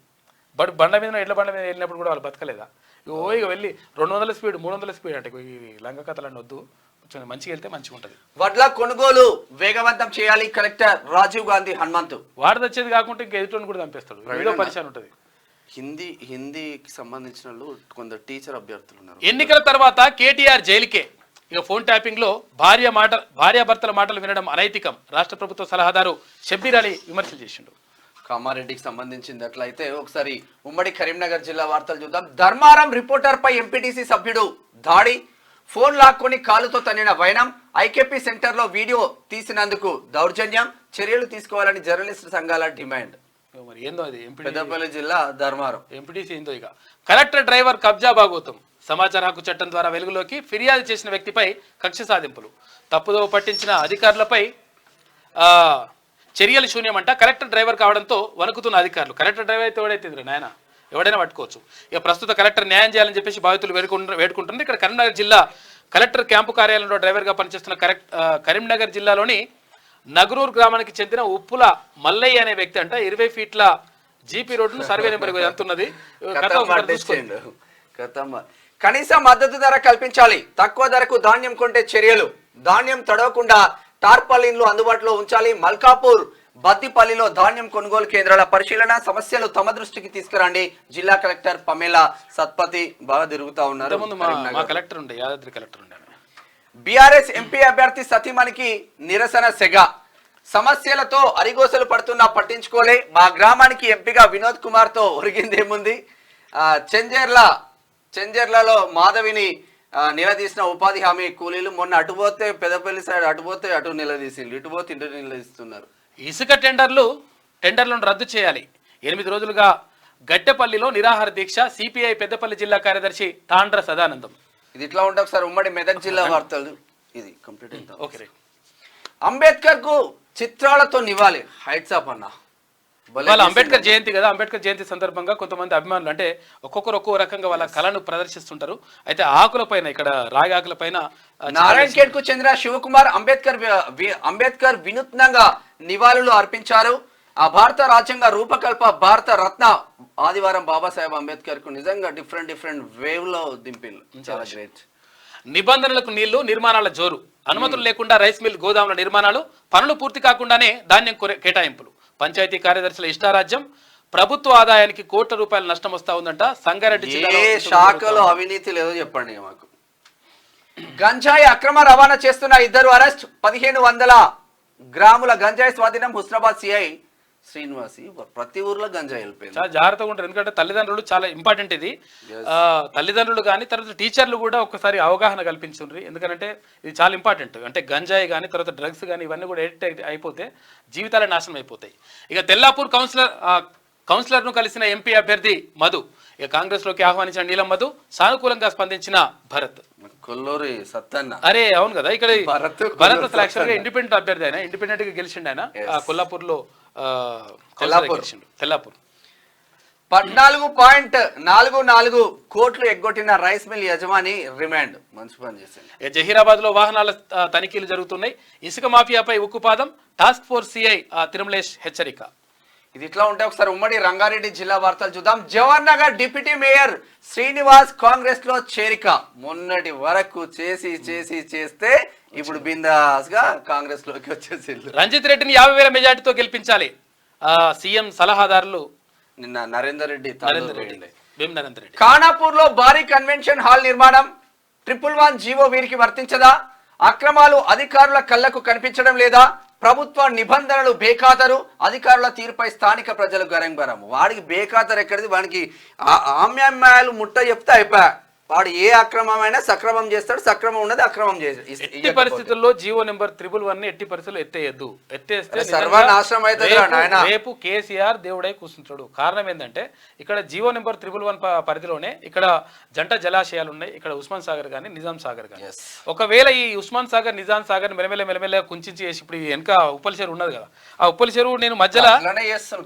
బండ మీద ఎడ్ల బండ మీద వెళ్ళినప్పుడు కూడా వాళ్ళు బతకలేదా? ఇక వెళ్ళి 200 స్పీడ్ 300 స్పీడ్ అంటే ఈ లంగ కథలన్నీ వద్దు. కొంచెం మంచిగా వెళ్తే మంచిగా ఉంటుంది. వడ్ల కొనుగోలు వేగవంతం చేయాలి కలెక్టర్ రాజీవ్ గాంధీ హనుమంతు. వాడు తెచ్చేది కాకుండా ఇంకా ఎదుటి కూడా చంపేస్తాడు, ఏదో పరిచయం ఉంటుంది. హిందీకి సంబంధించిన వాళ్ళు కొందరు టీచర్ అభ్యర్థులు ఉన్నారు. ఎన్నికల తర్వాత కేటీఆర్ జైలుకే. ఇక ఫోన్ ట్యాపింగ్ లో భార్యాభర్తల మాటలు వినడం అనైతికం. రాష్ట్ర ప్రభుత్వ సలహాదారు షబ్బీర్ అలీ విమర్శలు చేసిండు. కామారెడ్డికి సంబంధించింది అట్లయితే ఒకసారి ఉమ్మడి కరీంనగర్ జిల్లా వార్తలు చూద్దాం. ధర్మారం రిపోర్టర్ పై ఎంపీటీసీ సభ్యుడు దాడి, ఫోన్ లాక్కొని కాలుతో తన్నిన వైనం, ఐకేపీ సెంటర్ లో వీడియో తీసినందుకు దౌర్జన్యం, చర్యలు తీసుకోవాలని జర్నలిస్టు సంఘాల డిమాండ్. మరి ఏందో అది పెద్దపల్లి జిల్లా ధర్మారం ఎంపీటీసీ ఏందో. ఇక కలెక్టర్ డ్రైవర్ కబ్జా భాగోతం. సమాచార హక్కు చట్టం ద్వారా వెలుగులోకి ఫిర్యాదు చేసిన వ్యక్తిపై కక్ష సాధింపులు, తప్పుదోవ పట్టించిన అధికారులపై చర్యలు శూన్యమంట. కలెక్టర్ డ్రైవర్ కావడంతో వణుకుతున్న అధికారులు. కలెక్టర్ డ్రైవర్ అయితే ఎవడైతే నాయన ఎవడైనా పట్టుకోవచ్చు. ఇక ప్రస్తుత కలెక్టర్ న్యాయం చేయాలని చెప్పేసి బాధితులు వేడుకుంటున్నారు. ఇక్కడ కరీంనగర్ జిల్లా కలెక్టర్ క్యాంపు కార్యాలయంలో డ్రైవర్గా పనిచేస్తున్న కరీంనగర్ జిల్లాలోని నగరూరు గ్రామానికి చెందిన ఉప్పుల మల్లయ్య అనే వ్యక్తి అంట 20 ఫీట్ల జీపీ రోడ్డును సర్వే నెంబర్ ఎంత ఉన్నది. కనీస మద్దతు ధర కల్పించాలి, తక్కువ ధరకు ధాన్యం కొంటే చర్యలు, ధాన్యం తడవకుండా టార్పాలిన్లు అందుబాటులో ఉంచాలి. మల్కాపూర్ బద్దిపల్లిలో ధాన్యం కొనుగోలు కేంద్రాల పరిశీలన, సమస్యలు తమ దృష్టికి తీసుకురండి. జిల్లా కలెక్టర్ పమేలా సత్పతి బాగా తిరుగుతా ఉన్నారు. కలెక్టర్ ఉండే యాదాద్రి కలెక్టర్ ఉండే. బీఆర్ఎస్ ఎంపీ అభ్యర్థి సతీమణికి నిరసన సెగ, సమస్యలతో అరిగోసలు పడుతున్నా పట్టించుకోలే, మా గ్రామానికి ఎంపీగా వినోద్ కుమార్ తో ఒరిగిందేముంది. చెంజర్లలో మాధవిని నిలదీసిన ఉపాధి హామీ కూలీలు. మొన్న అటుపోతే పెద్దపల్లి సైడ్ అటుపోతే అటు నిలదీసిండ్రు, ఇటుపోతే ఇంటి నిలదీస్తున్నారు. ఇసుక టెండర్లను రద్దు చేయాలి. 8 రోజులుగా గట్టెపల్లిలో నిరాహార దీక్ష. సిపిఐ పెద్దపల్లి జిల్లా కార్యదర్శి తాండ్ర సదానందం. ఇది ఇట్లా ఉంటుంది ఒకసారి ఉమ్మడి మెదక్ జిల్లా వార్తలు. ఇది కంప్లీట్ అయింది. ఓకే. అంబేద్కర్ కు చిత్రాలతో నివాళి. హైట్స్ అప్ అన్న. వాళ్ళ అంబేద్కర్ జయంతి కదా, అంబేద్కర్ జయంతి సందర్భంగా కొంతమంది అభిమానులు అంటే ఒక్కొక్కరు ఒక్కో రకంగా వాళ్ళ కళను ప్రదర్శిస్తుంటారు. అయితే ఆకుల పైన, ఇక్కడ రాగి ఆకుల పైన నారాయణ ఖేడ్ కు చెందిన శివకుమార్ అంబేద్కర్ వినూత్నంగా నివాళులు అర్పించారు. ఆ భారత రాజ్యాంగ రూపకల్ప భారత రత్న ఆదివారం బాబాసాహెబ్ అంబేద్కర్ కు నిజంగా డిఫరెంట్ వేవ్ లో దింపిల్లు. చాలా గ్రేట్. నిబంధనలకు నీళ్లు, నిర్మాణాల జోరు. అనుమతులు లేకుండా రైస్ మిల్, గోదాముల నిర్మాణాలు, పనులు పూర్తి కాకుండానే ధాన్యం కేటాయింపులు. పంచాయతీ కార్యదర్శుల ఇష్టారాజ్యం. ప్రభుత్వ ఆదాయానికి కోట్ల రూపాయల నష్టం వస్తా ఉందంట. సంగారెడ్డి జిల్లాలో శాఖలో అవినీతి లేదో చెప్పండి మాకు. గంజాయి అక్రమ రవాణా చేస్తున్న 2 అరెస్ట్. 1500 గ్రాముల గంజాయి స్వాధీనం. హుస్నాబాద్ సిఐ శ్రీనివాసి. ప్రతి ఊర్లో గంజాయి వెళ్ళిపోయింది. చాలా జాగ్రత్తగా ఉంటారు, ఎందుకంటే తల్లిదండ్రులు చాలా ఇంపార్టెంట్. ఇది తల్లిదండ్రులు కానీ తర్వాత టీచర్లు కూడా ఒకసారి అవగాహన కల్పించుండ్రి. ఎందుకంటే ఇది చాలా ఇంపార్టెంట్. అంటే గంజాయి కానీ తర్వాత డ్రగ్స్ కానీ ఇవన్నీ కూడా ఎడిక్ట్ అయిపోతే జీవితాలే నాశనం అయిపోతాయి. ఇక తెల్లాపూర్ కౌన్సిలర్ను కలిసిన ఎంపీ అభ్యర్థి మధు. ఇక కాంగ్రెస్ లోకి ఆహ్వానించిన నీలం మధు. సానుకూలంగా స్పందించిన భరత్. కొల్లూరి సత్తన్న. అరే అవును కదా, ఇక్కడ భరత్ అసలు యాక్చువల్గా ఇండిపెండెంట్ అభ్యర్థి. ఆయన ఇండిపెండెంట్ గా గెలిచిండు. ఆయన కొల్లాపూర్ లో తెల్లాపూర్ 14.44 కోట్లు ఎగ్గొట్టిన రైస్ మిల్ యజమాని రిమాండ్. మంచి పని చేసింది. జహీరాబాద్ లో వాహనాల తనిఖీలు జరుగుతున్నాయి. ఇసుక మాఫియాపై ఉక్కుపాదం. టాస్క్ ఫోర్స్ సిఐ తిరుమలేష్ హెచ్చరిక. ఇది ఇట్లా ఉంటే ఒకసారి ఉమ్మడి రంగారెడ్డి జిల్లా వార్తలు చూద్దాం. జవహర్ నగర్ డిప్యూటీ మేయర్ శ్రీనివాస్ కాంగ్రెస్ లో చేరిక. మొన్నటి వరకు చేస్తే ఇప్పుడు బిందాస్ గా కాంగ్రెస్ లోకి వచ్చేసి రంజిత్ రెడ్డిని 50,000 మెజార్టీతో గెలిపించాలి. సీఎం సలహాదారులు నిన్న నరేందర్ రెడ్డి. ఖానాపూర్ లో భారీ కన్వెన్షన్ హాల్ నిర్మాణం. 111 జీవో వీరికి వర్తించదా? అక్రమాలు అధికారుల కళ్లకు కనిపించడం లేదా? ప్రభుత్వ నిబంధనలు బేఖాతరు. అధికారుల తీరుపై స్థానిక ప్రజలు గరంగరం. వాడికి బేఖాతరు ఎక్కడిది? వాడికి ఆమ్యామ్యాలు ముట్ట చెప్తే అయిపోయా. వాడు ఏ అక్రమమైనా సక్రమం చేస్తాడు, సక్రమం ఉన్నది అక్రమం చేస్తాడు. ఎట్టి పరిస్థితుల్లో జీవో నెంబర్ 311 ఎట్టి పరిస్థితుల్లో ఎత్తేయద్దు. ఎత్తేస్తే సర్వనాశనం అవుతుంది. రేపు కేసీఆర్ దేవుడై కూర్చుంటాడు. కారణం ఏంటంటే ఇక్కడ జీవో నెంబర్ 311 పరిధిలోనే ఇక్కడ జంట జలాశయాలు ఉన్నాయి. ఇక్కడ ఉస్మాన్ సాగర్ కానీ నిజాం సాగర్ కానీ. ఒకవేళ ఈ ఉస్మాన్ సాగర్ నిజాం సాగర్ మెల్లమెల్ల కుంచి వేసి ఇప్పుడు వెనక ఉప్పల్ చెరువు ఉన్నది కదా, ఆ ఉప్పల్ చెరువు నేను మధ్యలో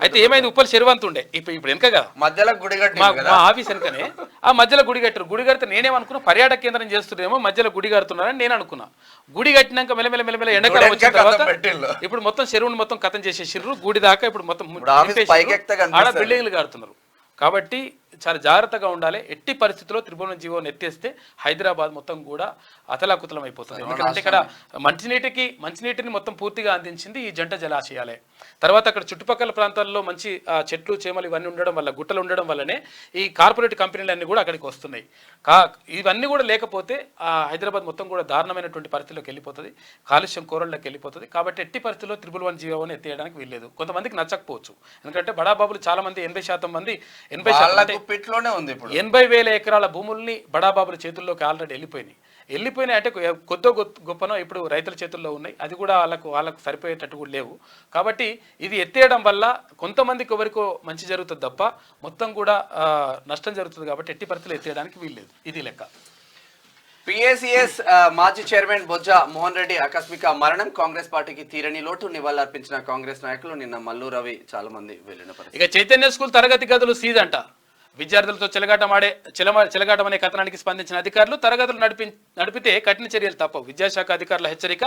అయితే ఏమైంది, ఉప్పల్ చెరువు అంత ఉండే ఇప్పుడు వెనక కదా మధ్యలో గుడి మా ఆఫీస్ వెనకనే ఆ మధ్యలో గుడి కట్టారు. గుడి కడితే నేనేమనుకున్నా పర్యాటక కేంద్రం చేస్తున్నారేమో, మధ్యలో గుడి కడుతున్నారని నేను అనుకున్నా. గుడి కట్టినాక మెల్లమెల్ల ఎండాకాలం వచ్చిన తర్వాత ఇప్పుడు మొత్తం చెరువును మొత్తం కథం చేసేసిర్రు. గుడి దాకా ఇప్పుడు మొత్తం బిల్డింగ్లు కడుతున్నారు. కాబట్టి చాలా జాగ్రత్తగా ఉండాలి. ఎట్టి పరిస్థితుల్లో త్రిభువన జీవోని ఎత్తేస్తే హైదరాబాద్ మొత్తం కూడా అతలాకుతలం అయిపోతుంది. ఎందుకంటే ఇక్కడ మంచినీటిని మొత్తం పూర్తిగా అందించింది ఈ జంట జలాశయాలే. తర్వాత అక్కడ చుట్టుపక్కల ప్రాంతాల్లో మంచి చెట్లు చేమలు ఇవన్నీ ఉండడం వల్ల, గుట్టలు ఉండడం వల్లనే ఈ కార్పొరేట్ కంపెనీలన్నీ కూడా అక్కడికి వస్తున్నాయి. ఇవన్నీ కూడా లేకపోతే హైదరాబాద్ మొత్తం కూడా దారుణమైనటువంటి పరిస్థితిలోకి వెళ్ళిపోతుంది, కాలుష్యం కోరల్లోకి వెళ్ళిపోతుంది. కాబట్టి ఎట్టి పరిస్థితుల్లో త్రిభువన జీవోని ఎత్తేయడానికి వీల్లేదు. కొంతమందికి నచ్చకపోవచ్చు, ఎందుకంటే బడాబాబులు చాలా మంది 80% మంది 80,000 ఎకరాల భూముల్ని బడాబాబుల చేతుల్లోకి ఆల్రెడీ వెళ్ళిపోయినాయి అంటే కొద్దో గొప్పనో ఇప్పుడు రైతుల చేతుల్లో ఉన్నాయి. అది కూడా వాళ్ళకు సరిపోయేటట్టు కూడా లేవు. కాబట్టి ఇది ఎత్తేయడం వల్ల కొంతమందికి ఎవరికో మంచి జరుగుతుంది తప్ప మొత్తం కూడా నష్టం జరుగుతుంది. కాబట్టి ఎట్టి పరిస్థితులు ఎత్తేయడానికి వీల్లేదు. ఇది లెక్క. పిఏసిఎస్ మాజీ చైర్మన్ బొజ్జ మోహన్ రెడ్డి ఆకస్మిక మరణం కాంగ్రెస్ పార్టీకి తీరని లోటు. నివాళులర్పించిన కాంగ్రెస్ నాయకులు. నిన్న మల్లు రవి చాలా మంది వెళ్ళిన పరిస్థితి. ఇక చైతన్య స్కూల్ తరగతి గదులు సీజ్ అంట. విద్యార్థులతో చెలగాటం అనే కథనానికి స్పందించిన అధికారులు తరగతులు నడిపితే కఠిన చర్యలు తప్పవు. విద్యాశాఖ అధికారుల హెచ్చరిక.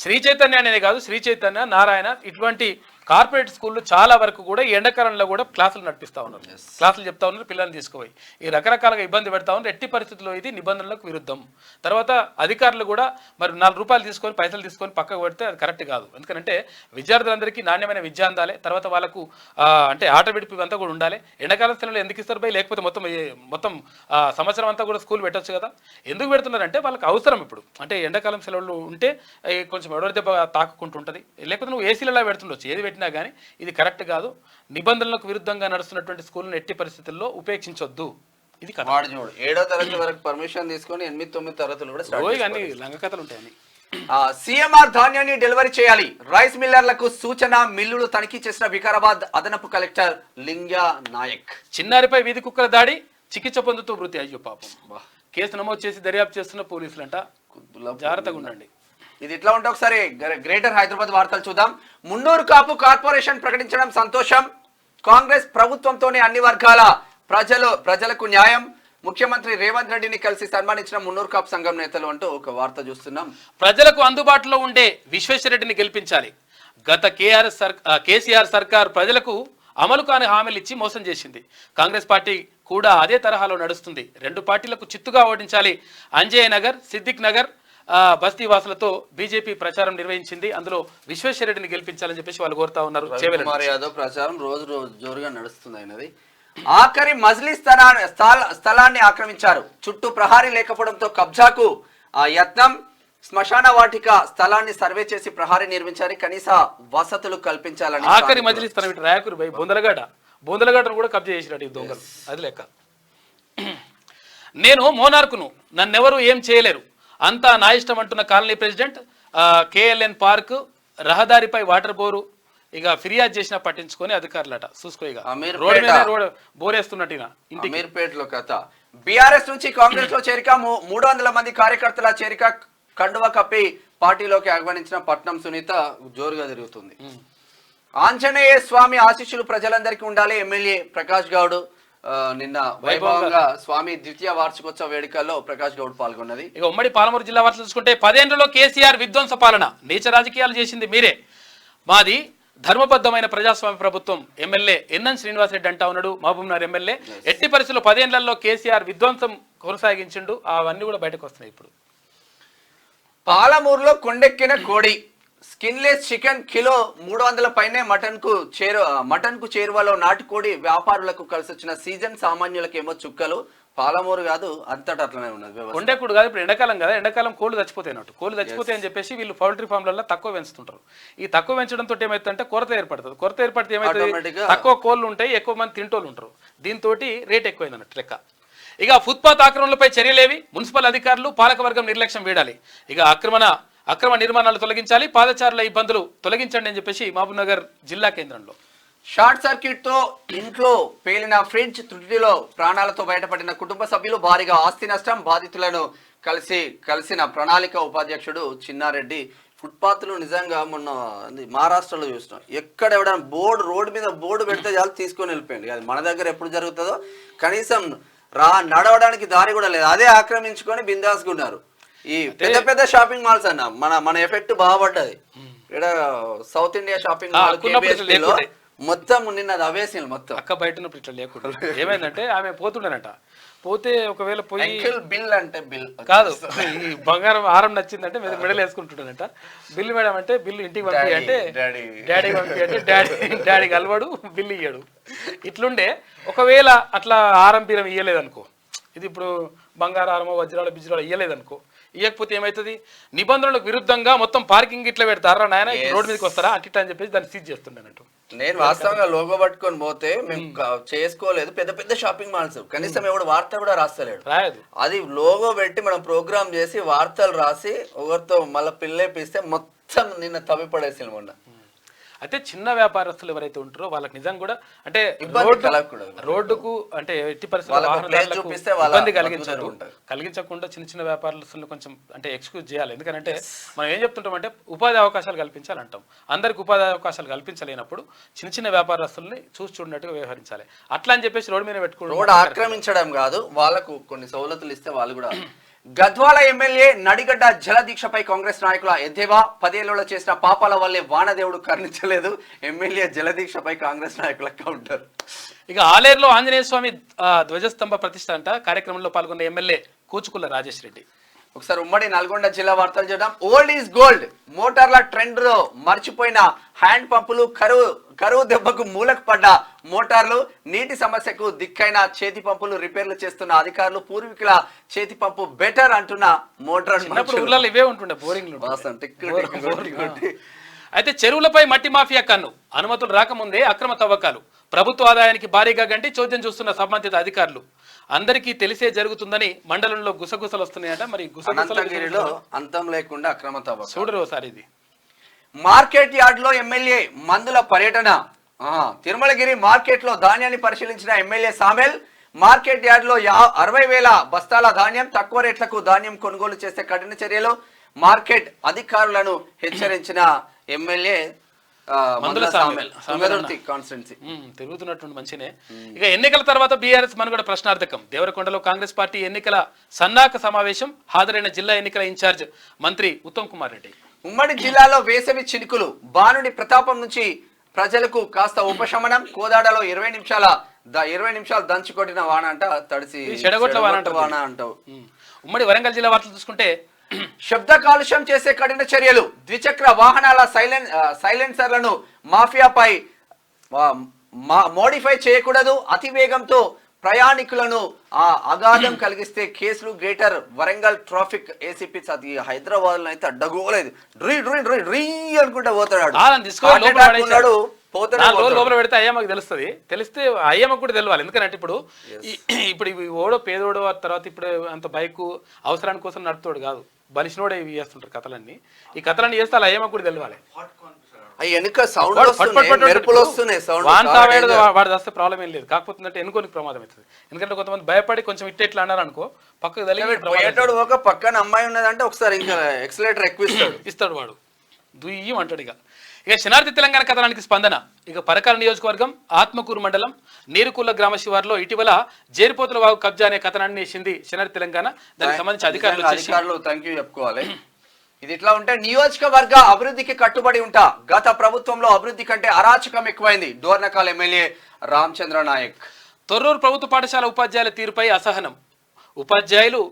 శ్రీ చైతన్య అనేది కాదు, శ్రీ చైతన్య, నారాయణ ఇటువంటి కార్పొరేట్ స్కూళ్ళు చాలా వరకు కూడా ఈ ఎండాకాలంలో కూడా క్లాసులు నడిపిస్తూ ఉన్నారు, క్లాసులు చెప్తా ఉన్నారు, పిల్లల్ని తీసుకుపోయి ఈ రకరకాలుగా ఇబ్బంది పెడతా ఉన్నారు. ఎట్టి పరిస్థితుల్లో ఇది నిబంధనలకు విరుద్ధం. తర్వాత అధికారులు కూడా మరి 4 రూపాయలు తీసుకొని పైసలు తీసుకొని పక్కకు పెడితే అది కరెక్ట్ కాదు. ఎందుకంటే విద్యార్థులందరికీ నాణ్యమైన విద్య అందాలి. తర్వాత వాళ్ళకు అంటే ఆట విడిపి అంతా కూడా ఉండాలి. ఎండాకాలం సెలవులు ఎందుకు ఇస్తారు బై? లేకపోతే మొత్తం సంవత్సరం అంతా కూడా స్కూల్ పెట్టచ్చు కదా. ఎందుకు పెడుతున్నారంటే వాళ్ళకి అవసరం. ఇప్పుడు అంటే ఎండాకాలం సెలవులు ఉంటే కొంచెం ఎవరి దెబ్బ తాకుకుంటుంటుంది. లేకపోతే నువ్వు ఏసీలలో పెడుతుండొచ్చు, ఏది కానీ ఇది కరెక్ట్ కాదు. నిబంధనలకు విరుద్ధంగా నడుస్తున్నటువంటి స్కూల్ని ఎట్టి పరిస్థితుల్లో ఉపేక్షించొద్దు. ఇది వాడు చూడు 7వ తరగతి వరకు పర్మిషన్ తీసుకొని 8-9 తరగతులు కూడా లంగ కథలు ఉంటాయని. సీఎంఆర్ ధాన్యాన్ని డెలివరీ చేయాలి. రైస్ మిల్లర్లకు సూచన. మిల్లులు తనిఖీ చేసిన వికారాబాద్ అదనపు కలెక్టర్ లింగ్యా నాయక్. చిన్నారిపై వీధి కుక్కల దాడి, చికిత్స పొందుతూ మృతి. అయ్యో పాపం. కేసు నమోదు చేసి దర్యాప్తు చేస్తున్న పోలీసులంట. జాగ్రత్తగా ఉండండి. ఇది ఇట్లా ఉంటే ఒకసారి గ్రేటర్ హైదరాబాద్ వార్తలు చూద్దాం. మున్నూరు కాపు కార్పొరేషన్ ప్రకటించడం సంతోషం. కాంగ్రెస్ ప్రభుత్వంతోనే అన్ని వర్గాల ప్రజలకు న్యాయం. ముఖ్యమంత్రి రేవంత్ రెడ్డిని కలిసి సన్మానించిన మున్నూరు కాపు సంఘం నేతలు అంటూ ఒక వార్త చూస్తున్నాం. ప్రజలకు అందుబాటులో ఉండే విశ్వేశ్వరరెడ్డిని గెలిపించాలి. గత కేసీఆర్ సర్కార్ ప్రజలకు అమలు కాని హామీలు ఇచ్చి మోసం చేసింది. కాంగ్రెస్ పార్టీ కూడా అదే తరహాలో నడుస్తుంది. 2 పార్టీలకు చిత్తుగా ఓడించాలి. అంజయ్ నగర్, సిద్దిక్ నగర్ బస్తీ వాసులతో బీజేపీ ప్రచారం నిర్వహించింది. అందులో విశ్వేశ్వరరెడ్డిని గెలిపించాలని చెప్పేసి వాళ్ళు కోరుతా ఉన్నారు. యాదవ్ ప్రచారం రోజు జోరుగా నడుస్తుంది. అయినది ఆఖరి మజ్లీ స్థలాన్ని ఆక్రమించారు. చుట్టూ ప్రహారీ లేకపోవడంతో కబ్జాకు యత్నం. శ్మశాన వాటిక స్థలాన్ని సర్వే చేసి ప్రహారీ నిర్మించాలి. కనీస వసతులు కల్పించాలని. ఆఖరి మజ్లీ స్థలం ఇటు రాయకూరు బై బొందలగడ్డను కూడా కబ్జా చేసినట్టు ఈ దొంగలు. అది లెక్క. నేను మోనార్కును, నన్నెవరూ ఏం చేయలేరు, అంతా నా ఇష్టం అంటున్న కాలనీ ప్రెసిడెంట్. కేఎల్ఎన్ పార్క్ రహదారిపై వాటర్ బోరు ఇక ఫిర్యాదు చేసినా పట్టించుకొని అధికారులట. చూసుకో ఇక రోడ్ మీద బోరేస్తున్నట్టు అమీర్పేటలో కథ. బీఆర్ఎస్ నుంచి కాంగ్రెస్ లో చేరిక. 300 మంది కార్యకర్తల చేరిక. కండువా కప్పి పార్టీలోకి ఆహ్వానించిన పట్నం సునీత జోరుగా జరుగుతుంది. ఆంజనేయ స్వామి ఆశీస్సులు ప్రజలందరికీ ఉండాలి. ఎమ్మెల్యే ప్రకాష్ గౌడ్ నిన్న వైభవంగా స్వామి ద్వితీయ వార్షికోత్సవ వేడుకల్లో ప్రకాష్ గౌడ్ పాల్గొన్నది. ఇక ఉమ్మడి పాలమూరు జిల్లా వార్తలు చూసుకుంటే 10 ఏళ్లలో కేసీఆర్ విధ్వంస పాలన, నీచ రాజకీయాలు చేసింది మీరే, మాది ధర్మబద్ధమైన ప్రజాస్వామ్య ప్రభుత్వం. ఎమ్మెల్యే ఎన్ఎన్ శ్రీనివాసరెడ్డి అంటా ఉన్నాడు, మహబూబ్నగర్ ఎమ్మెల్యే. ఎట్టి పరిస్థితుల్లో 10 ఏళ్లలో కేసీఆర్ విధ్వంసం కొనసాగించిండు. అవన్నీ కూడా బయటకు వస్తున్నాయి. ఇప్పుడు పాలమూరులో కొండెక్కిన కోడి. స్కిన్లెస్ చికెన్ కిలో 300 పైనే. మటన్ కు చేరువలో నాటుకోడి వ్యాపారులకు కలిసి వచ్చిన సీజన్. సామాన్యులకేమో చుక్కలు. పాలమూరు కాదు, అంతటా అట్లనే ఉన్నది. కొండెక్కుడు కాదు. ఇప్పుడు ఎండాకాలం కదా, ఎండాకాలం కోళ్ళు చచ్చిపోతాయి అన్నట్టు. కోళ్ళు చచ్చిపోతాయి అని చెప్పేసి వీళ్ళు పౌల్ట్రీ ఫామ్లలో తక్కువ పెంచుతుంటారు. ఈ తక్కువ పెంచడంతో ఏమవుతుందంటే కొరత ఏర్పడుతుంది. కొరత ఏర్పడితే ఏమవుతుంది, తక్కువ కోళ్ళు ఉంటాయి, ఎక్కువ మంది తింటోళ్ళు ఉంటారు. దీంతో రేట్ ఎక్కువైంది అన్నట్టు లెక్క. ఇక ఫుట్పాత్ ఆక్రమణలపై చర్యలేవి. మున్సిపల్ అధికారులు పాలకవర్గం నిర్లక్ష్యం వీడాలి. ఇక అక్రమ నిర్మాణాలు తొలగించాలి. పాదచారుల ఇబ్బందులు తొలగించండి అని చెప్పేసి మహబూబ్నగర్ జిల్లా కేంద్రంలో. షార్ట్ సర్క్యూట్ తో ఇంట్లో పేలిన ఫ్రిడ్జ్. త్రుటిలో ప్రాణాలతో బయటపడిన కుటుంబ సభ్యులు. భారీగా ఆస్తి నష్టం. బాధితులను కలిసిన ప్రణాళిక ఉపాధ్యక్షుడు చిన్నారెడ్డి. ఫుట్పాత్లు నిజంగా మొన్న మహారాష్ట్రలో చూసినాం. ఎక్కడ ఎవడైనా రోడ్డు మీద బోర్డు పెడితే చాలు తీసుకొని వెళ్ళిపోయింది. అది మన దగ్గర ఎప్పుడు జరుగుతుందో. కనీసం నడవడానికి దారి కూడా లేదు. అదే ఆక్రమించుకొని బిందాస్గా ఉన్నారు. ఈ పెద్ద షాపింగ్ మాల్స్ అన్న మన ఎఫెక్ట్ బాగా పడ్డది. ఇక్కడ సౌత్ ఇండియా షాపింగ్ మాల్ మొత్తం నిన్న అది అవేసింది మొత్తం. అక్క బయట ఉన్నప్పుడు ఇట్లా లేకుండా ఏమైందంటే ఆమె పోతుండేనట. పోతే ఒకవేళ పోయి బిల్ అంటే బిల్ కాదు, ఈ బంగారం హారం నచ్చిందంటే మెడల్ వేసుకుంటుంటానంట. బిల్లు మేడం అంటే బిల్లు ఇంటికి పంపి అంటే డాడీ పంపి అంటే డాడీ కలవాడు బిల్లు ఇయ్యాడు. ఇట్లుండే ఒకవేళ అట్లా హారం బీరం ఇయ్యలేదనుకో, ఇది ఇప్పుడు బంగారు హారమో వజ్రాలు బిజ్రాలు ఇయ్యలేదనుకో, ఇవ్వకపోతే ఏమవుతుంది, నిబంధనలకు విరుద్ధంగా మొత్తం పార్కింగ్ ఇట్లా పెడతారా నాయన, రోడ్డు మీదకి వస్తారా అట్లా అని చెప్పేసి దాన్ని సీజ్ చేస్తుండేనట్టు. నేను వాస్తవంగా లోగో పట్టుకొని పోతే మేము చేసుకోలేదు, పెద్ద పెద్ద షాపింగ్ మాల్స్ కనీసం ఎవడు వార్త కూడా రాస్తలేడు. అది లోగో పెట్టి మనం ప్రోగ్రామ్ చేసి వార్తలు రాసి ఒకరితో మళ్ళీ పిల్లేపిస్తే మొత్తం నిన్న తవ్విపడేసి మొన్న. అయితే చిన్న వ్యాపారస్తులు ఎవరైతే ఉంటారో వాళ్ళకి నిజం కూడా అంటే రోడ్డుకు అంటే ఎట్టి పరిస్థితుల్లో ఇబ్బంది కలిగించకుండా చిన్న చిన్న వ్యాపారస్తులను కొంచెం అంటే ఎక్స్క్యూజ్ చేయాలి. ఎందుకంటే మనం ఏం చెప్తుంటామంటే ఉపాధి అవకాశాలు కల్పించాలంటాం. అందరికి ఉపాధి అవకాశాలు కల్పించలేనప్పుడు చిన్న చిన్న వ్యాపారస్తుల్ని చూసి చూడనట్టుగా వ్యవహరించాలి. అట్లా అని చెప్పేసి రోడ్డు మీద పెట్టుకుని రోడ్ ఆక్రమించడం కాదు, వాళ్ళకు కొన్ని సవలతులు ఇస్తే వాళ్ళు కూడా. గద్వాల ఎమ్మెల్యే నడిగడ్డ జలదీక్షపై కాంగ్రెస్ నాయకుల ఎద్దేవా, 10 ఏళ్లలో చేసిన పాపాల వల్లే వానదేవుడు కరుణించలేదు, ఎమ్మెల్యే జలదీక్షపై కాంగ్రెస్ నాయకుల కౌంటర్. ఇక ఆలేరులో ఆంజనేయ స్వామి ధ్వజస్తంభ ప్రతిష్ఠ అంట. కార్యక్రమంలో పాల్గొన్న ఎమ్మెల్యే కూచుకుల్ల రాజేష్ రెడ్డి. ఒకసారి ఉమ్మడి నల్గొండ జిల్లా వార్తలు చూద్దాం. ఓల్డ్ ఈజ్ గోల్డ్, మోటార్ల ట్రెండ్ లో మర్చిపోయిన హ్యాండ్ పంపులు, కరువు దెబ్బకు మూలకు పడ్డ మోటార్లు, నీటి సమస్యకు దిక్కైన చేతి పంపులు రిపేర్లు చేస్తున్న అధికారులు, పూర్వీకుల చేతి పంపు బెటర్ అంటున్న మోటార్. ఇవే ఉంటుండే బోరింగ్లు. అయితే చెరువులపై మట్టి మాఫియా కన్ను, అనుమతులు రాకముందే అక్రమ తవ్వకాలు, ప్రభుత్వ ఆదాయానికి భారీగా గంటి చోద్యం చూస్తున్న సంబంధిత అధికారులు. అందరికీ తెలిసే జరుగుతుందని మండలంలో గుసగుసలు వస్తున్నాయట. మరి గుసగుసలు అంతం లేకుండా అక్రమ తవ్వకాలు చూడరు ఒకసారి. ఇది మార్కెట్ యార్డ్ లో ఎమ్మెల్యే మందుల పర్యటన. తిరుమలగిరి మార్కెట్ లో ధాన్యాన్ని పరిశీలించిన ఎమ్మెల్యే సామెల్. మార్కెట్ యార్డ్ లో 60,000 బస్తాల ధాన్యం, తక్కువ రేట్లకు ధాన్యం కొనుగోలు చేసే కఠిన చర్యలు, మార్కెట్ అధికారులను హెచ్చరించిన ఎమ్మెల్యే తిరుగుతున్నటువంటి మంచినే. ఇక ఎన్నికల తర్వాత బీఆర్ఎస్ మనుగడ ప్రశ్నార్థకం. దేవరకొండలో కాంగ్రెస్ పార్టీ ఎన్నికల సన్నాహక సమావేశం. హాజరైన జిల్లా ఎన్నికల ఇన్ఛార్జ్ మంత్రి ఉత్తమ్ కుమార్ రెడ్డి. ఉమ్మడి జిల్లాలో వేసవి చినుకులు, బాణుడి ప్రతాపం నుంచి ప్రజలకు కాస్త ఉపశమనం. కోదాడలో 20 నిమిషాలు దంచుకొట్టిన వాన అంట, తడిసి చెడగొట్ల వాన అంటావు. ఉమ్మడి వరంగల్ జిల్లా వార్తలు చూసుకుంటే శబ్ద కాలుష్యం చేసే కఠిన చర్యలు, ద్విచక్ర వాహనాల సైలెన్సర్లను మాఫియాపై మోడిఫై చేయకూడదు, అతివేగంతో ప్రయాణికులను అగాధం కలిగిస్తే కేసులు. Greater Warangal traffic ACP Hyderabad లో అయితే అడ్డగోలేదు, డ్రీ అనుకుంటా పోతాడు. లోపల పెడితే అయ్యమ్మకి తెలుస్తుంది. తెలిస్తే అయ్యమ్మకు కూడా తెలియాలి. ఎందుకంటే ఇప్పుడు ఓడో పేదోడో తర్వాత ఇప్పుడు అంత బైక్ అవసరాని కోసం నడుపుతాడు కాదు, బలిసినోడే ఇవి చేస్తుంటారు కథలన్నీ. ఈ కథలన్నీ చేస్తే అలా అయ్యమ్మకు కూడా తెలియాలి. వాడు వస్తే ప్రాబ్లం ఏం లేదు, కాకపోతే ఎన్నుకోనికి ప్రమాదం అవుతుంది. ఎందుకంటే కొంతమంది భయపడి కొంచెం ఇట్లా అన్నారు అనుకో, పక్కకు తగిలి ఒక పక్కన అమ్మాయి ఉన్నదంటే ఒకసారి ఇంకా ఎక్సలేటర్ ఎక్కువ ఇస్తాడు వాడు, దుయ్యం అంటాడు. ఇక శనార్థి తెలంగాణ కథనానికి స్పందన. ఇక పరకాల నియోజకవర్గం ఆత్మకూరు మండలం నీరుకుల్ల గ్రామ శివారులో ఇటీవల జేరిపోతుల వాగు కబ్జా అనే కథనాన్ని వేసింది శనార్థి తెలంగాణ. దానికి సంబంధించి అధికారులు థ్యాంక్ యూ చెప్పుకోవాలి. ఇది ఇట్లా ఉంటే నియోజకవర్గ అభివృద్ధికి కట్టుబడి ఉంటా, గత ప్రభుత్వంలో అభివృద్ధి కంటే అరాచకం ఎక్కువైంది, డోర్నకాల్ ఎమ్మెల్యే రామచంద్ర నాయక్. తొర్రూరు ప్రభుత్వ పాఠశాల ఉపాధ్యాయుల తీరుపై అసహనం. ఉపాధ్యాయులు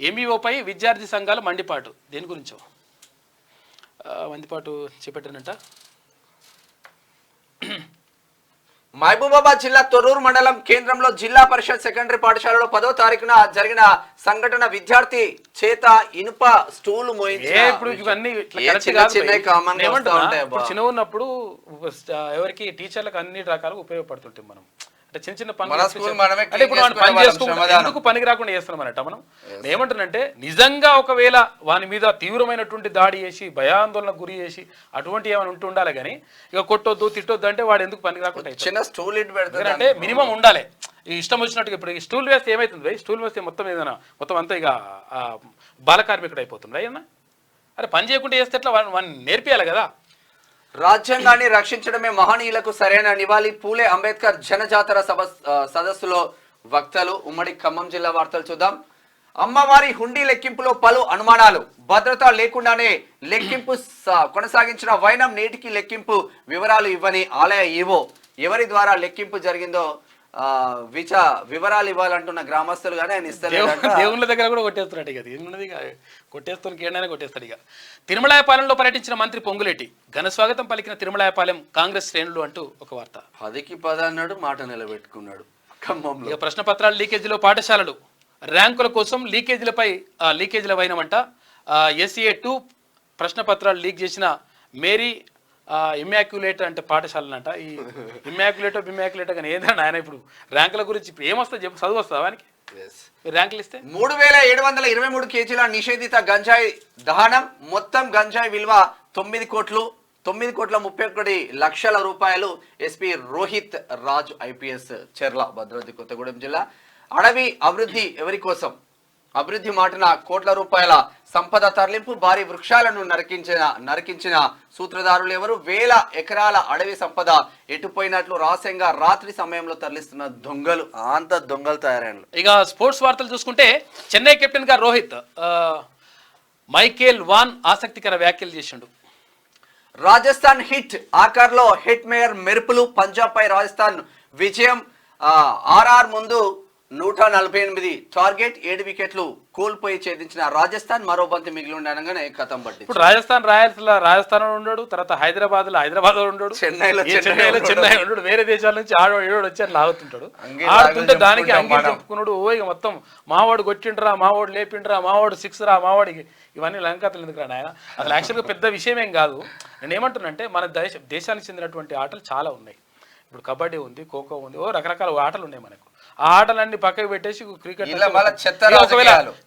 ఎంఈఓపై విద్యార్థి సంఘాలు మండిపాటు. దేని గురించో మండిపాటు చేపట్టారంట. మహబూబాబాద్ జిల్లా తొర్రూరు మండలం కేంద్రంలో జిల్లా పరిషత్ సెకండరీ పాఠశాలలో 10వ తారీఖున జరిగిన సంఘటన. విద్యార్థి చేత ఇనుప స్టూలు చిన్న ఉన్నప్పుడు ఎవరికి టీచర్లకు అన్ని రకాలుగా ఉపయోగపడుతుంటాం మనం. అంటే చిన్న చిన్న ఎందుకు పనికి రాకుండా చేస్తున్నాం అన్నట్ట. మనం ఏమంటున్నంటే నిజంగా ఒకవేళ వాని మీద తీవ్రమైనటువంటి దాడి చేసి భయాందోళన గురి చేసి అటువంటి ఏమైనా ఉంటూ ఉండాలి. కానీ ఇక కొట్టొద్దు తిట్టొద్దు అంటే వాడు ఎందుకు పనికి రాకుండా చిన్న స్టూల్ అంటే మినిమం ఉండాలి. ఇష్టం వచ్చినట్టుగా ఇప్పుడు ఈ స్టూల్ వేస్తే ఏమైతుంది, స్టూల్ వేస్తే మొత్తం ఏదైనా మొత్తం అంతా ఇక బాలకార్మికుడు అయిపోతుంది అయ్యన్నా. అరే పని చేయకుండా చేస్తే ఎట్లా వాడిని నేర్పియాలి కదా. రాజ్యాంగాన్ని రక్షించడమే మహనీయులకు సరైన నివాళి. పూలే అంబేద్కర్ జనజాతర సదస్సులో వక్తలు. ఉమ్మడి ఖమ్మం జిల్లా వార్తలు చూద్దాం. అమ్మవారి హుండీ లెక్కింపులో పలు అనుమానాలు. భద్రత లేకుండానే లెక్కింపు కొనసాగించిన వైనం నేటికి లెక్కింపు వివరాలు ఇవ్వని ఆలయ ఈవో. ఎవరి ద్వారా లెక్కింపు జరిగిందో వివరాలు ఇవ్వాలంటున్న గ్రామస్తులు కానీ ఆయన ఇస్తలేదంట. దేవుళ్ళ దగ్గర కూడా కొట్టేస్తున్నాడు. ఇక ఏమున్నది, కొట్టేస్తానికి ఏడైనా కొట్టేస్తాడు. ఇక తిరుమలాయపాలెంలో పర్యటించిన మంత్రి పొంగులేటి ఘన స్వాగతం పలికిన తిరుమలాయపాలెం కాంగ్రెస్ శ్రేణులు అంటూ ఒక వార్త. 10కి 10 అన్నాడు, మాట నిలబెట్టుకున్నాడు. ఖమ్మంలో ఇక ప్రశ్న పత్రాలు లీకేజీలో పాఠశాలలు ర్యాంకుల కోసం లీకేజీల వైనమంట. SEA2 ప్రశ్న పత్రాలు లీక్ చేసిన మేరీ ఇమ్మాక్యులేట్ అంటే పాఠశాలనంట. ఈ ఇమ్మాక్యులేట్ కానీ ఏదైనా ఆయన ఇప్పుడు ర్యాంకుల గురించి ఇప్పుడు ఏమొస్తుంది చెప్పు, చదువు వస్తుందా వానికి? మీరు ర్యాంకులు ఇస్తే 3723 కేజీల నిషేధిత గంజాయి దహనం. మొత్తం గంజాయి విలువ 9,31 రూపాయలు. ఎస్పీ రోహిత్ రాజ్ IPS చెర్ల భద్రాద్రి కొత్తగూడెం జిల్లా. అడవి అభివృద్ధి ఎవరి కోసం? అభివృద్ధి మాటన కోట్ల రూపాయల సంపద తరలింపు. భారీ వృక్షాలను నరికించిన సూత్రధారులు ఎవరు? వేల ఎకరాల అడవి సంపద ఎటుపోయినట్లు రహస్యంగా రాత్రి సమయంలో తరలిస్తున్న దొంగలు. అంత దొంగలు తయారైన. ఇక స్పోర్ట్స్ వార్తలు చూసుకుంటే చెన్నై కెప్టెన్ గా రోహిత్ మైకేల్ వాన్ ఆసక్తికర వ్యాఖ్యలు చేసిండు. రాజస్థాన్ హిట్ ఆఖర్లో హిట్ మేయర్ మెరుపులు. పంజాబ్ పై రాజస్థాన్ విజయం. RR ముందు 148 టార్గెట్, 7 వికెట్లు కోల్పోయి ఛేదించిన రాజస్థాన్. మరో బంతి మిగిలి ఉండగానే కథం పట్టి. ఇప్పుడు రాజస్థాన్ ఉన్నాడు, తర్వాత హైదరాబాద్ లో ఉన్నాడు, చెన్నైలో ఉన్నాడు, వేరే దేశాల నుంచి ఏడోడు వచ్చి అట్లా ఆగుతుంటాడు. ఆడుతుంటే దానికి అంగీలు చెప్పుకున్నాడు. ఇక మొత్తం మావాడు కొట్టిండ్రా, మావాడు లేపిండ్రా, మావాడు 6 రా, మావాడికి ఇవన్నీ లంకతలు ఎందుకు రా నాయన. అసలు యాక్చువల్గా పెద్ద విషయం ఏం కాదు. నేను ఏమంటున్నానంటే మన దేశానికి చెందినటువంటి ఆటలు చాలా ఉన్నాయి. ఇప్పుడు కబడ్డీ ఉంది, ఖోఖో ఉంది, రకరకాల ఆటలు ఉన్నాయి మనకు. ఆ ఆటలన్నీ పక్కకు పెట్టేసి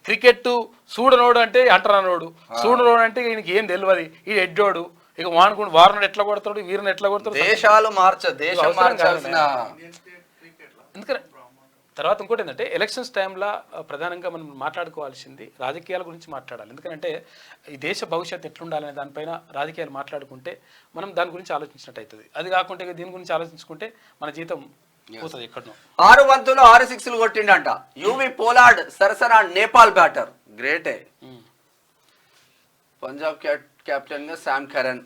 క్రికెట్ చూడనోడు అంటే అంటరానోడు, చూడనోడు అంటే ఈయనకి ఏం తెలియదు, ఈ ఎడ్డోడు. ఇక వారుని ఎట్లా కొడతాడు, వీరిని ఎట్లా కొడతాడు. దేశాలు ఎందుకంటే తర్వాత ఇంకోటి ఏంటంటే ఎలక్షన్స్ టైంలో ప్రధానంగా మనం మాట్లాడుకోవాల్సింది రాజకీయాల గురించి మాట్లాడాలి. ఎందుకంటే ఈ దేశ భవిష్యత్తు ఎట్లుండాలనే దానిపైన రాజకీయాలు మాట్లాడుకుంటే మనం దాని గురించి ఆలోచించినట్టు అవుతుంది. అది కాకుంటే దీని గురించి ఆలోచించుకుంటే మన జీతం పోతుంది ఎక్కడో. 6 బంతులు 6 సిక్స్లు కొట్టిండంట యువి పోలార్డ్. సరసన నేపాల్ బ్యాటర్. గ్రేటే. పంజాబ్ కెప్టెన్ గా శామ్ కరణ్.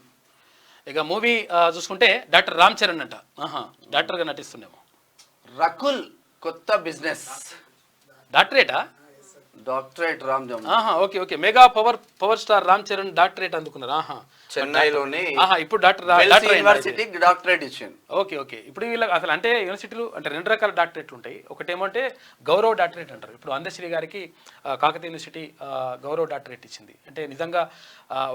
ఇక మూవీ చూసుకుంటే డాక్టర్ రామ్ చరణ్ అంట డాక్టర్గా నటిస్తున్నాము. రకుల్ కొత్త business. Doctorate Ram okay mega power star Ram Charan doctorate అందుకున్నారు. చెన్నైలోని ఇప్పుడు యూనివర్సిటీ డాక్టరేట్ ఇచ్చింది. ఓకే ఇప్పుడు వీళ్ళకి అసలు అంటే యూనివర్సిటీలు అంటే 2 రకాల డాక్టరేట్లు ఉంటాయి. ఒకటేమంటే గౌరవ డాక్టరేట్ అంటారు. ఇప్పుడు అందశ్రీ గారికి కాకతీయ యూనివర్సిటీ గౌరవ డాక్టరేట్ ఇచ్చింది. అంటే నిజంగా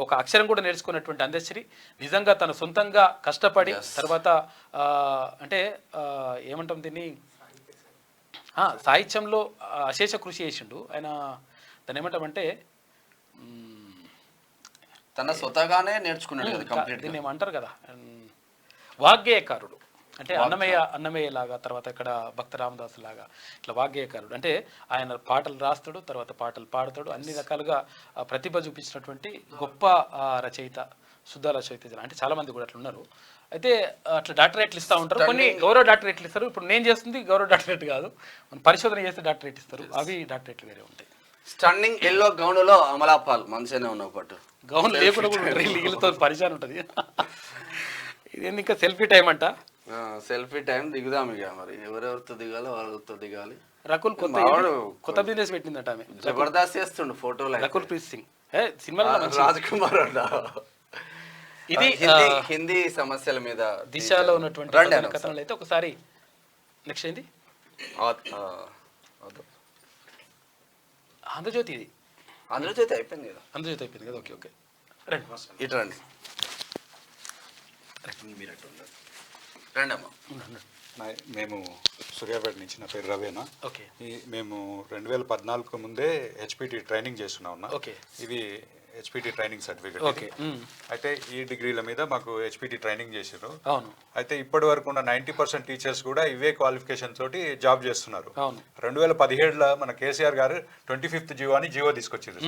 ఒక అక్షరం కూడా నేర్చుకున్నటువంటి అందశ్రీ నిజంగా తన సొంతంగా కష్టపడి తర్వాత అంటే ఏమంటాం దీన్ని సాహిత్యంలో అశేష కృషి చేసిండు ఆయన. దాన్ని ఏమంటామంటే తన స్వతగానే నేర్చుకున్నాడు. దీన్ని ఏమంటారు కదా వాగ్గేయకారుడు. అంటే అన్నమయ్య లాగా, తర్వాత ఇక్కడ భక్త రామదాసు లాగా ఇట్లా వాగ్గేయకారుడు. అంటే ఆయన పాటలు రాస్తాడు, తర్వాత పాటలు పాడతాడు. అన్ని రకాలుగా ప్రతిభ చూపించినటువంటి గొప్ప రచయిత, శుద్ధ రచయిత. అంటే చాలా మంది కూడా అట్లా ఉన్నారు. అయితే అట్లా డాక్టరేట్లు ఇస్తూ ఉంటారు. కొన్ని గౌరవ డాక్టరేట్లు ఇస్తారు. ఇప్పుడు నేను చేస్తుంది గౌరవ డాక్టరేట్ కాదు, మనం పరిశోధన చేస్తే డాక్టరేట్ ఇస్తారు. అవి డాక్టరేట్లు వేరే ఉంటాయి. స్టన్నింగ్ ఎల్లో గౌన్లో అమలాపాల్ మంచిగానే ఉన్న పాటు గౌన్ లేకుండా కూడా వీళ్ళతో పరిచయం ఉంటుంది. ఇది ఇంకా సెల్ఫీ టైం అంట. సెల్ఫీ టైం దిగుదాం ఇక. మరి ఎవరెవరితో దిగాలో వాళ్ళతో దిగాలి. రకుల్ కొత్త బిజినెస్ పెట్టిందట ఆమె. జబర్దస్త్ చేస్తుండు ఫోటోలు. రకుల్ ప్రీత్ సింగ్ సినిమాలో రాజ్ కుమార్ ఇది హిందీ సమస్యల మీద దిశలో ఉన్నటువంటి కథనాలు. అయితే ఒకసారి నెక్స్ట్ ఏంది ఆంధ్రజ్యోతి. ఇది ఆంధ్రజ్యోతి అయిపోయింది కదా. ఆంధ్రజ్యోతి అయిపోయింది కదా. ఓకే ఇటు రండి. మేము సూర్యాపేట నుంచి, నా పేరు రవేనా. ఓకే. మేము 2014 ముందే HPT ట్రైనింగ్ చేస్తున్నాం. ఓకే. ఇది HPT ట్రైనింగ్ సర్టిఫికేట్. ఓకే. అయితే ఈ డిగ్రీల మీద మాకు HPT ట్రైనింగ్ చేసారు. అవును. అయితే ఇప్పటి వరకు ఉన్న 90% టీచర్స్ కూడా ఇవే క్వాలిఫికేషన్ తోటి జాబ్ చేస్తున్నారు. అవును. 2017లో మన కేసీఆర్ గారు 25th జియో తీసుకొచ్చారు.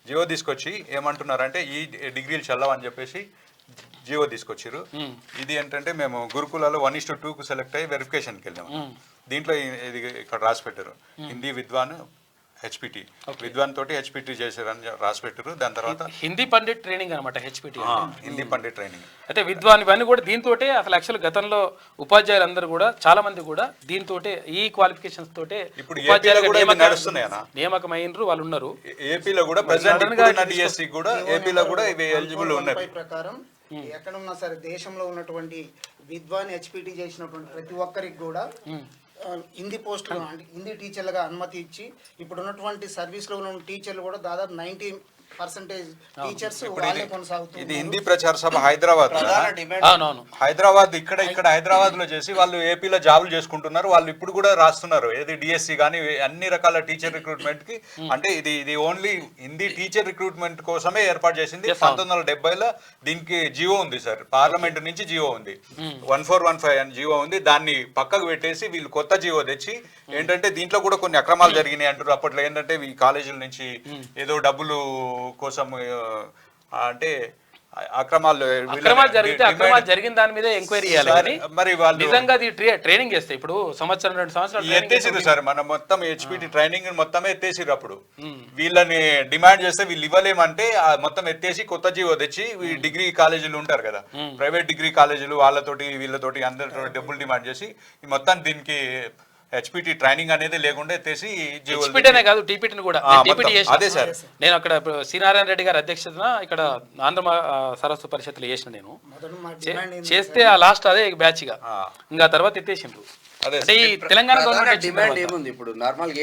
జియో తీసుకొచ్చి ఏమంటున్నారంటే ఈ డిగ్రీలు చల్లవని చెప్పేసి జియో తీసుకొచ్చారు. ఇది ఏంటంటే మేము గురుకులాలో 1:2కు సెలెక్ట్ అయ్యి వెరిఫికేషన్కి వెళ్ళాము. దీంట్లో ఇది ఇక్కడ రాసి పెట్టారు, హిందీ విద్వాన్ హెచ్పిటి విద్వాన్ తోటి హెచ్పిటి చేశారని రాసి పెట్టారు. దాని తర్వాత హిందీ పండిట్ ట్రైనింగ్ అనమాట హెచ్పిటి. హిందీ పండిట్ ట్రైనింగ్ అయితే విద్వాన్ ఇవన్నీ కూడా దీంతోటే అసలు యాక్చువల్ గతంలో ఉపాధ్యాయులందరూ కూడా చాలా మంది కూడా దీంతోటే ఈ క్వాలిఫికేషన్స్ తోటే ఇప్పుడు ఏపీలో కూడా ఇవి నడుస్తున్నాయన్నా, నియామకమైనరు వాళ్ళు ఉన్నారు. ఏపీలో కూడా ప్రెసిడెంట్ డిఎస్సి కూడా ఏపీలో కూడా ఇవి ఎలిజిబుల్ ఉన్నాయి. ప్రకారం ఎక్కడున్నా సరే దేశంలో ఉన్నటువంటి విద్వాన్ హెచ్పిటి చేసినటువంటి ప్రతి ఒక్కరికి కూడా హిందీ పోస్టులు అంటే హిందీ టీచర్లుగా అనుమతి ఇచ్చి ఇప్పుడు ఉన్నటువంటి సర్వీస్లో ఉన్న టీచర్లు కూడా దాదాపు 90% టీచర్స్ వాళ్ళే కొనసాగుతుంది. ఇది హిందీ ప్రచార సభ హైదరాబాద్, హైదరాబాద్ ఇక్కడ హైదరాబాద్ లో చేసి వాళ్ళు ఏపీలో జాబులు చేసుకుంటున్నారు. వాళ్ళు ఇప్పుడు కూడా రాస్తున్నారు ఏది డిఎస్సి కానీ అన్ని రకాల టీచర్ రిక్రూట్మెంట్ కి. అంటే ఇది ఓన్లీ హిందీ టీచర్ రిక్రూట్మెంట్ కోసమే ఏర్పాటు చేసింది. 1970లో దీనికి జియో ఉంది సార్, పార్లమెంట్ నుంచి జియో ఉంది, 1415 అని జియో ఉంది. దాన్ని పక్కకు పెట్టేసి వీళ్ళు కొత్త జియో తెచ్చి ఏంటంటే దీంట్లో కూడా కొన్ని అక్రమాలు జరిగినాయి అంటారు. అప్పట్లో ఏంటంటే ఈ కాలేజీల నుంచి ఏదో డబ్బులు కోసం అంటే అక్రమాలు జరిగిన దాని మీద ఎంక్వైరీ చేయాలి. మరి వాళ్ళు నిజంగా ట్రైనింగ్ చేస్తే ఇప్పుడు సంవత్సరం 2 సంవత్సరాలు ఎత్తేసిరు సార్, మనం మొత్తం హెచ్పిటి ట్రైనింగ్ మొత్తమే ఎత్తేసిరు. అప్పుడు వీళ్ళని డిమాండ్ చేస్తే వీళ్ళు ఇవ్వలేమంటే మొత్తం ఎత్తేసి కొత్త జీవో తెచ్చి డిగ్రీ కాలేజీలు ఉంటారు కదా, ప్రైవేట్ డిగ్రీ కాలేజీలు వాళ్ళతోటి వీళ్ళతోటి అందరితో డబ్బులు డిమాండ్ చేసి మొత్తం దీనికి హెచ్పిటి ట్రైనింగ్ అనేది లేకుండా ఎత్తేసి హెచ్పిటినే కాదు టీపీటీని కూడా అదే సార్. నేను అక్కడ శ్రీనారాయణ రెడ్డి గారి అధ్యక్షతన ఇక్కడ ఆంధ్ర సరస్సు పరిషత్తులు చేసిన నేను చేస్తే ఆ లాస్ట్ అదే బ్యాచ్ గా ఇంకా తర్వాత ఎత్తేసిండ్రు. అంటే ఈ తెలంగాణ గవర్నమెంట్ డిమాండ్ ఏముంది ఇప్పుడు నార్మల్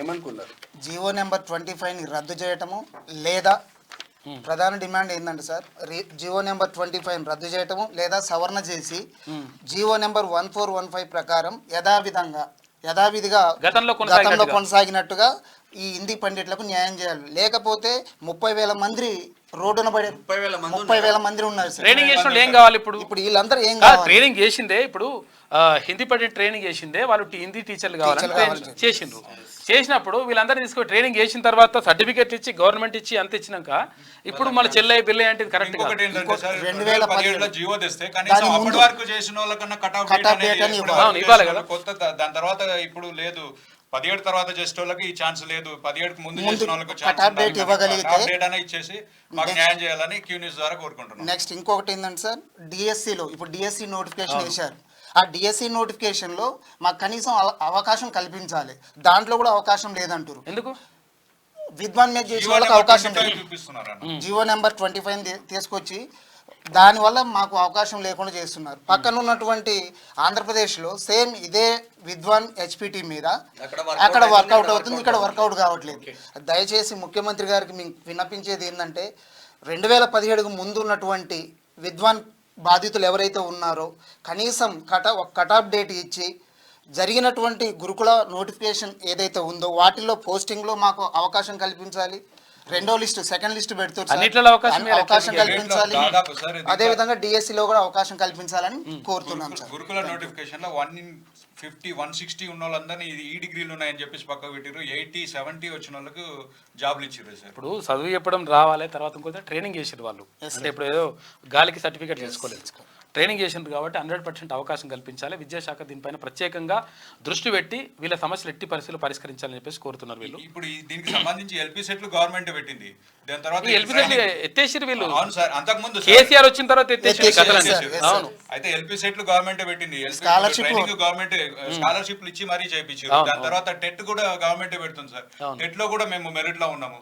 ఏమనుకున్నారు? జియో నెంబర్ 25 ని రద్దు చేయటము లేదా ప్రధాన డిమాండ్ ఏంటంటే సార్ జియో నెంబర్ 25 రద్దు చేయటము లేదా సవరణ చేసి జియో నెంబర్ 1415 ప్రకారం యథావిధిగా గతంలో కొనసాగినట్టుగా ఈ హిందీ పండిట్లకు న్యాయం చేయాలి. లేకపోతే 30,000 మంది రోడ్డున పడే 30,000 మంది ఉన్నారు సార్. ట్రైనింగ్ చేసిన ఏం కావాలి ఇప్పుడు వీళ్ళందరూ ఏం కావాలి? ట్రైనింగ్ చేసిందే ఇప్పుడు హిందీ పండిట్ ట్రైనింగ్ చేసిందే వాళ్ళు హిందీ టీచర్లు కావాలని చేసిండ్రు. చేసినప్పుడు వీళ్ళందరూ తీసుకొని ట్రైనింగ్ చేసిన తర్వాత సర్టిఫికేట్ ఇచ్చి గవర్నమెంట్ ఇచ్చి అంత ఇచ్చినాక ఇప్పుడు మన చెల్లె బిల్లె అంటే కరెక్ట్. 2017లో జియో తెస్తే కనీసం అప్పటి వరకు చేసిన వాళ్ళకన్నా కట్ ఇవ్వాలి కదా. కొత్త దాని తర్వాత ఇప్పుడు లేదు, 17 తర్వాత చేసే వాళ్ళకి ఈ ఛాన్స్ లేదు, 17కు ముందు చేసిన వాళ్ళకి అప్డేట్ అనేది ఇచ్చేసి మాకు న్యాయం చేయాలని క్యూ న్యూస్ ద్వారా కోరుకుంటున్నాం. నెక్స్ట్ ఇంకొకటి ఏంటంటే సార్ డిఎస్సిలో ఇప్పుడు డిఎస్సి నోటిఫికేషన్ వేశారు. ఆ డిఎస్సి నోటిఫికేషన్లో మాకు కనీసం అవకాశం కల్పించాలి. దాంట్లో కూడా అవకాశం లేదంటారు. ఎందుకు? విద్వాన్ మీద చేసే వాళ్ళకి అవకాశం లేదు. జియో నెంబర్ 25 తీసుకొచ్చి దానివల్ల మాకు అవకాశం లేకుండా చేస్తున్నారు. పక్కన ఉన్నటువంటి ఆంధ్రప్రదేశ్లో సేమ్ ఇదే విద్వాన్ హెచ్పిటి మీద అక్కడ వర్కౌట్ అవుతుంది, ఇక్కడ వర్కౌట్ కావట్లేదు. దయచేసి ముఖ్యమంత్రి గారికి మేము విన్నపించేది ఏంటంటే 2017కు ముందు ఉన్నటువంటి విద్వాన్ బాధితులు ఎవరైతే ఉన్నారో కనీసం కట్ ఆఫ్ డేట్ ఇచ్చి జరిగినటువంటి గురుకుల నోటిఫికేషన్ ఏదైతే ఉందో వాటిల్లో పోస్టింగ్లో మాకు అవకాశం కల్పించాలి. రెండో లిస్టు సెకండ్ లిస్టు పెడుతున్నారు, అవకాశం కల్పించాలి. అదే విధంగా డిఎస్సిలో కూడా అవకాశం కల్పించాలని కోరుతున్నాం సార్. గురుకుల నోటిఫికేషన్ లో 150, 160 ఉన్న వాళ్ళందరినీ ఈ డిగ్రీలు ఉన్నాయని చెప్పేసి పక్కకు పెట్టారు. 80, 70 వచ్చిన వాళ్ళకు జాబ్లు ఇచ్చారు సార్. ఇప్పుడు చదువు చెప్పడం రావాలి, తర్వాత ఇంకొంచెం ట్రైనింగ్ చేసారు వాళ్ళు. అంటే ఇప్పుడు ఏదో గాలికి సర్టిఫికేట్ చేసుకోలేదు, ట్రైనింగ్ చేసిండ్రు కాబట్టి 100% అవకాశం కల్పించాలి. విద్యాశాఖ దీనిపైన ప్రత్యేకంగా దృష్టి పెట్టి వీళ్ళ సమస్యలు ఎట్టి పరిస్థితులు పరిష్కరించాలని చెప్పేసి కోరుతున్నారు వీళ్ళు. ఇప్పుడు దీనికి సంబంధించి ఎల్పీ సెట్లు గవర్నమెంట్ పెట్టింది, దాని తర్వాత ఎల్పీ సెట్లు ఎత్తేసిరు వీళ్ళు. అవును సార్, అంతకు ముందు కేసీఆర్ వచ్చిన తర్వాత ఎత్తేసి. అవును, అయితే ఎల్పీ సెట్లు గవర్నమెంట్ పెట్టింది, ట్రైనింగ్ గవర్నమెంట్ స్కాలర్షిప్లు ఇచ్చి మరీ చేయించారు. దాని తర్వాత టెట్ కూడా గవర్నమెంట్ పెడుతుంది సార్. టెట్ లో కూడా మేము మెరిట్ లో ఉన్నాము.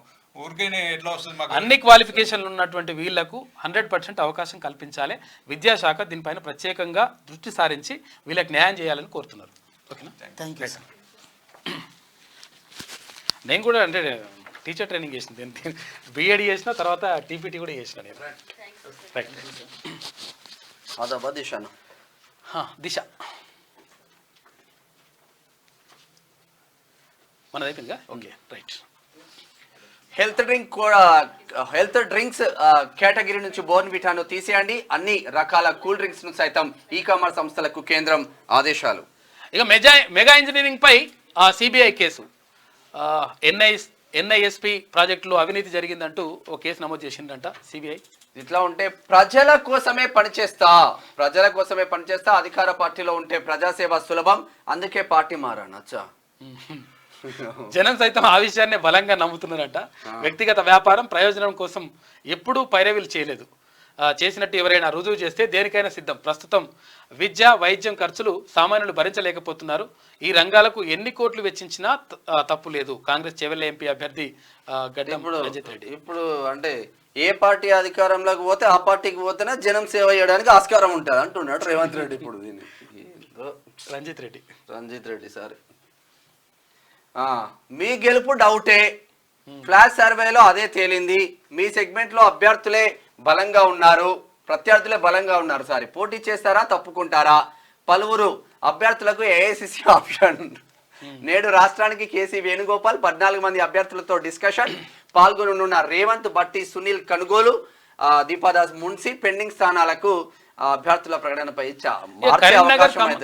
అన్ని క్వాలిఫికేషన్లు ఉన్నటువంటి వీళ్లకు 100% అవకాశం కల్పించాలి. విద్యాశాఖ దీనిపైన ప్రత్యేకంగా దృష్టి సారించి వీళ్ళకి న్యాయం చేయాలని కోరుతున్నారు. ఓకేనా? Thank you. నేను కూడా అంటే టీచర్ ట్రైనింగ్ చేసిన, బిఎడ్ చేసిన తర్వాత టీపీటీ కూడా చేసిన నేను. రైట్, దిశ మనది అయిపోయిందిగా. Okay, right. Health drinks category నుంచి బోర్న్విటాను తీసేయండి. అన్ని రకాల కూల్ డ్రింక్స్ ను సైతం ఈ-కామర్స్ సంస్థలకు కేంద్రం ఆదేశాలు. ఇక మెగా ఇంజనీరింగ్ పై సిబిఐ కేసు, ఎన్ఐఎస్పి ప్రాజెక్టులో అవినీతి జరిగిందంటూ ఓ కేసు నమోదు చేసిందంట సిబిఐ. ఇట్లా ఉంటే ప్రజల కోసమే పనిచేస్తా అధికార పార్టీలో ఉంటే ప్రజాసేవ సులభం, అందుకే పార్టీ మారానచ్చా. జనం సైతం ఆ విషయాన్నే బలంగా నమ్ముతున్నారట. వ్యక్తిగత వ్యాపారం ప్రయోజనం కోసం ఎప్పుడూ పైరవీలు చేయలేదు. చేసినట్టు ఎవరైనా రుజువు చేస్తే దేనికైనా సిద్ధం. ప్రస్తుతం విద్య వైద్యం ఖర్చులు సామాన్యులు భరించలేకపోతున్నారు. ఈ రంగాలకు ఎన్ని కోట్లు వెచ్చించినా తప్పు లేదు. కాంగ్రెస్ చెవెళ్ళ ఎంపీ అభ్యర్థి గడ్డం రంజిత్ రెడ్డి. ఇప్పుడు అంటే ఏ పార్టీ అధికారంలోకి పోతే ఆ పార్టీకి పోతేనే జనం సేవ చేయడానికి ఆస్కారం ఉంటుంది అంటున్నాడు రేవంత్ రెడ్డి. ఇప్పుడు దీన్ని రంజిత్ రెడ్డి సార్ మీ గెలుపు డౌటే, ఫ్లాష్ సర్వేలో అదే తేలింది. మీ సెగ్మెంట్ లో అభ్యర్థులే బలంగా ఉన్నారు, ప్రత్యర్థులే బలంగా ఉన్నారు. సారీ, పోటీ చేస్తారా తప్పుకుంటారా? పలువురు అభ్యర్థులకు ఏఐసిసి ఆప్షన్. నేడు రాష్ట్రానికి కేసీ వేణుగోపాల్ 14 మంది అభ్యర్థులతో డిస్కషన్. పాల్గొననున్న రేవంత్, బట్టి, సునీల్ కనుగోలు, దీపాదాస్ మున్సి పెండింగ్ స్థానాలకు అభ్యర్థుల ప్రకటనపై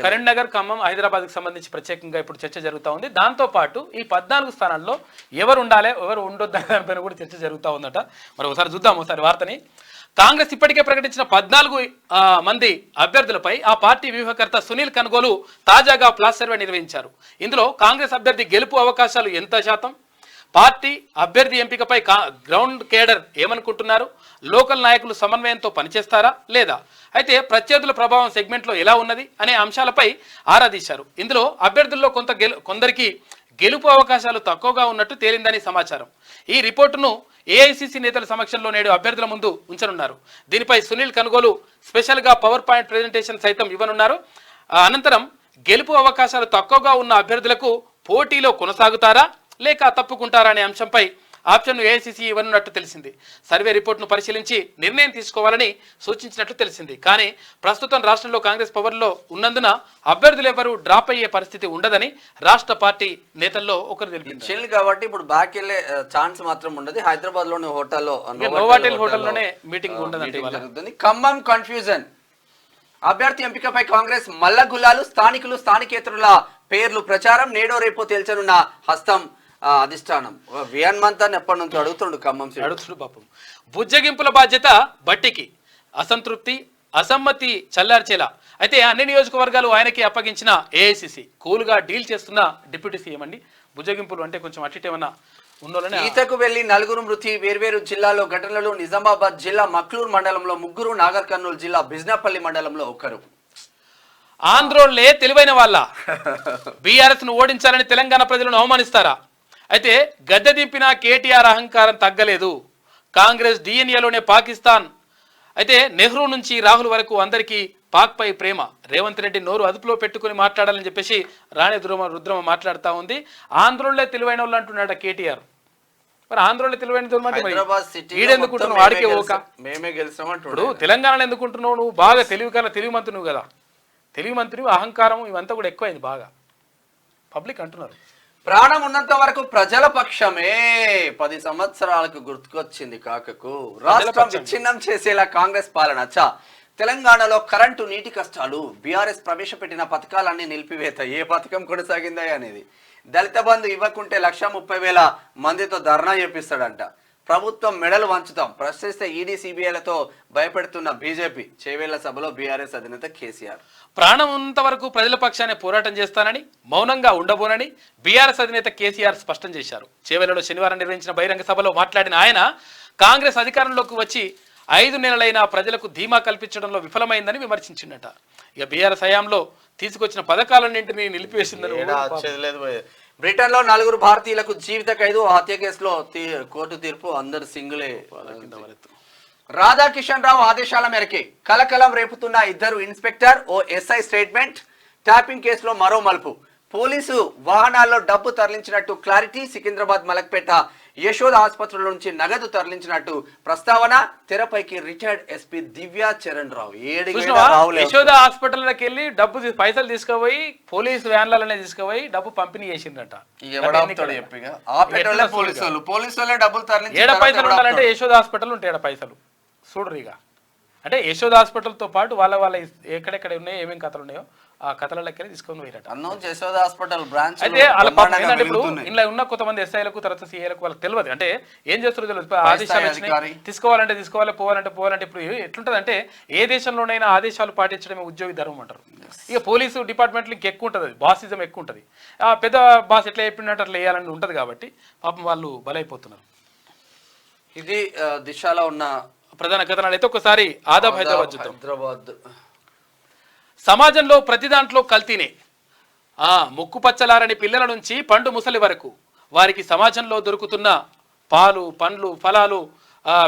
కరీంనగర్, ఖమ్మం, హైదరాబాద్ కి సంబంధించి ప్రత్యేకంగా ఇప్పుడు చర్చ జరుగుతూ ఉంది. దాంతో పాటు ఈ 14 స్థానాల్లో ఎవరు ఉండాలి ఎవరు ఉండొద్దు దానిపైన కూడా చర్చ జరుగుతూ ఉందట. మరి ఒకసారి చూద్దాం ఒకసారి వార్తని. కాంగ్రెస్ ఇప్పటికే ప్రకటించిన 14 మంది అభ్యర్థులపై ఆ పార్టీ వ్యూహకర్త సునీల్ కనుగోలు తాజాగా ఫ్లాష్ సర్వే నిర్వహించారు. ఇందులో కాంగ్రెస్ అభ్యర్థి గెలుపు అవకాశాలు ఎంత శాతం, పార్టీ అభ్యర్థి ఎంపికపై గ్రౌండ్ కేడర్ ఏమనుకుంటున్నారు, లోకల్ నాయకులు సమన్వయంతో పనిచేస్తారా లేదా, అయితే ప్రత్యర్థుల ప్రభావం సెగ్మెంట్లో ఎలా ఉన్నది అనే అంశాలపై ఆరా తీశారు. ఇందులో అభ్యర్థుల్లో కొందరికి గెలుపు అవకాశాలు తక్కువగా ఉన్నట్టు తేలిందని సమాచారం. ఈ రిపోర్టును ఏఐసిసి నేతల సమక్షంలో నేడు అభ్యర్థుల ముందు ఉంచనున్నారు. దీనిపై సునీల్ కనుగోలు స్పెషల్గా పవర్ పాయింట్ ప్రెజెంటేషన్ సైతం ఇవ్వనున్నారు. అనంతరం గెలుపు అవకాశాలు తక్కువగా ఉన్న అభ్యర్థులకు పోటీలో కొనసాగుతారా లేక తప్పుకుంటారా అనే అంశంపై ఆప్షన్ను ఏఐసిసి ఇవ్వనున్నట్టు తెలిసింది. సర్వే రిపోర్టును పరిశీలించి నిర్ణయం తీసుకోవాలని సూచించినట్లు తెలిసింది. కానీ ప్రస్తుతం రాష్ట్రంలో కాంగ్రెస్ పవర్లో ఉన్నందున అభ్యర్థులు ఎవరు డ్రాప్ అయ్యే పరిస్థితి ఉండదని రాష్ట్ర పార్టీ నేతల్లో ఒకరు తెలిపారు. కాబట్టి ఇప్పుడు బ్యాక్ వెళ్ళే ఛాన్స్ మాత్రం ఉండదు. హైదరాబాద్ లోని హోటల్లో నోవాటెల్ హోటల్లోనే మీటింగ్ ఉండదు. ఖమ్మం కన్ఫ్యూజన్. అభ్యర్థి ఎంపికపై కాంగ్రెస్ మల్లగుల్లాలు, స్థానికులు స్థానికేతరుల పేర్లు ప్రచారం. నేడో రేపో తేల్చనున్న హస్తం అధిష్టానం. వియన్మంతాన్ని ఎప్పటి నుంచి అడుగుతుండు ఖమ్మం అడుగుతుడు పాపం. బుజ్జగింపుల బాధ్యత బట్టికి, అసంతృప్తి అసమ్మతి చల్లార్చేలా. అయితే అన్ని నియోజకవర్గాలు ఆయనకి అప్పగించిన ఏఐసిసి కూల్గా డీల్ చేస్తున్న డిప్యూటీ సీఎం అండి. బుజ్జగింపులు అంటే కొంచెం అటు ఏమన్నా ఉన్నోళ్ళనే. ఈతకు వెళ్లి 4 మృతి. వేర్వేరు జిల్లాల్లో ఘటనలు. నిజామాబాద్ జిల్లా మక్లూర్ మండలంలో 3, నాగర్ కర్నూలు జిల్లా బిజ్నాపల్లి మండలంలో 1. ఆంధ్రోళ్లే తెలివైన వాళ్ళ బీఆర్ఎస్ ను ఓడించాలని తెలంగాణ ప్రజలను అవమానిస్తారా? అయితే గద్దె దింపిన కేటీఆర్ అహంకారం తగ్గలేదు. కాంగ్రెస్ డిఎన్ఏలోనే పాకిస్తాన్. అయితే నెహ్రూ నుంచి రాహుల్ వరకు అందరికీ పాక్ పై ప్రేమ. రేవంత్ రెడ్డి నోరు అదుపులో పెట్టుకుని మాట్లాడాలని చెప్పేసి రాణి రుద్రమ మాట్లాడుతూ ఉంది. ఆంధ్రోళ్లే తెలివైన వాళ్ళు అంటున్నాడు కేటీఆర్. మరి ఆంధ్రోళ్లే తెలివైన ఈడెందుకుంటున్నావు? వాడికే ఓక మేమే గెలిచామంటాడు. ఇప్పుడు తెలంగాణలో ఎందుకుంటున్నావు? నువ్వు బాగా తెలివి మంత్రి నువ్వు కదా. తెలివి మంత్రి అహంకారం ఇవంతా కూడా ఎక్కువైంది బాగా. పబ్లిక్ అంటున్నారు. ప్రాణం ఉన్నంత వరకు ప్రజల పక్షమే. 10 సంవత్సరాలకు గుర్తుకొచ్చింది కాకకు. రాష్ట్రం విచ్ఛిన్నం చేసేలా కాంగ్రెస్ పాలన. తెలంగాణలో కరెంటు, నీటి కష్టాలు. బీఆర్ఎస్ ప్రవేశపెట్టిన పథకాలన్నీ నిలిపివేత. ఏ పథకం కొనసాగిందా అనేది. దళిత బంధు ఇవ్వకుంటే 1,30,000 మందితో ధర్నా చేపిస్తాడంట. ప్రభుత్వం మెడలు వంచుతాం. ప్రశ్నిస్తే ఈడీ సిబిఐలతో భయపెడుతున్న బీజేపీ. చేవేళ్ల సభలో బీఆర్ఎస్ అధినేత కేసీఆర్. ప్రాణం ఉన్నంత వరకు ప్రజల పక్షాన్ని పోరాటం చేస్తానని, మౌనంగా ఉండబోనని బీఆర్ఎస్ అధినేత కేసీఆర్ స్పష్టం చేశారు. చేవేళ్లలో శనివారం నిర్వహించిన బహిరంగ సభలో మాట్లాడిన ఆయన కాంగ్రెస్ అధికారంలోకి వచ్చి 5 నెలలైనా ప్రజలకు ధీమా కల్పించడంలో విఫలమైందని విమర్శించిందట. ఇక బీఆర్ఎస్ హయాంలో తీసుకొచ్చిన పథకాలన్నింటినీ నిలిపివేసిందని. బ్రిటన్ లో 4 భారతీయులకు జీవిత ఖైదు. హత్య కేసులో కోర్టు తీర్పు. అందరు సింగులే. రాధాకిషన్ రావు ఆదేశాల మేరకే కలకలం రేపుతున్న 2 ఇన్స్పెక్టర్, ఓ ఎస్ఐ స్టేట్మెంట్. ట్యాపింగ్ కేసులో మరో మలుపు. పోలీసు వాహనాల్లో డబ్బు తరలించినట్టు క్లారిటీ. సికింద్రాబాద్ మలక్పేట యశోద ఆసుపత్రుల నుంచి నగదు తరలించినట్టు ప్రస్తావన. తెరపైకి రిటైర్డ్ ఎస్పీ దివ్యా చరణ్ రావు. యశోద హాస్పిటల్కి వెళ్ళి డబ్బు పైసలు తీసుకుపోయి పోలీసు వ్యాన్లనే తీసుకుపోయి డబ్బు పంపిణీ చేసిందట. ఏడ పైసలు ఉండాలంటే యశోద హాస్పిటల్ ఉంటాయి. ఏడ పైసలు చూడరు. ఇక అంటే యశోద హాస్పిటల్తో పాటు వాళ్ళ ఎక్కడెక్కడ ఉన్నాయో ఏమేమి కథలు ఉన్నాయో ఆ కథలకెళ్ళి తీసుకొని పోయారట. అన్నం యశోద హాస్పిటల్ బ్రాంచ్ అయితే వాళ్ళ పాపం ఏంటంటే ఇప్పుడు ఇంట్లో ఉన్న కొంతమంది ఎస్ఐలకు తర్వాత సిఐలకు వాళ్ళకి తెలియదు, అంటే ఏం చేస్తారో తెలియదు. ఆదేశాలు వచ్చినాయి, తీసుకోవాలంటే తీసుకోవాలి, పోవాలంటే పోవాలంటే. ఇప్పుడు ఎట్లుంటుంది అంటే ఏ దేశంలోనైనా ఆదేశాలు పాటించడమే ఉద్యోగి ధర్మం అంటారు. ఇక పోలీసు డిపార్ట్మెంట్లో ఇంకెక్కువ ఉంటుంది, అది బాసిజం ఎక్కువ ఉంటుంది. ఆ పెద్ద బాస్ ఎట్లా చెప్పినట్టు అట్లా వేయాలని ఉంటుంది కాబట్టి పాపం వాళ్ళు బలైపోతున్నారు. ఇది దిశలో ఉన్న ప్రధాన కథనాలు అయితే ఒకసారి ఆదాబ్ హైదరాబాద్ చూద్దాం. హైదరాబాద్ సమాజంలో ప్రతి దాంట్లో కల్తీనే. ముక్కు పచ్చలారని పిల్లల నుంచి పండు ముసలి వరకు వారికి సమాజంలో దొరుకుతున్న పాలు, పండ్లు, ఫలాలు,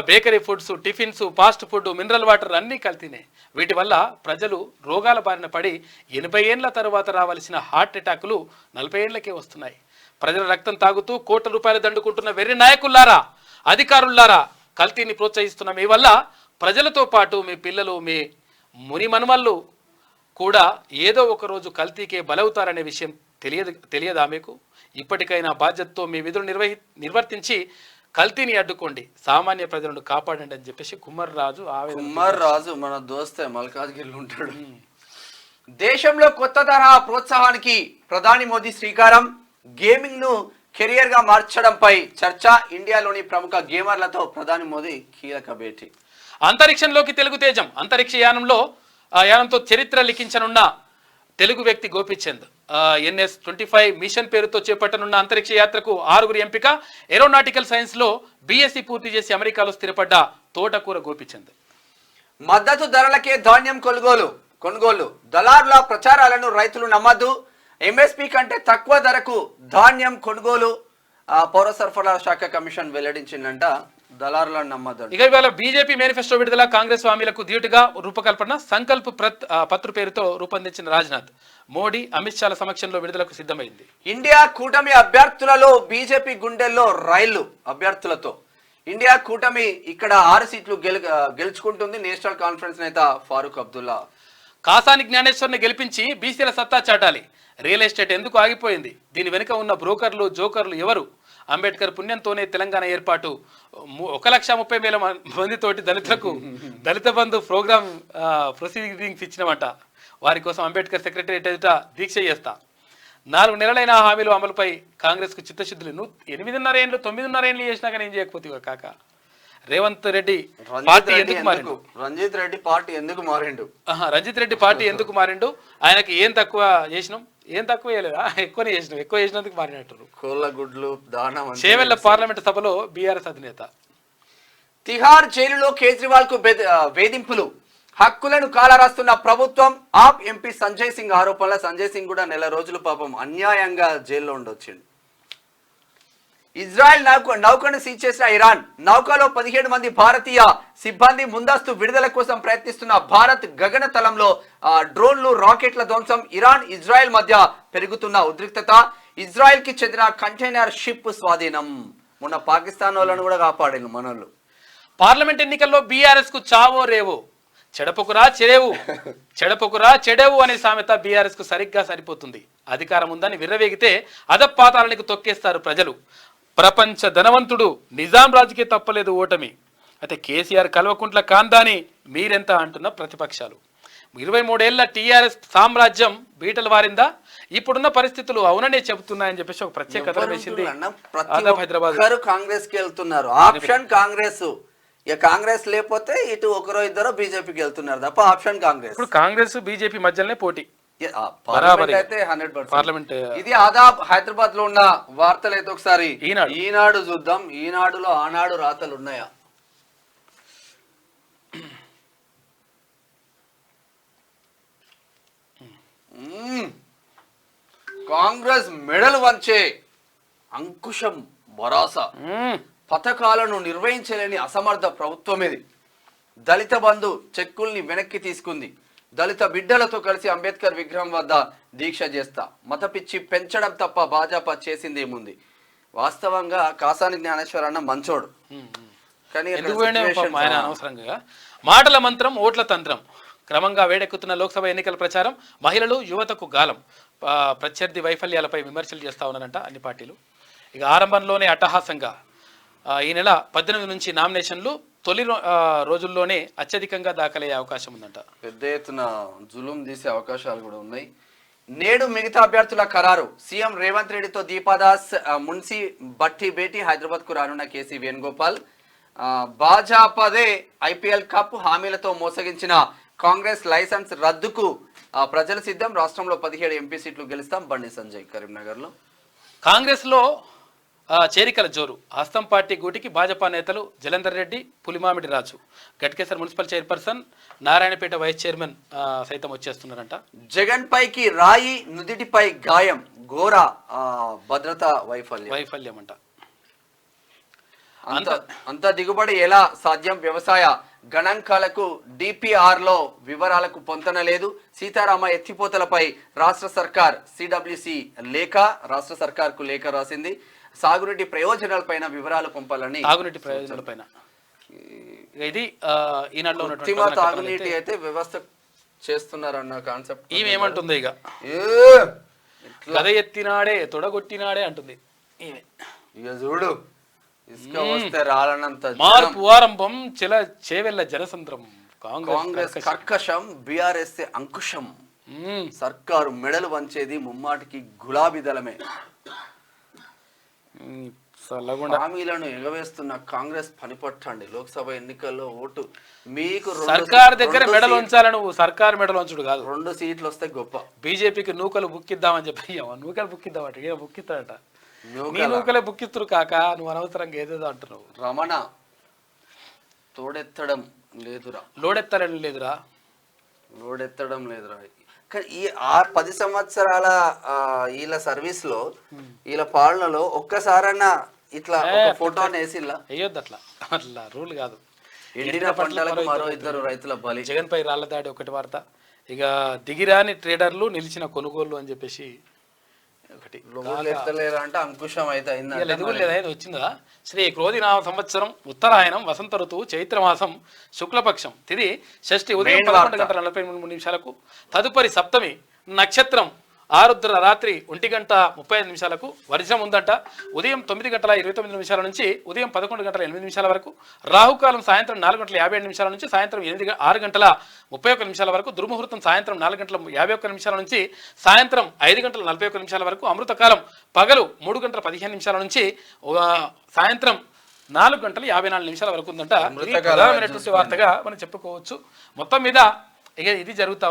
bakery foods, tiffins, fast food, mineral water అన్నీ కల్తీనే. వీటి వల్ల ప్రజలు రోగాల బారిన పడి 80 ఏళ్ల తరువాత రావాల్సిన హార్ట్ అటాకులు 40 ఏళ్లకే వస్తున్నాయి. ప్రజల రక్తం తాగుతూ కోట్ల రూపాయలు దండుకుంటున్న వెర్రి నాయకుల్లారా, అధికారులారా, కల్తీని ప్రోత్సహిస్తున్న మీ వల్ల ప్రజలతో పాటు మీ పిల్లలు, మీ ముని మనుమళ్ళు కూడా ఏదో ఒక రోజు కల్తీకే బలవుతారనే విషయం తెలియదా మీకు? ఇప్పటికైనా బాధ్యతతో మీ విధులు నిర్వర్తించి కల్తీని అడ్డుకోండి, సామాన్య ప్రజలను కాపాడండి అని చెప్పేసి కుమ్మర్ రాజు మన దోస్తే మల్కాజ్గిరిలో ఉంటాడు. దేశంలో కొత్త తరహా ప్రోత్సాహానికి ప్రధాని మోదీ శ్రీకారం. గేమింగ్ ను కెరియర్ గా మార్చడంపై చర్చ. ఇండియాలోని ప్రముఖ గేమర్లతో ప్రధాని మోదీ కీలక భేటీ. అంతరిక్షంలోకి తెలుగు తేజం. అంతరిక్ష యానంతో చరిత్ర లిఖించనున్న తెలుగు వ్యక్తి గోపీచంద్. NS-25 మిషన్ పేరుతో చేపట్టనున్న అంతరిక్ష యాత్రకు 6 ఎంపిక. ఏరోనాటికల్ సైన్స్ లో BSc పూర్తి చేసి అమెరికాలో స్థిరపడ్డ తోటకూర గోపీచంద్. మద్దతు ధరలకే ధాన్యం కొనుగోలు. దళారుల ప్రచారాలను రైతులు నమ్మద్దు. MSP కంటే తక్కువ ధరకు ధాన్యం కొనుగోలు పౌర సరఫరాల శాఖ కమిషన్ వెల్లడించిందంట. దళారులను నమ్మద్దు. ఇక ఇవాళ బీజేపీ మేనిఫెస్టో విడుదల. కాంగ్రెస్ హామీలకు ధీటుగా రూపకల్పన. సంకల్ప్ పత్ర పేరుతో రూపొందించిన రాజ్నాథ్. మోడీ, అమిత్ షాల సమక్షంలో విడుదలకు సిద్ధమైంది. ఇండియా కూటమి అభ్యర్థులలో బీజేపీ గుండెల్లో రైళ్లు. అభ్యర్థులతో ఇండియా కూటమి ఇక్కడ 6 సీట్లు గెలుచుకుంటుంది. నేషనల్ కాన్ఫరెన్స్ నేత ఫారూక్ అబ్దుల్లా. కాసాని జ్ఞానేశ్వర్ని గెలిపించి బీసీల సత్తా చాటాలి. రియల్ ఎస్టేట్ ఎందుకు ఆగిపోయింది? దీని వెనుక ఉన్న బ్రోకర్లు, జోకర్లు ఎవరు? అంబేద్కర్ పుణ్యంతోనే తెలంగాణ ఏర్పాటు. 1,30,000 మందితోటి దళితులకు దళిత బంధు ప్రోగ్రామ్ ప్రొసీడింగ్స్ ఇచ్చినమాట. వారి కోసం అంబేద్కర్ సెక్రటరియట్ ఎదుట దీక్ష చేస్తా. 4 నెలలైన హామీలు అమలుపై కాంగ్రెస్ కు చిత్తశుద్ధులు. 8.5 ఏళ్ళు 9.5 ఏళ్ళు చేసినా కానీ ఏం చేయకపోతే కాక. రేవంత్ రెడ్డి పార్టీ ఎందుకు మారిండు? రంజిత్ రెడ్డి పార్టీ ఎందుకు మారిండు? రంజిత్ రెడ్డి పార్టీ ఎందుకు మారిండు? ఆయనకి ఏం తక్కువ చేసినాం? ఏం తక్కువ చేయలేదా? ఎక్కువనే చేసినాం. ఎక్కువ చేసినందుకు మారినట్టు. కోళ్ళ గుడ్లు దానం. చేవెళ్ల పార్లమెంట్ సభలో బీఆర్ఎస్ అధినేత. తిహార్ జైలులో కేజ్రీవాల్ కు వేధింపులు. హక్కులను కాలరాస్తున్న ప్రభుత్వం. ఆప్ ఎంపీ సంజయ్ సింగ్ ఆరోపణల. సంజయ్ సింగ్ కూడా 4 రోజులు పాపం అన్యాయంగా జైల్లో ఉండొచ్చిండు. ఇజ్రాయెల్ నౌకను సీజ్ చేసిన ఇరాన్. నౌకలో 17 మంది భారతీయ సిబ్బంది. ముందస్తు విడుదల కోసం ప్రయత్నిస్తున్న భారత్ గగనతలంలో డ్రోన్లు, రాకెట్ల ధ్వంసం. ఇరాన్, ఇజ్రాయెల్ మధ్య పెరుగుతున్న ఉద్రిక్తత. ఇజ్రాయెల్ కి చెందిన కంటైనర్ షిప్ స్వాధీనం. మొన్న పాకిస్తాన్ వాళ్ళను కూడా కాపాడారు మనోళ్ళు. పార్లమెంట్ ఎన్నికల్లో బీఆర్ఎస్ కు చావో రేవో. చెడపకురా చెడేవు అనే సామెత బీఆర్ఎస్ కు సరిగ్గా సరిపోతుంది. అధికారం ఉందని విర్రవేగితే అధపాతాళానికి తొక్కేస్తారు ప్రజలు. ప్రపంచ ధనవంతుడు నిజాం రాజుకే తప్పలేదు ఓటమి. అయితే కేసీఆర్ కల్వకుంట్ల కాందాని మీరెంత అంటున్న ప్రతిపక్షాలు. 23 ఏళ్ల టీఆర్ఎస్ సామ్రాజ్యం బీటలు వారిందా? ఇప్పుడున్న పరిస్థితులు అవుననే చెబుతున్నాయని చెప్పేసి ఒక ప్రత్యేకత వేసింది హైదరాబాద్. కాంగ్రెస్ కి వెళ్తున్నారు. ఆప్షన్ కాంగ్రెస్. ఇక కాంగ్రెస్ లేకపోతే ఇటు 1-2 బీజేపీకి వెళ్తున్నారు తప్ప ఆప్షన్ కాంగ్రెస్. ఇప్పుడు కాంగ్రెస్ బీజేపీ మధ్యలోనే పోటీ. అయితే 100%. పార్లమెంట్. ఇది ఆదాబ్ హైదరాబాద్ లో ఉన్న వార్తలు అయితే ఒకసారి ఈనాడు చూద్దాం. ఈనాడులో ఆనాడు రాతలు ఉన్నాయా? కాంగ్రెస్ మెడల్ వంచే అంకుశం భరోసా. పథకాలను నిర్వహించలేని అసమర్థ ప్రభుత్వం ఇది. దళిత బంధు చెక్కుల్ని వెనక్కి తీసుకుంది. దళిత బిడ్డలతో కలిసి అంబేద్కర్ విగ్రహం వద్ద దీక్ష చేస్తా. మత పిచ్చి పెంచడం తప్ప భాజపా చేసింది ఏముంది? వాస్తవంగా కాసాని జ్ఞానేశ్వర్ అన్న మంచోడు, కానీ ఆయన అనవసరంగా మాటల మంత్రం, ఓట్ల తంత్రం. క్రమంగా వేడెక్కుతున్న లోక్సభ ఎన్నికల ప్రచారం. మహిళలు, యువతకు గాలం. ప్రత్యర్థి వైఫల్యాలపై విమర్శలు చేస్తా ఉన్నారంట అన్ని పార్టీలు. ఇక ఆరంభంలోనే అట్టహాసంగా ఈ నెల 18 నుంచి నామినేషన్లు. తొలి రోజుల్లోనే అత్యధికంగా దాఖలయ్యే అవకాశం ఉందంట. పెద్ద ఎత్తున జులుం తీసే అవకాశాలు కూడా ఉన్నాయి. నేడు మిగతా అభ్యర్థుల ఖరారు. సీఎం రేవంత్ రెడ్డితో దీపాదాస్, మున్సి భట్టి భేటీ. హైదరాబాద్ కు రానున్న కేసీ వేణుగోపాల్. భాజపాదే ఐపీఎల్ కప్ హామీలతో మోసగించిన కాంగ్రెస్ లైసెన్స్ రద్దుకు ప్రజలు సిద్ధం. రాష్ట్రంలో 17 ఎంపీ సీట్లు గెలుస్తాం. బండి సంజయ్ కరీంనగర్ లో. కాంగ్రెస్లో చేరికల జోరు. హస్తం పార్టీ గూటికి భాజపా నేతలు Jalandhar Reddy, Pulimamidi Raju, Ghatkesar municipal chairperson, Narayanpet vice chairman సైతం వచ్చేస్తున్నారంట. జగన్ పైకి రాయి, నుదిటిపై గాయం. ఘోర భద్రతా వైఫల్యం అంట. అంత దిగుబడి ఎలా సాధ్యం? వ్యవసాయ గణాంకాలకు డిపిఆర్ లో వివరాలకు పొంతన లేదు. సీతారామ ఎత్తిపోతలపై రాష్ట్ర సర్కార్ సిడబ్ల్యూసి లేఖ, రాష్ట్ర సర్కార్ కు లేఖ రాసింది. సాగునీటి ప్రయోజనాలపైన వివరాలు పంపాలని. తాగునీటి ప్రయోజనాలపైన ఇది ఈనాడులో కృత్రిమ తాగునీటి అయితే వ్యవస్థ చేస్తున్నారన్న కాన్సెప్ట్. ఈమె ఏమంటుంది? ఇక గద ఎత్తినాడే తొడగొట్టినాడే అంటుంది ఈమె. ఇక చూడు, ఇసుక వస్తే రాలనంత మార్పు ఆరంభం చేవెళ్ళ జనసంద్రం. కాంగ్రెస్ కర్కశం, బీఆర్ఎస్ అంకుశం. సర్కారు మెడలు వంచేది ముమ్మాటికి గులాబీ దళమే. హామీలను ఎగవేస్తున్న కాంగ్రెస్ పనిపట్టండి. లోక్సభ ఎన్నికల్లో ఓటు మీకు సర్కార్ దగ్గర మెడలు ఉంచాలి. నువ్వు సర్కార్ మెడలు ఉంచుడు కాదు. 2 సీట్లు వస్తే గొప్ప. బీజేపీకి నూకలు బుక్కిద్దామని చెప్పి నూకలు బుక్కిద్దామట. ఏదో బుక్కిస్తాడట. నీ నూకలే బుక్కిస్తురు కాక నువ్వు అనవసరంగా ఏదేదో అంటున్నావు. రమణ తోడెత్తడం లేదురా, లోడెత్తడం లేదురా. కానీ ఈ 10 సంవత్సరాల వీళ్ళ సర్వీస్ లో, వీళ్ళ పాలనలో ఒక్కసారన్నా ఇట్లా ఫోటో వేసిల్లా? వేయొద్దు అట్లా. అట్లా రూల్ కాదు. ఎండిన పంటలకు మరో 2 రైతుల బలి. జగన్ పై రాళ్ల దాడి ఒకటి వార్త. ఇక దిగిరాని ట్రేడర్లు నిలిచిన కొనుగోళ్లు అని చెప్పేసి ఒకటి. అంటే అంకుశం అయితే ఎదుగులేదా వచ్చిందా? శ్రీ క్రోధినామ సంవత్సరం, ఉత్తరాయణం, వసంత ఋతువు, చైత్రమాసం, శుక్లపక్షం, తిది షష్ఠి ఉదయం 11:43 తదుపరి సప్తమి నక్షత్రం ఆరుద్ర రాత్రి 1:35 వర్షం ఉందంట. ఉదయం 9:29 నుంచి ఉదయం 11:08 వరకు. రాహుకాలం సాయంత్రం 4:57 నుంచి సాయంత్రం 6:31 వరకు. దుర్ముహూర్తం సాయంత్రం 4:51 నుంచి సాయంత్రం 5:41 వరకు. అమృతకాలం పగలు 3:15 నుంచి సాయంత్రం 4:54 వరకు ఉందంట. ప్రధానమైనటువంటి వార్తగా మనం చెప్పుకోవచ్చు. మొత్తం మీద ఇక ఇది జరుగుతా